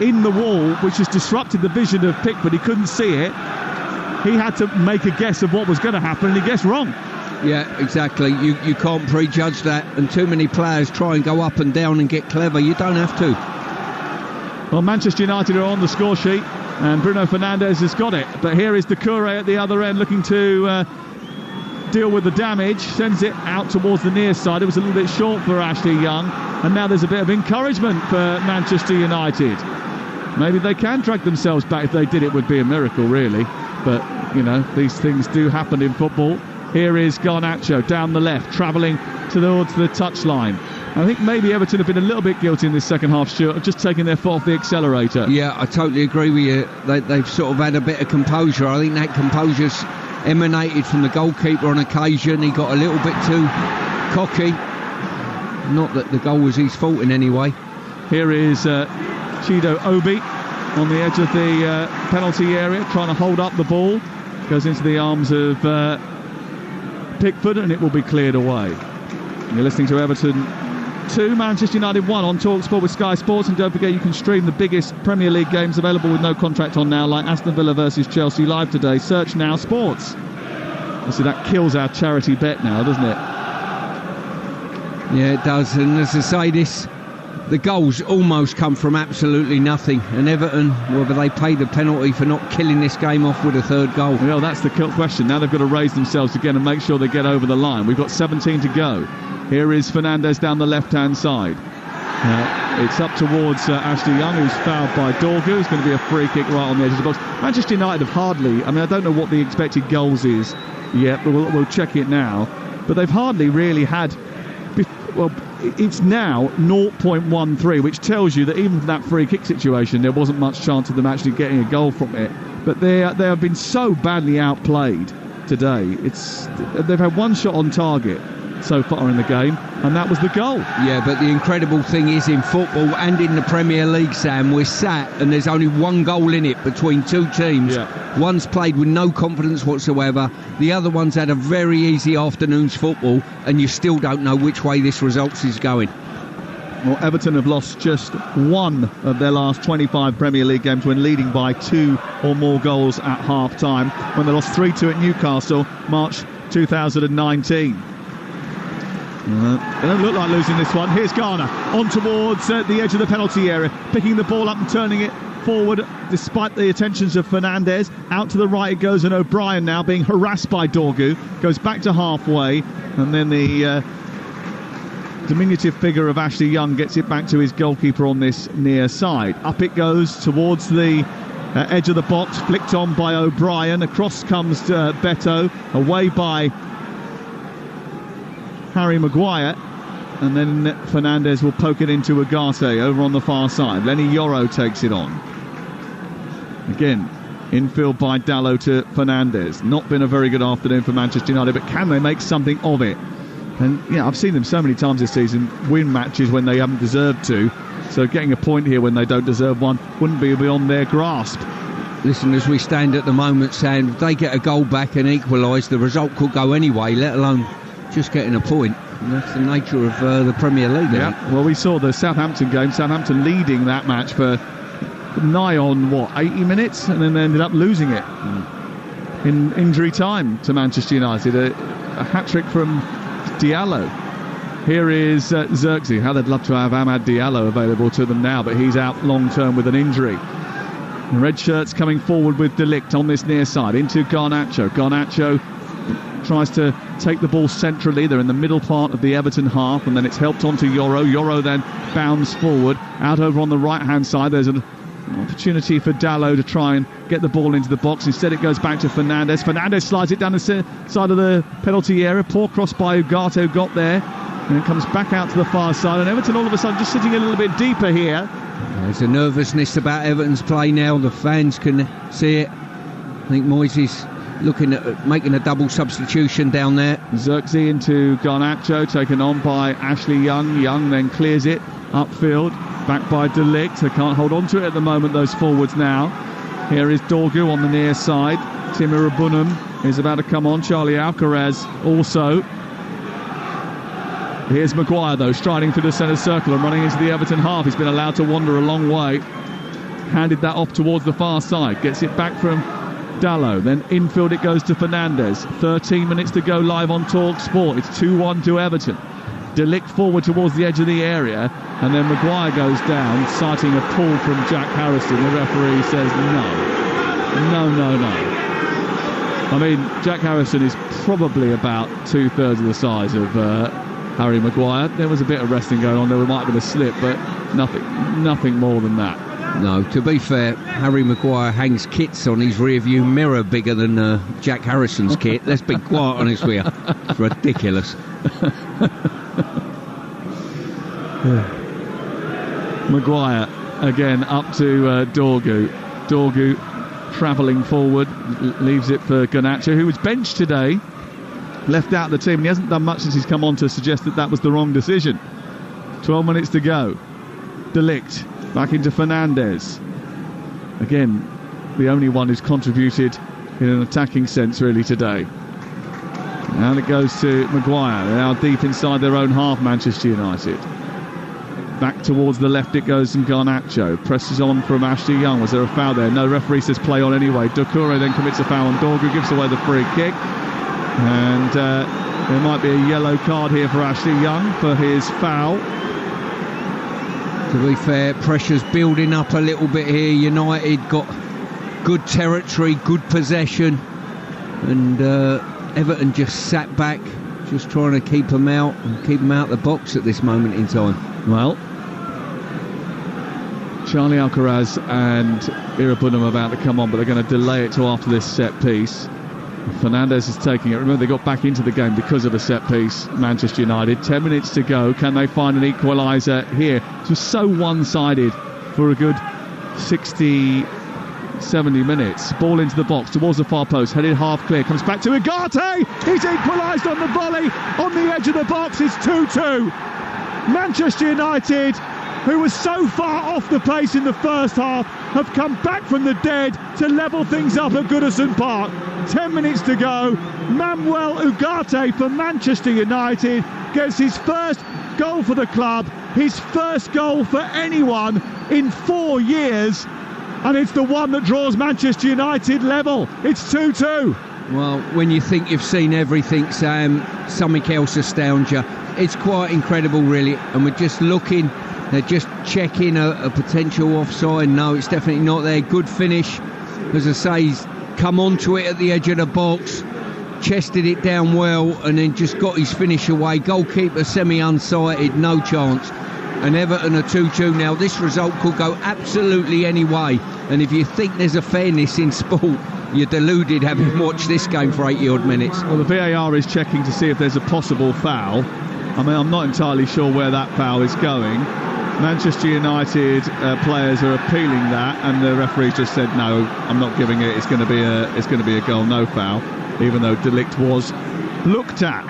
S1: in the wall, which has disrupted the vision of Pickford. He couldn't see it. He had to make a guess of what was going to happen, and he guessed wrong.
S9: Yeah, exactly. You can't prejudge that, and too many players try and go up and down and get clever. You don't have to.
S1: Well, Manchester United are on the score sheet, and Bruno Fernandes has got it. But here is Doucouré at the other end, looking to deal with the damage, sends it out towards the near side. It was a little bit short for Ashley Young, and now there's a bit of encouragement for Manchester United. Maybe they can drag themselves back. If they did, it would be a miracle, really. But, you know, these things do happen in football. Here is Garnacho down the left, travelling towards the touchline. I think maybe Everton have been a little bit guilty in this second half, Stuart, of just taking their foot off the accelerator.
S9: Yeah, I totally agree with you. They've sort of had a bit of composure. I think that composure's emanated from the goalkeeper on occasion. He got a little bit too cocky. Not that the goal was his fault in any way. Here is Chido Obi on the edge of the penalty area, trying to hold up the ball. Goes into the arms of Pickford, and it will be cleared away. You're listening to Everton 2, Manchester United 1 on Talksport with Sky Sports, and don't forget you can stream the biggest Premier League games available with no contract on now, like Aston Villa versus Chelsea live today. Search Now Sports. So that kills our charity bet now, doesn't it?
S10: Yeah, it does. And as I say, the goals almost come from absolutely nothing. And Everton, whether they pay the penalty for not killing this game off with a third goal.
S1: Well, that's the question. Now they've got to raise themselves again and make sure they get over the line. We've got 17 to go. Here is Fernandes down the left-hand side. It's up towards Ashley Young, who's fouled by Dorgu. It's going to be a free kick right on the edge of the box. Manchester United have hardly... I mean, I don't know what the expected goals is yet, but we'll check it now. But they've hardly really had... Well, it's now 0.13, which tells you that even from that free kick situation, there wasn't much chance of them actually getting a goal from it. But they have been so badly outplayed today. They've had one shot on target so far in the game, and that was the goal.
S10: Yeah, but the incredible thing is, in football and in the Premier League, Sam, we're sat and there's only one goal in it between two teams. Yeah. One's played with no confidence whatsoever, the other one's had a very easy afternoon's football, and you still don't know which way this result is going.
S1: Well, Everton have lost just one of their last 25 Premier League games when leading by 2 or more goals at half-time, when they lost 3-2 at Newcastle, March 2019. They don't look like losing this one. Here's Garner on towards the edge of the penalty area, picking the ball up and turning it forward despite the attentions of Fernandes. Out to the right it goes, and O'Brien now being harassed by Dorgu. Goes back to halfway, and then the diminutive figure of Ashley Young gets it back to his goalkeeper on this near side. Up it goes towards the edge of the box, flicked on by O'Brien. Across comes Beto, away by Harry Maguire, and then Fernandes will poke it into Ugarte over on the far side. Lenny Yoro takes it on. Again, infield by Dalot to Fernandes. Not been a very good afternoon for Manchester United, but can they make something of it? And yeah, I've seen them so many times this season win matches when they haven't deserved to, so getting a point here when they don't deserve one wouldn't be beyond their grasp.
S10: Listen, as we stand at the moment, Sam, if they get a goal back and equalise, the result could go anyway, let alone just getting a point. And that's the nature of the Premier League.
S1: Yeah, well, we saw the Southampton game, Southampton leading that match for nigh on 80 minutes, and then they ended up losing it in injury time to Manchester United. A hat-trick from Diallo. Here is Xerxes. How they'd love to have Amad Diallo available to them now, but he's out long-term with an injury. The red shirts coming forward with De Ligt on this near side into Garnacho. Garnacho tries to take the ball centrally. They're in the middle part of the Everton half, and then it's helped on to Yoro. Yoro then bounds forward. Out over on the right-hand side, there's an opportunity for Dalot to try and get the ball into the box. Instead, it goes back to Fernandes. Fernandes slides it down the side of the penalty area. Poor cross by Ugarte, who got there. And it comes back out to the far side. And Everton, all of a sudden, just sitting a little bit deeper here.
S10: There's a nervousness about Everton's play now. The fans can see it. I think Moyes looking at making a double substitution down there.
S1: Xerxes into Garnacho, taken on by Ashley Young. Young then clears it upfield, back by De Ligt. They can't hold on to it at the moment, those forwards now. Here is Dorgu on the near side. Timur Abunum is about to come on. Charlie Alcaraz also. Here's Maguire, though, striding through the centre circle and running into the Everton half. He's been allowed to wander a long way. Handed that off towards the far side. Gets it back from Dalot, then infield it goes to Fernandes. 13 minutes to go live on Talksport. It's 2-1 to Everton. De Ligt forward towards the edge of the area, and then Maguire goes down, citing a pull from Jack Harrison. The referee says no. I mean, Jack Harrison is probably about 2/3 of the size of Harry Maguire. There was a bit of wrestling going on. There might have been a slip, but nothing more than that.
S10: No, to be fair, Harry Maguire hangs kits on his rear-view mirror bigger than Jack Harrison's kit. Let's be quite honest with you. It's ridiculous.
S1: Maguire again up to Dorgu. Dorgu travelling forward, leaves it for Garnacho, who was benched today, left out of the team, and he hasn't done much since he's come on to suggest that was the wrong decision. 12 minutes to go. De Ligt back into Fernandes. Again, the only one who's contributed in an attacking sense really today. And it goes to Maguire. They're now deep inside their own half, Manchester United. Back towards the left it goes, and Garnacho presses on from Ashley Young. Was there a foul there? No, referee says play on anyway. Doucouré then commits a foul on Dorgu, gives away the free kick. And there might be a yellow card here for Ashley Young for his foul.
S10: To be fair, pressure's building up a little bit here. United got good territory, good possession, and Everton just sat back, just trying to keep them out and keep them out the box at this moment in time.
S1: Well, Charlie Alcaraz and Irabunum about to come on, but they're going to delay it till after this set piece. Fernandes is taking it. Remember, they got back into the game because of a set piece, Manchester United. 10 minutes to go. Can they find an equaliser here? It was so one-sided for a good 60, 70 minutes. Ball into the box towards the far post, headed half clear, comes back to Ugarte. He's equalised on the volley on the edge of the box. It's 2-2. Manchester United, who was so far off the pace in the first half, have come back from the dead to level things up at Goodison Park. 10 minutes to go. Manuel Ugarte for Manchester United gets his first goal for the club, his first goal for anyone in 4 years, and it's the one that draws Manchester United level. It's 2-2.
S10: Well, when you think you've seen everything, Sam, something else astounds you. It's quite incredible, really, and we're just looking. They're just checking a potential offside. No, it's definitely not there. Good finish. As I say, he's come onto it at the edge of the box, chested it down well, and then just got his finish away. Goalkeeper semi-unsighted, no chance. And Everton are 2-2 now. This result could go absolutely any way. And if you think there's a fairness in sport, you're deluded having watched this game for 80-odd minutes.
S1: Well, the VAR is checking to see if there's a possible foul. I mean, I'm not entirely sure where that foul is going. Manchester United players are appealing that, and the referee just said no, I'm not giving it. It's going to be a goal, no foul, even though De Ligt was looked at.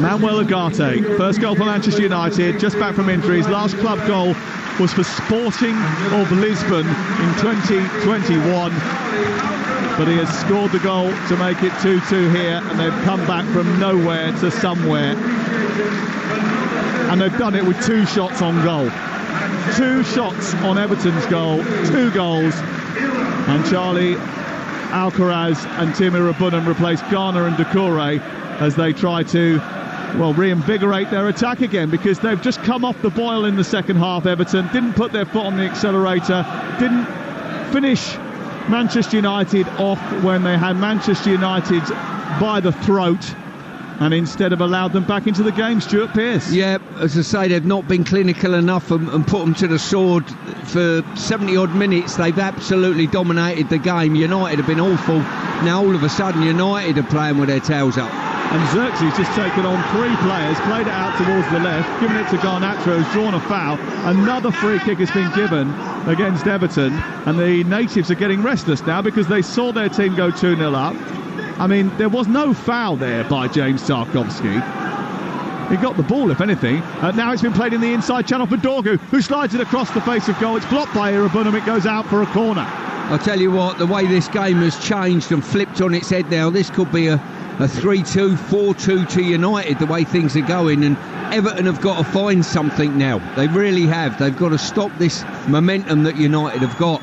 S1: Manuel Ugarte, first goal for Manchester United, just back from injuries. Last club goal was for Sporting of Lisbon in 2021. But he has scored the goal to make it 2-2 here, and they've come back from nowhere to somewhere. And they've done it with 2 shots on goal. 2 shots on Everton's goal, 2 goals. And Charlie Alcaraz and Tim Irabunum replace Garner and Doucouré as they try to, well, reinvigorate their attack again, because they've just come off the boil in the second half. Everton didn't put their foot on the accelerator, didn't finish Manchester United off when they had Manchester United by the throat, and instead have allowed them back into the game. Stuart Pearce.
S10: Yeah, as I say, they've not been clinical enough and put them to the sword. For 70-odd minutes, they've absolutely dominated the game. United have been awful. Now, all of a sudden, United are playing with their tails up.
S1: And Xerxes just taken on 3 players, played it out towards the left, given it to Garnacho, who's drawn a foul. Another free kick has been given against Everton, and the natives are getting restless now because they saw their team go 2-0 up. I mean, there was no foul there by James Tarkowski. He got the ball, if anything. Now it's been played in the inside channel for Dorgu, who slides it across the face of goal. It's blocked by Irabunum. It goes out for a corner.
S10: I'll tell you what, the way this game has changed and flipped on its head now, this could be a 3-2, 4-2 to United, the way things are going, and Everton have got to find something now. They really have. They've got to stop this momentum that United have got.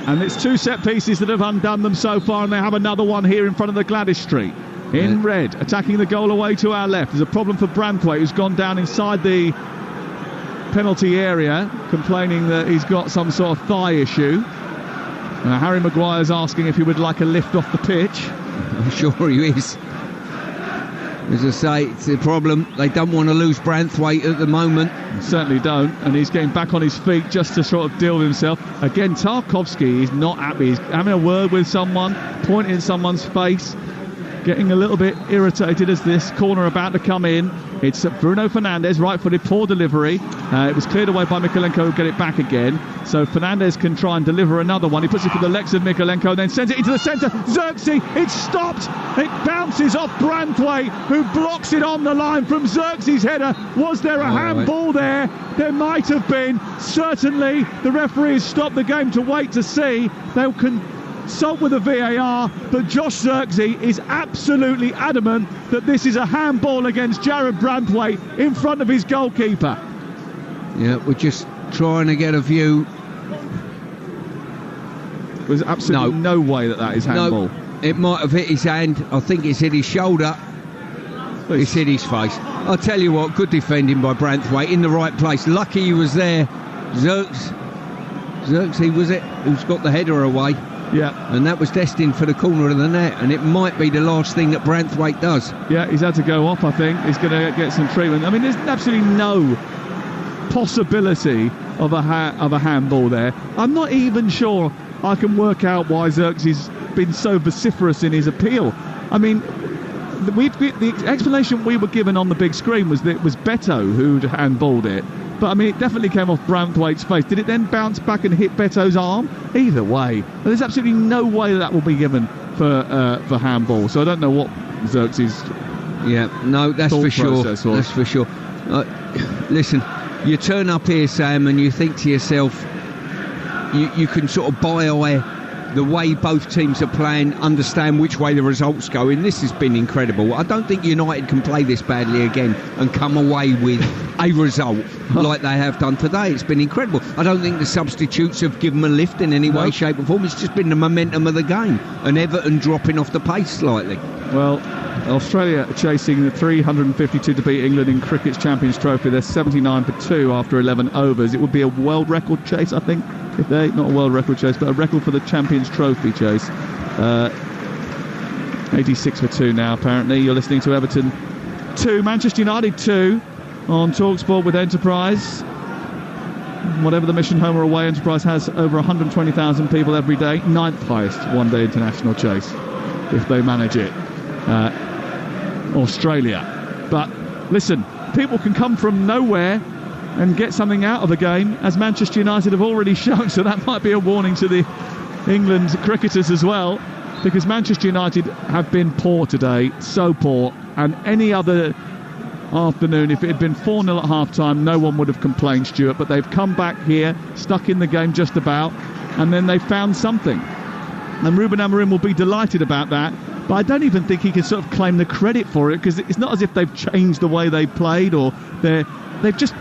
S1: And it's 2 set pieces that have undone them so far, and they have another one here in front of the Gladys Street. In red, attacking the goal away to our left. There's a problem for Branthwaite, who's gone down inside the penalty area, complaining that he's got some sort of thigh issue. Harry Maguire's asking if he would like a lift off the pitch.
S10: I'm sure he is. As I say, it's the problem. They don't want to lose Branthwaite at the moment.
S1: Certainly don't. And he's getting back on his feet just to sort of deal with himself. Again, Tarkowski is not happy. He's having a word with someone, pointing in someone's face, getting a little bit irritated as this corner about to come in. It's Bruno Fernandes, right-footed, poor delivery. It was cleared away by Mikalenko, who'll get it back again. So Fernandes can try and deliver another one. He puts it for the legs of Mikalenko, then sends it into the centre. Xerxes, it's stopped. It bounces off Branthwaite, who blocks it on the line from Xerxes' header. Was there a handball there? There might have been. Certainly, the referee has stopped the game to wait to see. They'll consult with the VAR, but Josh Xerxes is absolutely adamant that this is a handball against Jared Branthwaite in front of his goalkeeper.
S10: Yeah, we're just trying to get a view.
S1: There's absolutely no way that is handball.
S10: No, it might have hit his hand. I think it's hit his shoulder. It's hit his face. I'll tell you what, good defending by Branthwaite in the right place. Lucky he was there. Xerxes was it who's got the header away.
S1: Yeah.
S10: And that was destined for the corner of the net, and it might be the last thing that Branthwaite does.
S1: Yeah, he's had to go off, I think. He's going to get some treatment. I mean, there's absolutely no possibility of a handball there. I'm not even sure I can work out why Xerxes has been so vociferous in his appeal. I mean, the explanation we were given on the big screen was that it was Beto who'd handballed it. But I mean, it definitely came off Branthwaite's face. Did it then bounce back and hit Beto's arm? Either way, there's absolutely no way that will be given for handball. So I don't know what Xerxes.
S10: Yeah, no, that's for sure. That's for sure. Listen, you turn up here, Sam, and you think to yourself, you can sort of buy the way both teams are playing, understand which way the results go in. This has been incredible. I don't think United can play this badly again and come away with a result like they have done today. It's been incredible. I don't think the substitutes have given them a lift in any way, shape or form. It's just been the momentum of the game and Everton dropping off the pace slightly.
S1: Well, Australia chasing the 352 to beat England in Cricket's Champions Trophy. They're 79 for 2 after 11 overs. It would be a world record chase, I think. If they, not a world record chase, but a record for the Champions Trophy chase. 86 for 2 now, apparently. You're listening to Everton 2, Manchester United 2 on Talksport with Enterprise. Whatever the mission, home or away, Enterprise has over 120,000 people every day. 9th highest one-day international chase, if they manage it. Australia. But listen, people can come from nowhere and get something out of a game, as Manchester United have already shown. So that might be a warning to the England cricketers as well, because Manchester United have been poor today, so poor. And any other afternoon, if it had been 4-0 at half-time, no one would have complained, Stuart. But they've come back here, stuck in the game just about, and then they found something. And Ruben Amorim will be delighted about that. But I don't even think he can sort of claim the credit for it, because it's not as if they've changed the way they played, or they've just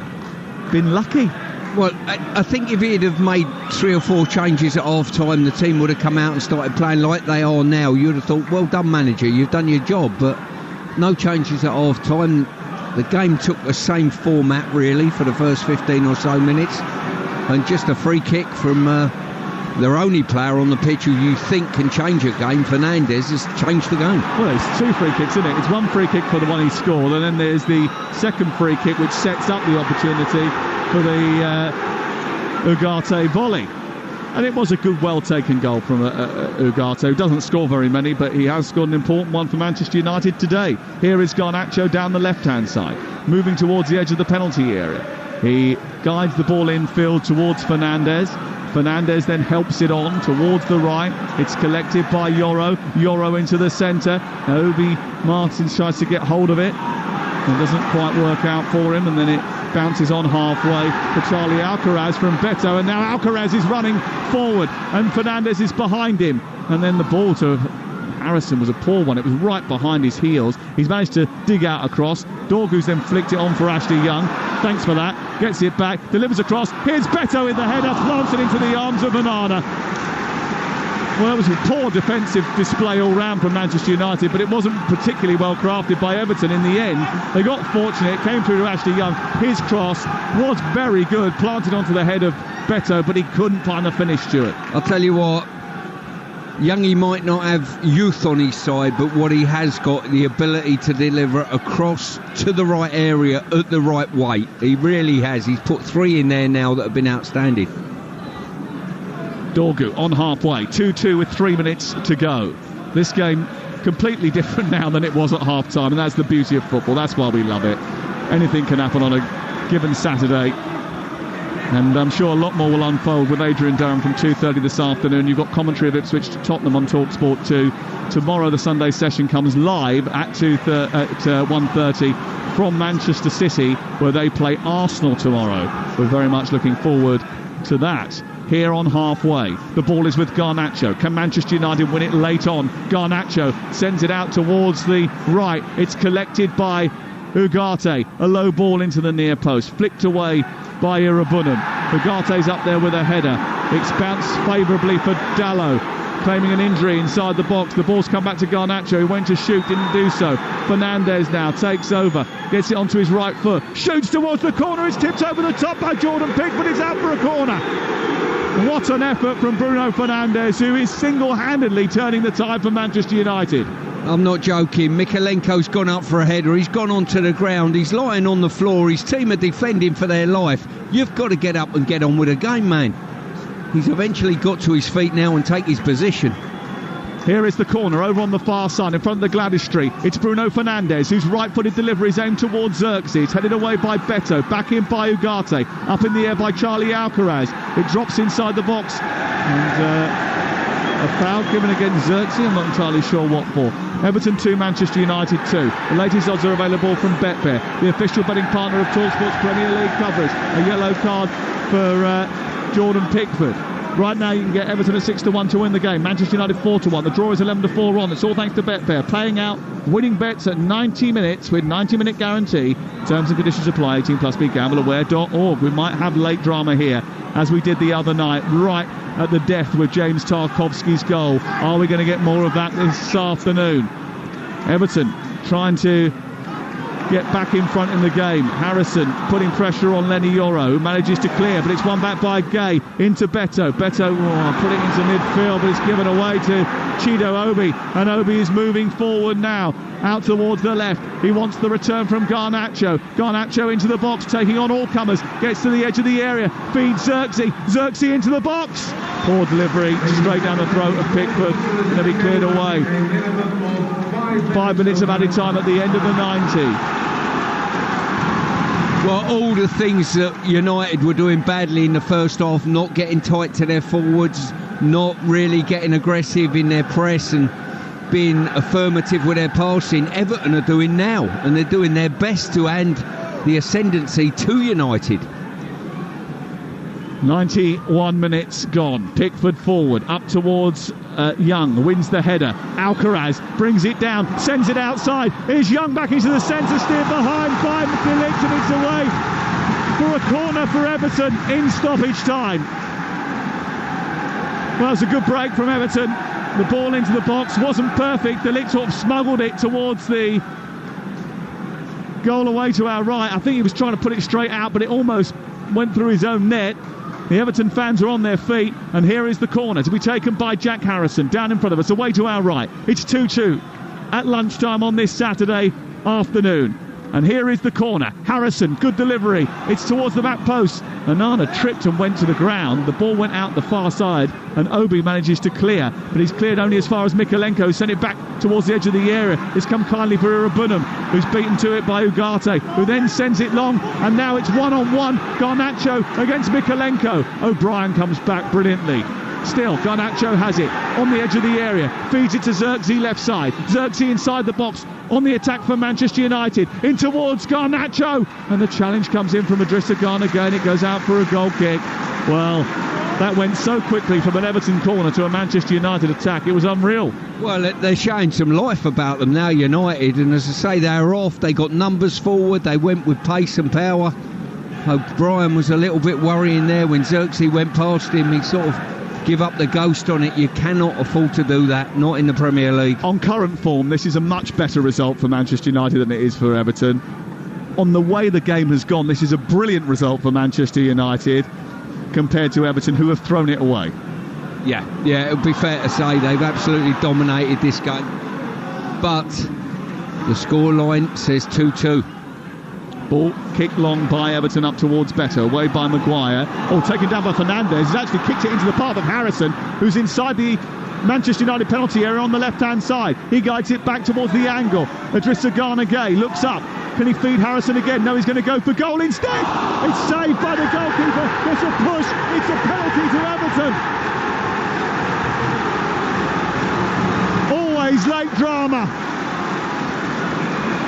S1: been lucky.
S10: Well, I think if he'd have made 3 or 4 changes at half-time, the team would have come out and started playing like they are now. You'd have thought, well done, manager, you've done your job. But no changes at half-time. The game took the same format, really, for the first 15 or so minutes. And just a free kick from their only player on the pitch who you think can change a game, Fernandes, has changed the game.
S1: Well, it's 2 free kicks, isn't it? It's 1 free kick for the one he scored, and then there's the second free kick, which sets up the opportunity for the Ugarte volley. And it was a good, well-taken goal from Ugarte, who doesn't score very many, but he has scored an important one for Manchester United today. Here is Garnacho down the left-hand side, moving towards the edge of the penalty area. He guides the ball infield towards Fernandes. Fernandes then helps it on towards the right. It's collected by Yoro. Yoro into the centre. Obi Martins tries to get hold of it. It doesn't quite work out for him, and then it bounces on halfway for Charlie Alcaraz from Beto, and now Alcaraz is running forward and Fernandes is behind him, and then the ball to Harrison was a poor one. It was right behind his heels. He's managed to dig out across. Dorgu's then flicked it on for Ashley Young. Thanks for that. Gets it back, delivers across. Here's Beto in the header, plants it into the arms of Banana. Well, it was a poor defensive display all round from Manchester United, but it wasn't particularly well crafted by Everton in the end. They got fortunate, it came through to Ashley Young. His cross was very good, planted onto the head of Beto, but he couldn't find the finish, Stuart.
S10: I'll tell you what, Youngie might not have youth on his side, but what he has got, the ability to deliver across to the right area at the right weight. He really has. He's put 3 in there now that have been outstanding.
S1: Dorgu on halfway, 2-2 with 3 minutes to go. This game completely different now than it was at half-time, and that's the beauty of football. That's why we love it. Anything can happen on a given Saturday. And I'm sure a lot more will unfold with Adrian Durham from 2:30 this afternoon. You've got commentary of Ipswich to Tottenham on Talksport 2. Tomorrow the Sunday session comes live at 1:30 from Manchester City, where they play Arsenal tomorrow. We're very much looking forward to that. Here on halfway, the ball is with Garnacho. Can Manchester United win it late on? Garnacho sends it out towards the right. It's collected by Ugarte. A low ball into the near post, flicked away by Irabunum. Ugarte's up there with a header. It's bounced favourably for Dallo, claiming an injury inside the box. The ball's come back to Garnacho, who went to shoot, didn't do so. Fernandes now takes over, gets it onto his right foot, shoots towards the corner. It's tipped over the top by Jordan Pickford. It's out for a corner. What an effort from Bruno Fernandes, who is single-handedly turning the tide for Manchester United.
S10: I'm not joking. Mikalenko's gone up for a header. He's gone onto the ground. He's lying on the floor. His team are defending for their life. You've got to get up and get on with the game, man. He's eventually got to his feet now and take his position.
S1: Here is the corner over on the far side in front of the Gladys Street. It's Bruno Fernandes, whose right-footed delivery is aimed towards Xerxes. It's headed away by Beto, back in by Ugarte, up in the air by Charlie Alcaraz. It drops inside the box, and a foul given against Xerxes. I'm not entirely sure what for. Everton 2, Manchester United 2. The latest odds are available from Betfair, the official betting partner of Talksport's Premier League coverage. A yellow card for Jordan Pickford. Right now you can get Everton at 6-1 to win the game. Manchester United 4-1. The draw is 11-4 on. It's all thanks to Betfair. Playing out winning bets at 90 minutes with 90-minute guarantee. Terms and conditions apply. 18 plus. BeGambleAware.org. We might have late drama here, as we did the other night, right at the death with James Tarkowski's goal. Are we going to get more of that this afternoon? Everton trying to get back in front in the game. Harrison putting pressure on Lenny Yoro, who manages to clear, but it's won back by Gay into Beto. Beto putting it into midfield, but it's given away to Chido Obi, and Obi is moving forward now, out towards the left. He wants the return from Garnacho. Garnacho into the box, taking on all comers, gets to the edge of the area, feeds Xerxes. Xerxes into the box. Poor delivery, straight down the throat of Pickford, and he cleared away. 5 minutes of added time at the end of the 90.
S10: Well, all the things that United were doing badly in the first half, not getting tight to their forwards, not really getting aggressive in their press and being affirmative with their passing, Everton are doing now, and they're doing their best to hand the ascendancy to United.
S1: 91 minutes gone. Pickford forward, up towards Young, wins the header. Alcaraz brings it down, sends it outside. Here's Young back into the centre, steered behind by De Ligt, and it's away for a corner for Everton in stoppage time. Well, it's a good break from Everton. The ball into the box wasn't perfect. De Ligt sort of smuggled it towards the goal away to our right. I think he was trying to put it straight out, but it almost went through his own net. The Everton fans are on their feet, and here is the corner to be taken by Jack Harrison, down in front of us, away to our right. It's 2-2 at lunchtime on this Saturday afternoon. And here is the corner. Harrison, good delivery. It's towards the back post. Onana tripped and went to the ground. The ball went out the far side, and Obi manages to clear, but he's cleared only as far as Mikalenko, sent it back towards the edge of the area. It's come kindly for Irabunum, who's beaten to it by Ugarte, who then sends it long, and now it's one-on-one. Garnacho against Mikalenko. O'Brien comes back brilliantly. Still, Garnacho has it on the edge of the area, feeds it to Xerxes left side. Xerxes inside the box on the attack for Manchester United, in towards Garnacho, and the challenge comes in from Idrissa Gana again. It goes out for a goal kick. Well, that went so quickly from an Everton corner to a Manchester United attack. It was unreal.
S10: Well, they're showing some life about them now, United, and as I say, they were off. They got numbers forward. They went with pace and power. O'Brien was a little bit worrying there when Xerxes went past him. He sort of give up the ghost on it. You cannot afford to do that, not in the Premier League.
S1: On current form, this is a much better result for Manchester United than it is for Everton. On the way the game has gone, this is a brilliant result for Manchester United compared to Everton, who have thrown it away.
S10: Yeah, it would be fair to say they've absolutely dominated this game. But the scoreline says 2-2.
S1: Ball kicked long by Everton up towards Better, away by Maguire. Taken down by Fernandez. He's actually kicked it into the path of Harrison, who's inside the Manchester United penalty area on the left-hand side. He guides it back towards the angle. Idrissa Gana Gueye looks up. Can he feed Harrison again? No, he's going to go for goal instead. It's saved by the goalkeeper. There's a push. It's a penalty to Everton. Always late drama.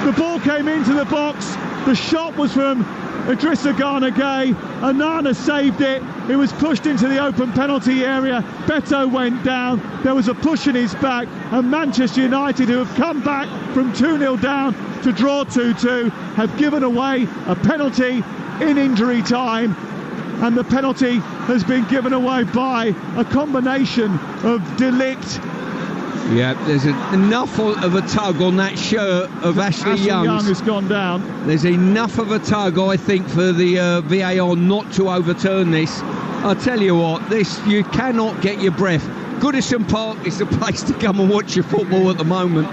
S1: The ball came into the box. The shot was from Idrissa Gana Gueye. Onana saved it. It was pushed into the open penalty area. Beto went down. There was a push in his back. And Manchester United, who have come back from 2-0 down to draw 2-2, have given away a penalty in injury time. And the penalty has been given away by a combination of De Ligt.
S10: Yeah, there's enough of a tug on that shirt of Ashley Young.
S1: Young has gone down.
S10: There's enough of a tug, I think, for the VAR not to overturn this. I'll tell you what, you cannot get your breath. Goodison Park is the place to come and watch your football at the moment.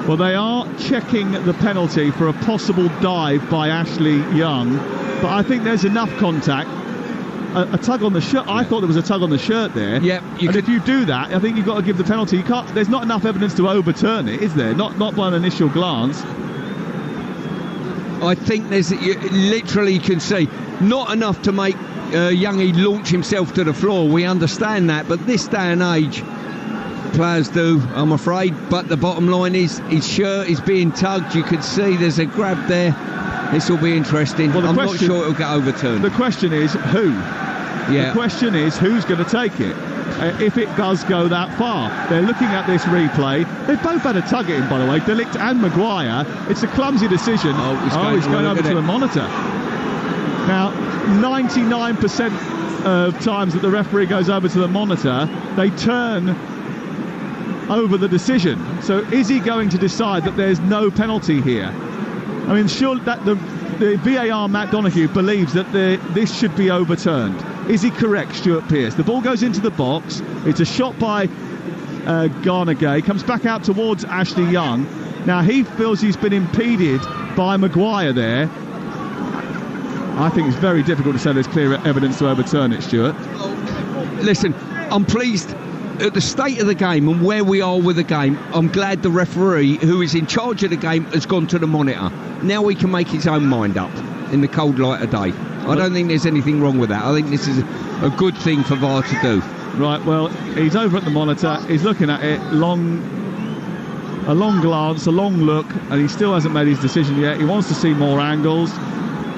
S1: Well, they are checking the penalty for a possible dive by Ashley Young, but I think there's enough contact. A tug on the shirt. I thought there was a tug on the shirt there.
S10: Yeah,
S1: if you do that, I think you've got to give the penalty. You can't. There's not enough evidence to overturn it, is there? Not by an initial glance.
S10: I think you literally can see not enough to make Youngie launch himself to the floor. We understand that, but this day and age, players do, I'm afraid. But the bottom line is his shirt is being tugged. You can see there's a grab there. This will be interesting. Well, I'm not sure it'll get overturned.
S1: The question is who?
S10: Yeah.
S1: The question is who's going to take it if it does go that far. They're looking at this replay. They've both had a tug at him, by the way, De Ligt and Maguire. It's a clumsy decision. He's going over to the monitor. Now, 99% of times that the referee goes over to the monitor, they turn over the decision. So is he going to decide that there's no penalty here? I mean, sure that the VAR, Matt Donoghue, believes that this should be overturned. Is he correct, Stuart Pearce? The ball goes into the box. It's a shot by Gana Gueye. Comes back out towards Ashley Young. Now, he feels he's been impeded by Maguire there. I think it's very difficult to say there's clear evidence to overturn it, Stuart.
S10: Listen, I'm pleased at the state of the game and where we are with the game. I'm glad the referee, who is in charge of the game, has gone to the monitor. Now he can make his own mind up in the cold light of day. I don't think there's anything wrong with that. I think this is a good thing for VAR to do.
S1: Right, well, he's over at the monitor. He's looking at it, a long glance, a long look, and he still hasn't made his decision yet. He wants to see more angles.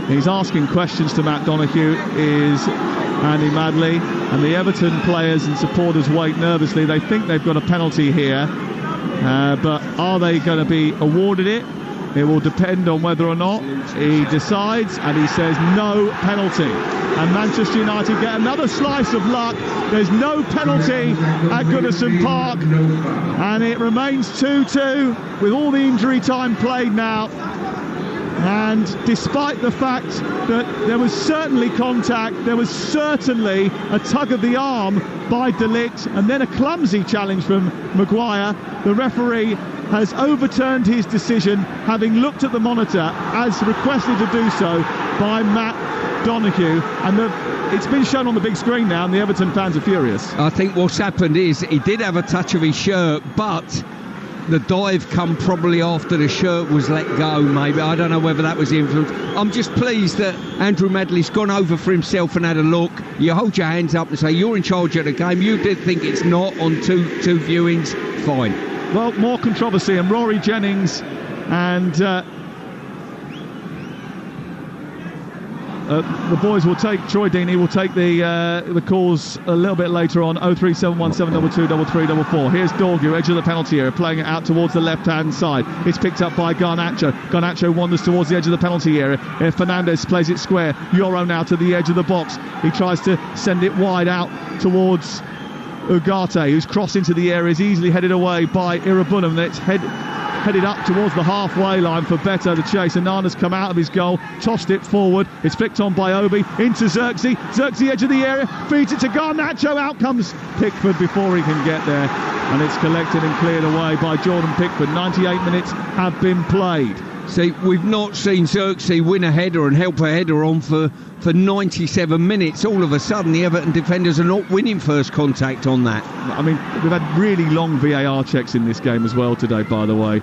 S1: He's asking questions to Matt Donoghue. Is Andy Madley, and the Everton players and supporters wait nervously. They think they've got a penalty here, but are they going to be awarded it? It will depend on whether or not he decides, and he says no penalty. And Manchester United get another slice of luck. There's no penalty at Goodison Park, and it remains 2-2 with all the injury time played now. And despite the fact that there was certainly contact, there was certainly a tug of the arm by De Ligt and then a clumsy challenge from Maguire, the referee has overturned his decision, having looked at the monitor as requested to do so by Matt Donoghue. And it's been shown on the big screen now, and the Everton fans are furious.
S10: I think what's happened is he did have a touch of his shirt, but the dive come probably after the shirt was let go, maybe. I don't know whether that was the influence. I'm just pleased that Andrew Medley's gone over for himself and had a look. You hold your hands up and say, you're in charge of the game. You did think it's not on two viewings. Fine.
S1: Well, more controversy, and Rory Jennings and the boys will take, Troy Deeney will take the calls a little bit later on. 03717223344. Here's Donoghue, edge of the penalty area, playing it out towards the left-hand side. It's picked up by Garnacho. Garnacho wanders towards the edge of the penalty area. Fernandez plays it square. Euro now to the edge of the box. He tries to send it wide out towards Ugarte, who's crossed into the area, is easily headed away by Irabunam. It's headed up towards the halfway line for Beto to chase. Anana's come out of his goal, tossed it forward. It's flicked on by Obi into Xerxes. Xerxes edge of the area, feeds it to Garnacho. Out comes Pickford before he can get there, and it's collected and cleared away by Jordan Pickford. 98 minutes have been played.
S10: See, we've not seen Xerxes win a header and help a header on for 97 minutes. All of a sudden, the Everton defenders are not winning first contact on that.
S1: I mean, we've had really long VAR checks in this game as well today, by the way.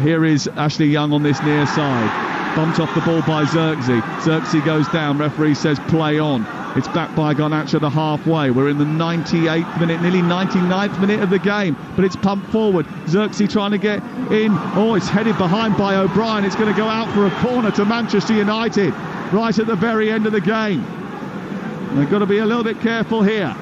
S1: Here is Ashley Young on this near side. Bumped off the ball by Xerxes. Xerxes goes down. Referee says play on. It's back by Garnacho the halfway. We're in the 98th minute, nearly 99th minute of the game, but it's pumped forward. Xerxes trying to get in. Oh, it's headed behind by O'Brien. It's going to go out for a corner to Manchester United right at the very end of the game. They've got to be a little bit careful here,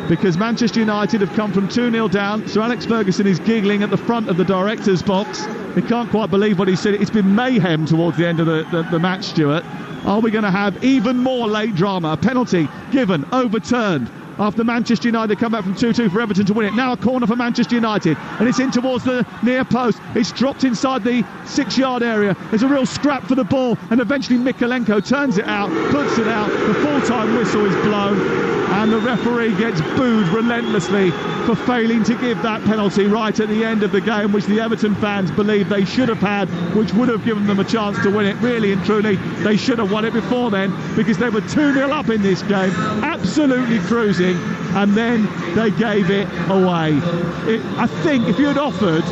S1: because Manchester United have come from 2-0 down. Sir Alex Ferguson is giggling at the front of the director's box. He can't quite believe what he said. It's been mayhem towards the end of the match, Stuart. Are we going to have even more late drama? A penalty given, overturned, after Manchester United come back from 2-2 for Everton to win it. Now a corner for Manchester United, and it's in towards the near post. It's dropped inside the 6-yard area. There's a real scrap for the ball, and eventually Mikolenko turns it out, puts it out. The full-time whistle is blown, and the referee gets booed relentlessly for failing to give that penalty right at the end of the game, which the Everton fans believe they should have had, which would have given them a chance to win it. Really and truly, they should have won it before then, because they were 2-0 up in this game, absolutely cruising, and then they gave it away. I think if you had offered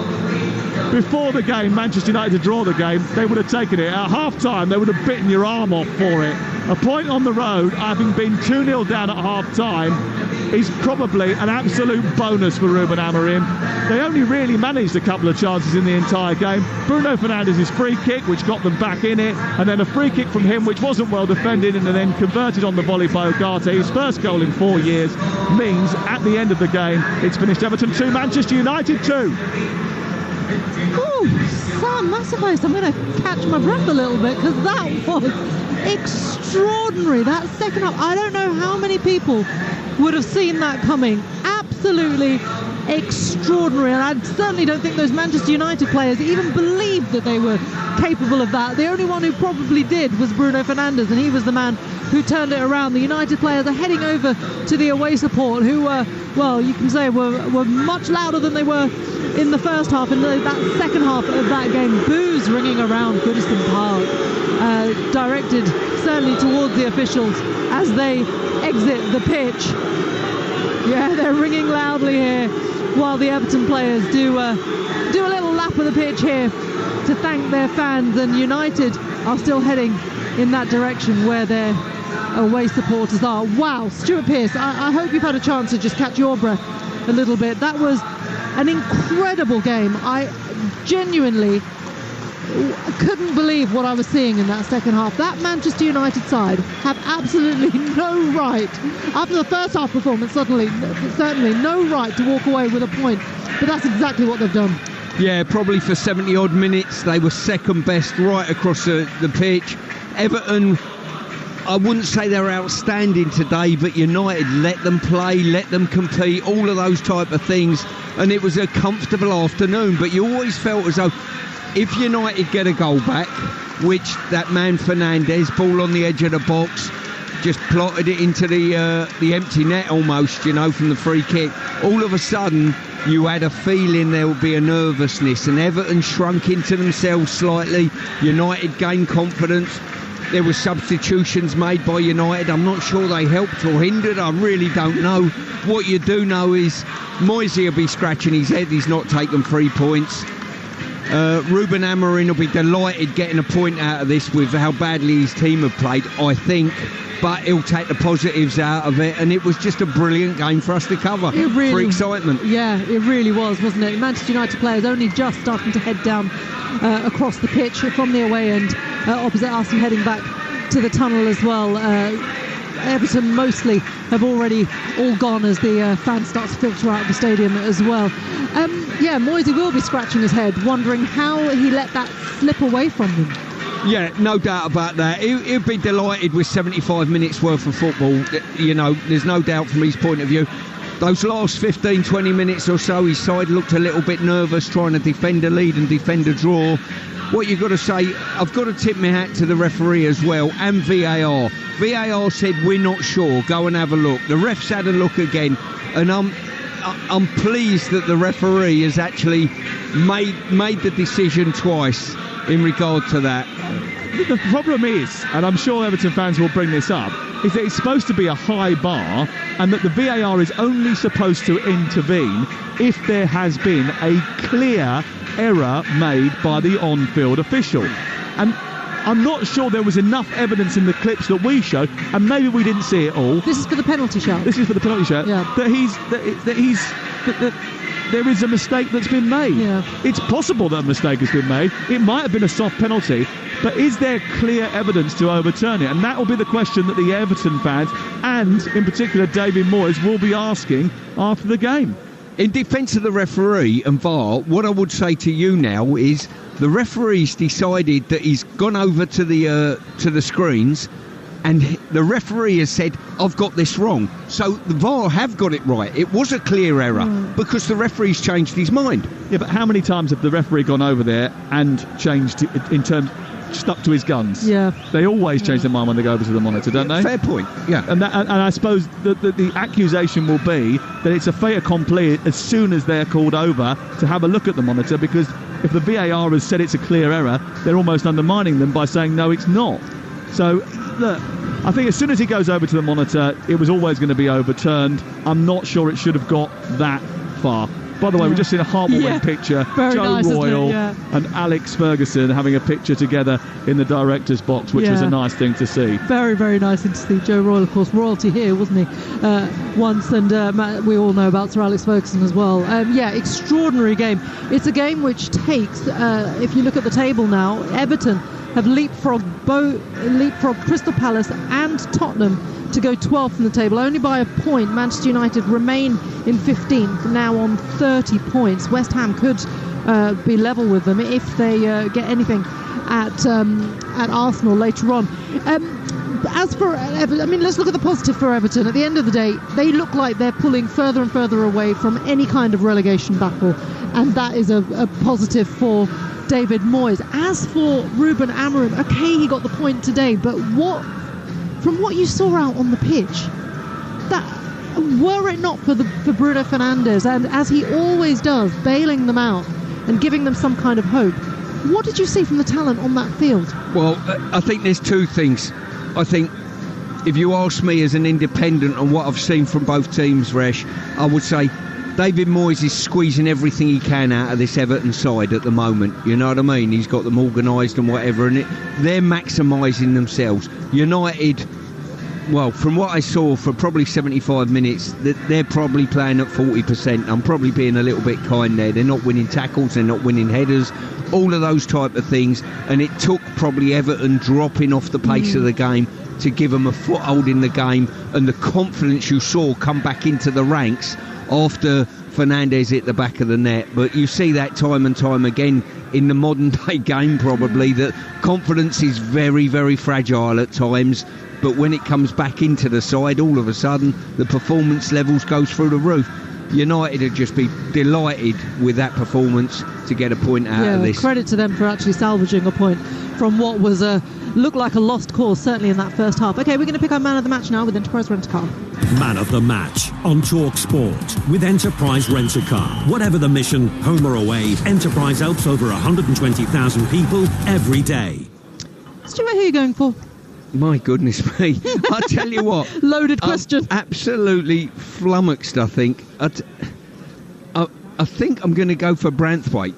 S1: before the game Manchester United to draw the game, they would have taken it. At half-time, they would have bitten your arm off for it. A point on the road, having been 2-0 down at half-time, is probably an absolute bonus for Ruben Amorim. They only really managed a couple of chances in the entire game. Bruno Fernandes' free kick, which got them back in it, and then a free kick from him, which wasn't well defended, and then converted on the volley by Ugarte. His first goal in 4 years means, at the end of the game, it's finished Everton 2, Manchester United 2.
S8: Oh, Sam Massiface, I'm going to catch my breath a little bit, because that was extraordinary. That second half, I don't know how many people would have seen that coming. Absolutely extraordinary, and I certainly don't think those Manchester United players even believed that they were capable of that. The only one who probably did was Bruno Fernandes, and he was the man who turned it around. The United players are heading over to the away support, who were, well, you can say were much louder than they were in the first half. In that second half of that game, boos ringing around Goodison Park, directed certainly towards the officials as they exit the pitch. Yeah, they're ringing loudly here while the Everton players do a little lap of the pitch here to thank their fans, and United are still heading in that direction where their away supporters are. Wow, Stuart Pearce, I hope you've had a chance to just catch your breath a little bit. That was an incredible game. I genuinely couldn't believe what I was seeing in that second half. That Manchester United side have absolutely no right, after the first half performance, certainly no right to walk away with a point, but that's exactly what they've done.
S10: Yeah, probably for 70 odd minutes they were second best right across the pitch. Everton, I wouldn't say they were outstanding today, but United let them play, let them compete, all of those type of things, and it was a comfortable afternoon. But you always felt as though if United get a goal back, which that man Fernandes, ball on the edge of the box, just plotted it into the empty net almost, you know, from the free kick, all of a sudden you had a feeling there would be a nervousness, and Everton shrunk into themselves slightly. United gained confidence. There were substitutions made by United. I'm not sure they helped or hindered. I really don't know. What you do know is Moisey will be scratching his head. He's not taken 3 points. Ruben Amorim will be delighted getting a point out of this with how badly his team have played, I think, but he'll take the positives out of it, and it was just a brilliant game for us to cover. For excitement.
S8: Yeah, it really was, wasn't it? Manchester United players only just starting to head down across the pitch from the away end opposite us, and heading back to the tunnel as well. Everton mostly have already all gone as the fans start to filter out of the stadium as well. Yeah, Moisey will be scratching his head, wondering how he let that slip away from him.
S10: Yeah, no doubt about that. He'll be delighted with 75 minutes worth of football. You know, there's no doubt from his point of view. those last 15, 20 minutes or so, his side looked a little bit nervous trying to defend a lead and defend a draw. What you've got to say, I've got to tip my hat to the referee as well, and VAR. VAR said, we're not sure, go and have a look. The ref's had a look again, and I'm pleased that the referee has actually made the decision twice in regard to that.
S1: The problem is, and I'm sure Everton fans will bring this up, is that it's supposed to be a high bar and that the VAR is only supposed to intervene if there has been a clear error made by the on-field official. And I'm not sure there was enough evidence in the clips that we showed, and maybe we didn't see it all.
S8: This is for the penalty shout.
S1: This is for the penalty shout.
S8: Yeah.
S1: That there is a mistake that's been made.
S8: Yeah.
S1: It's possible that a mistake has been made. It might have been a soft penalty, but is there clear evidence to overturn it? And that will be the question that the Everton fans, and in particular David Moyes, will be asking after the game.
S10: In defence of the referee and VAR, what I would say to you now is the referee's decided that he's gone over to the screens, and the referee has said, I've got this wrong. So the VAR have got it right. It was a clear error because the referee's changed his mind.
S1: Yeah, but how many times have the referee gone over there and changed in terms, stuck to his guns?
S8: Yeah.
S1: They always change their mind when they go over to the monitor, don't they?
S10: Fair point, yeah.
S1: And I suppose the accusation will be that it's a fait accompli as soon as they're called over to have a look at the monitor, because if the VAR has said it's a clear error, they're almost undermining them by saying, no, it's not. So, look, I think as soon as he goes over to the monitor, it was always going to be overturned. I'm not sure it should have got that far. By the way, we've just seen a heartwarming picture.
S8: Very
S1: Joe
S8: nice,
S1: Royal
S8: and
S1: Alex Ferguson having a picture together in the director's box, which was a nice thing to see.
S8: Very, very nice thing to see. Joe Royal, of course, royalty here, wasn't he? Once, and we all know about Sir Alex Ferguson as well. Extraordinary game. It's a game which takes, if you look at the table now, Everton have leapfrogged Crystal Palace and Tottenham to go 12th in the table, only by a point. Manchester United remain in 15th, now on 30 points. West Ham could be level with them if they get anything at Arsenal later on. As for Everton, let's look at the positive for Everton. At the end of the day, they look like they're pulling further and further away from any kind of relegation battle, and that is a positive for David Moyes. As for Ruben Amorim, okay, he got the point today, but from what you saw out on the pitch, that were it not for Bruno Fernandes, and as he always does, bailing them out and giving them some kind of hope, what did you see from the talent on that field?
S10: Well, I think there's two things. I think if you ask me as an independent on what I've seen from both teams, Resh, I would say David Moyes is squeezing everything he can out of this Everton side at the moment. You know what I mean? He's got them organised and whatever, and they're maximising themselves. United, well, from what I saw for probably 75 minutes, they're probably playing at 40%. I'm probably being a little bit kind there. They're not winning tackles, they're not winning headers, all of those type of things. And it took probably Everton dropping off the pace of the game to give them a foothold in the game, and the confidence you saw come back into the ranks after Fernandes hit the back of the net. But you see that time and time again in the modern day game, probably, that confidence is very, very fragile at times, but when it comes back into the side, all of a sudden the performance levels goes through the roof. United would just be delighted with that performance to get a point out of this.
S8: Credit to them for actually salvaging a point from what was looked like a lost cause, certainly in that first half. Okay, we're going to pick our man of the match now with Enterprise Rent-A-Car.
S3: Man of the match on Talksport with Enterprise Rent-A-Car. Whatever the mission, home or away, Enterprise helps over 120,000 people every day.
S8: Stuart, who are you going for?
S10: My goodness me. I tell you what.
S8: Loaded question.
S10: I'm absolutely flummoxed, I think. I think I'm going to go for Branthwaite.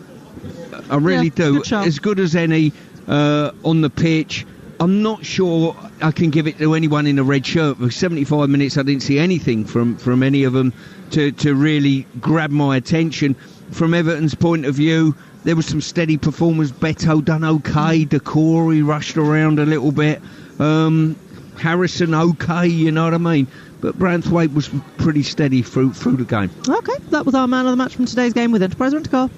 S10: I really do. As good as any on the pitch. I'm not sure I can give it to anyone in a red shirt. For 75 minutes, I didn't see anything from any of them to really grab my attention. From Everton's point of view, there was some steady performance. Beto done okay. Decore rushed around a little bit. Harrison okay, you know what I mean? But Branthwaite was pretty steady through the game.
S8: Okay, that was our man of the match from today's game with Enterprise Rent-A-Car.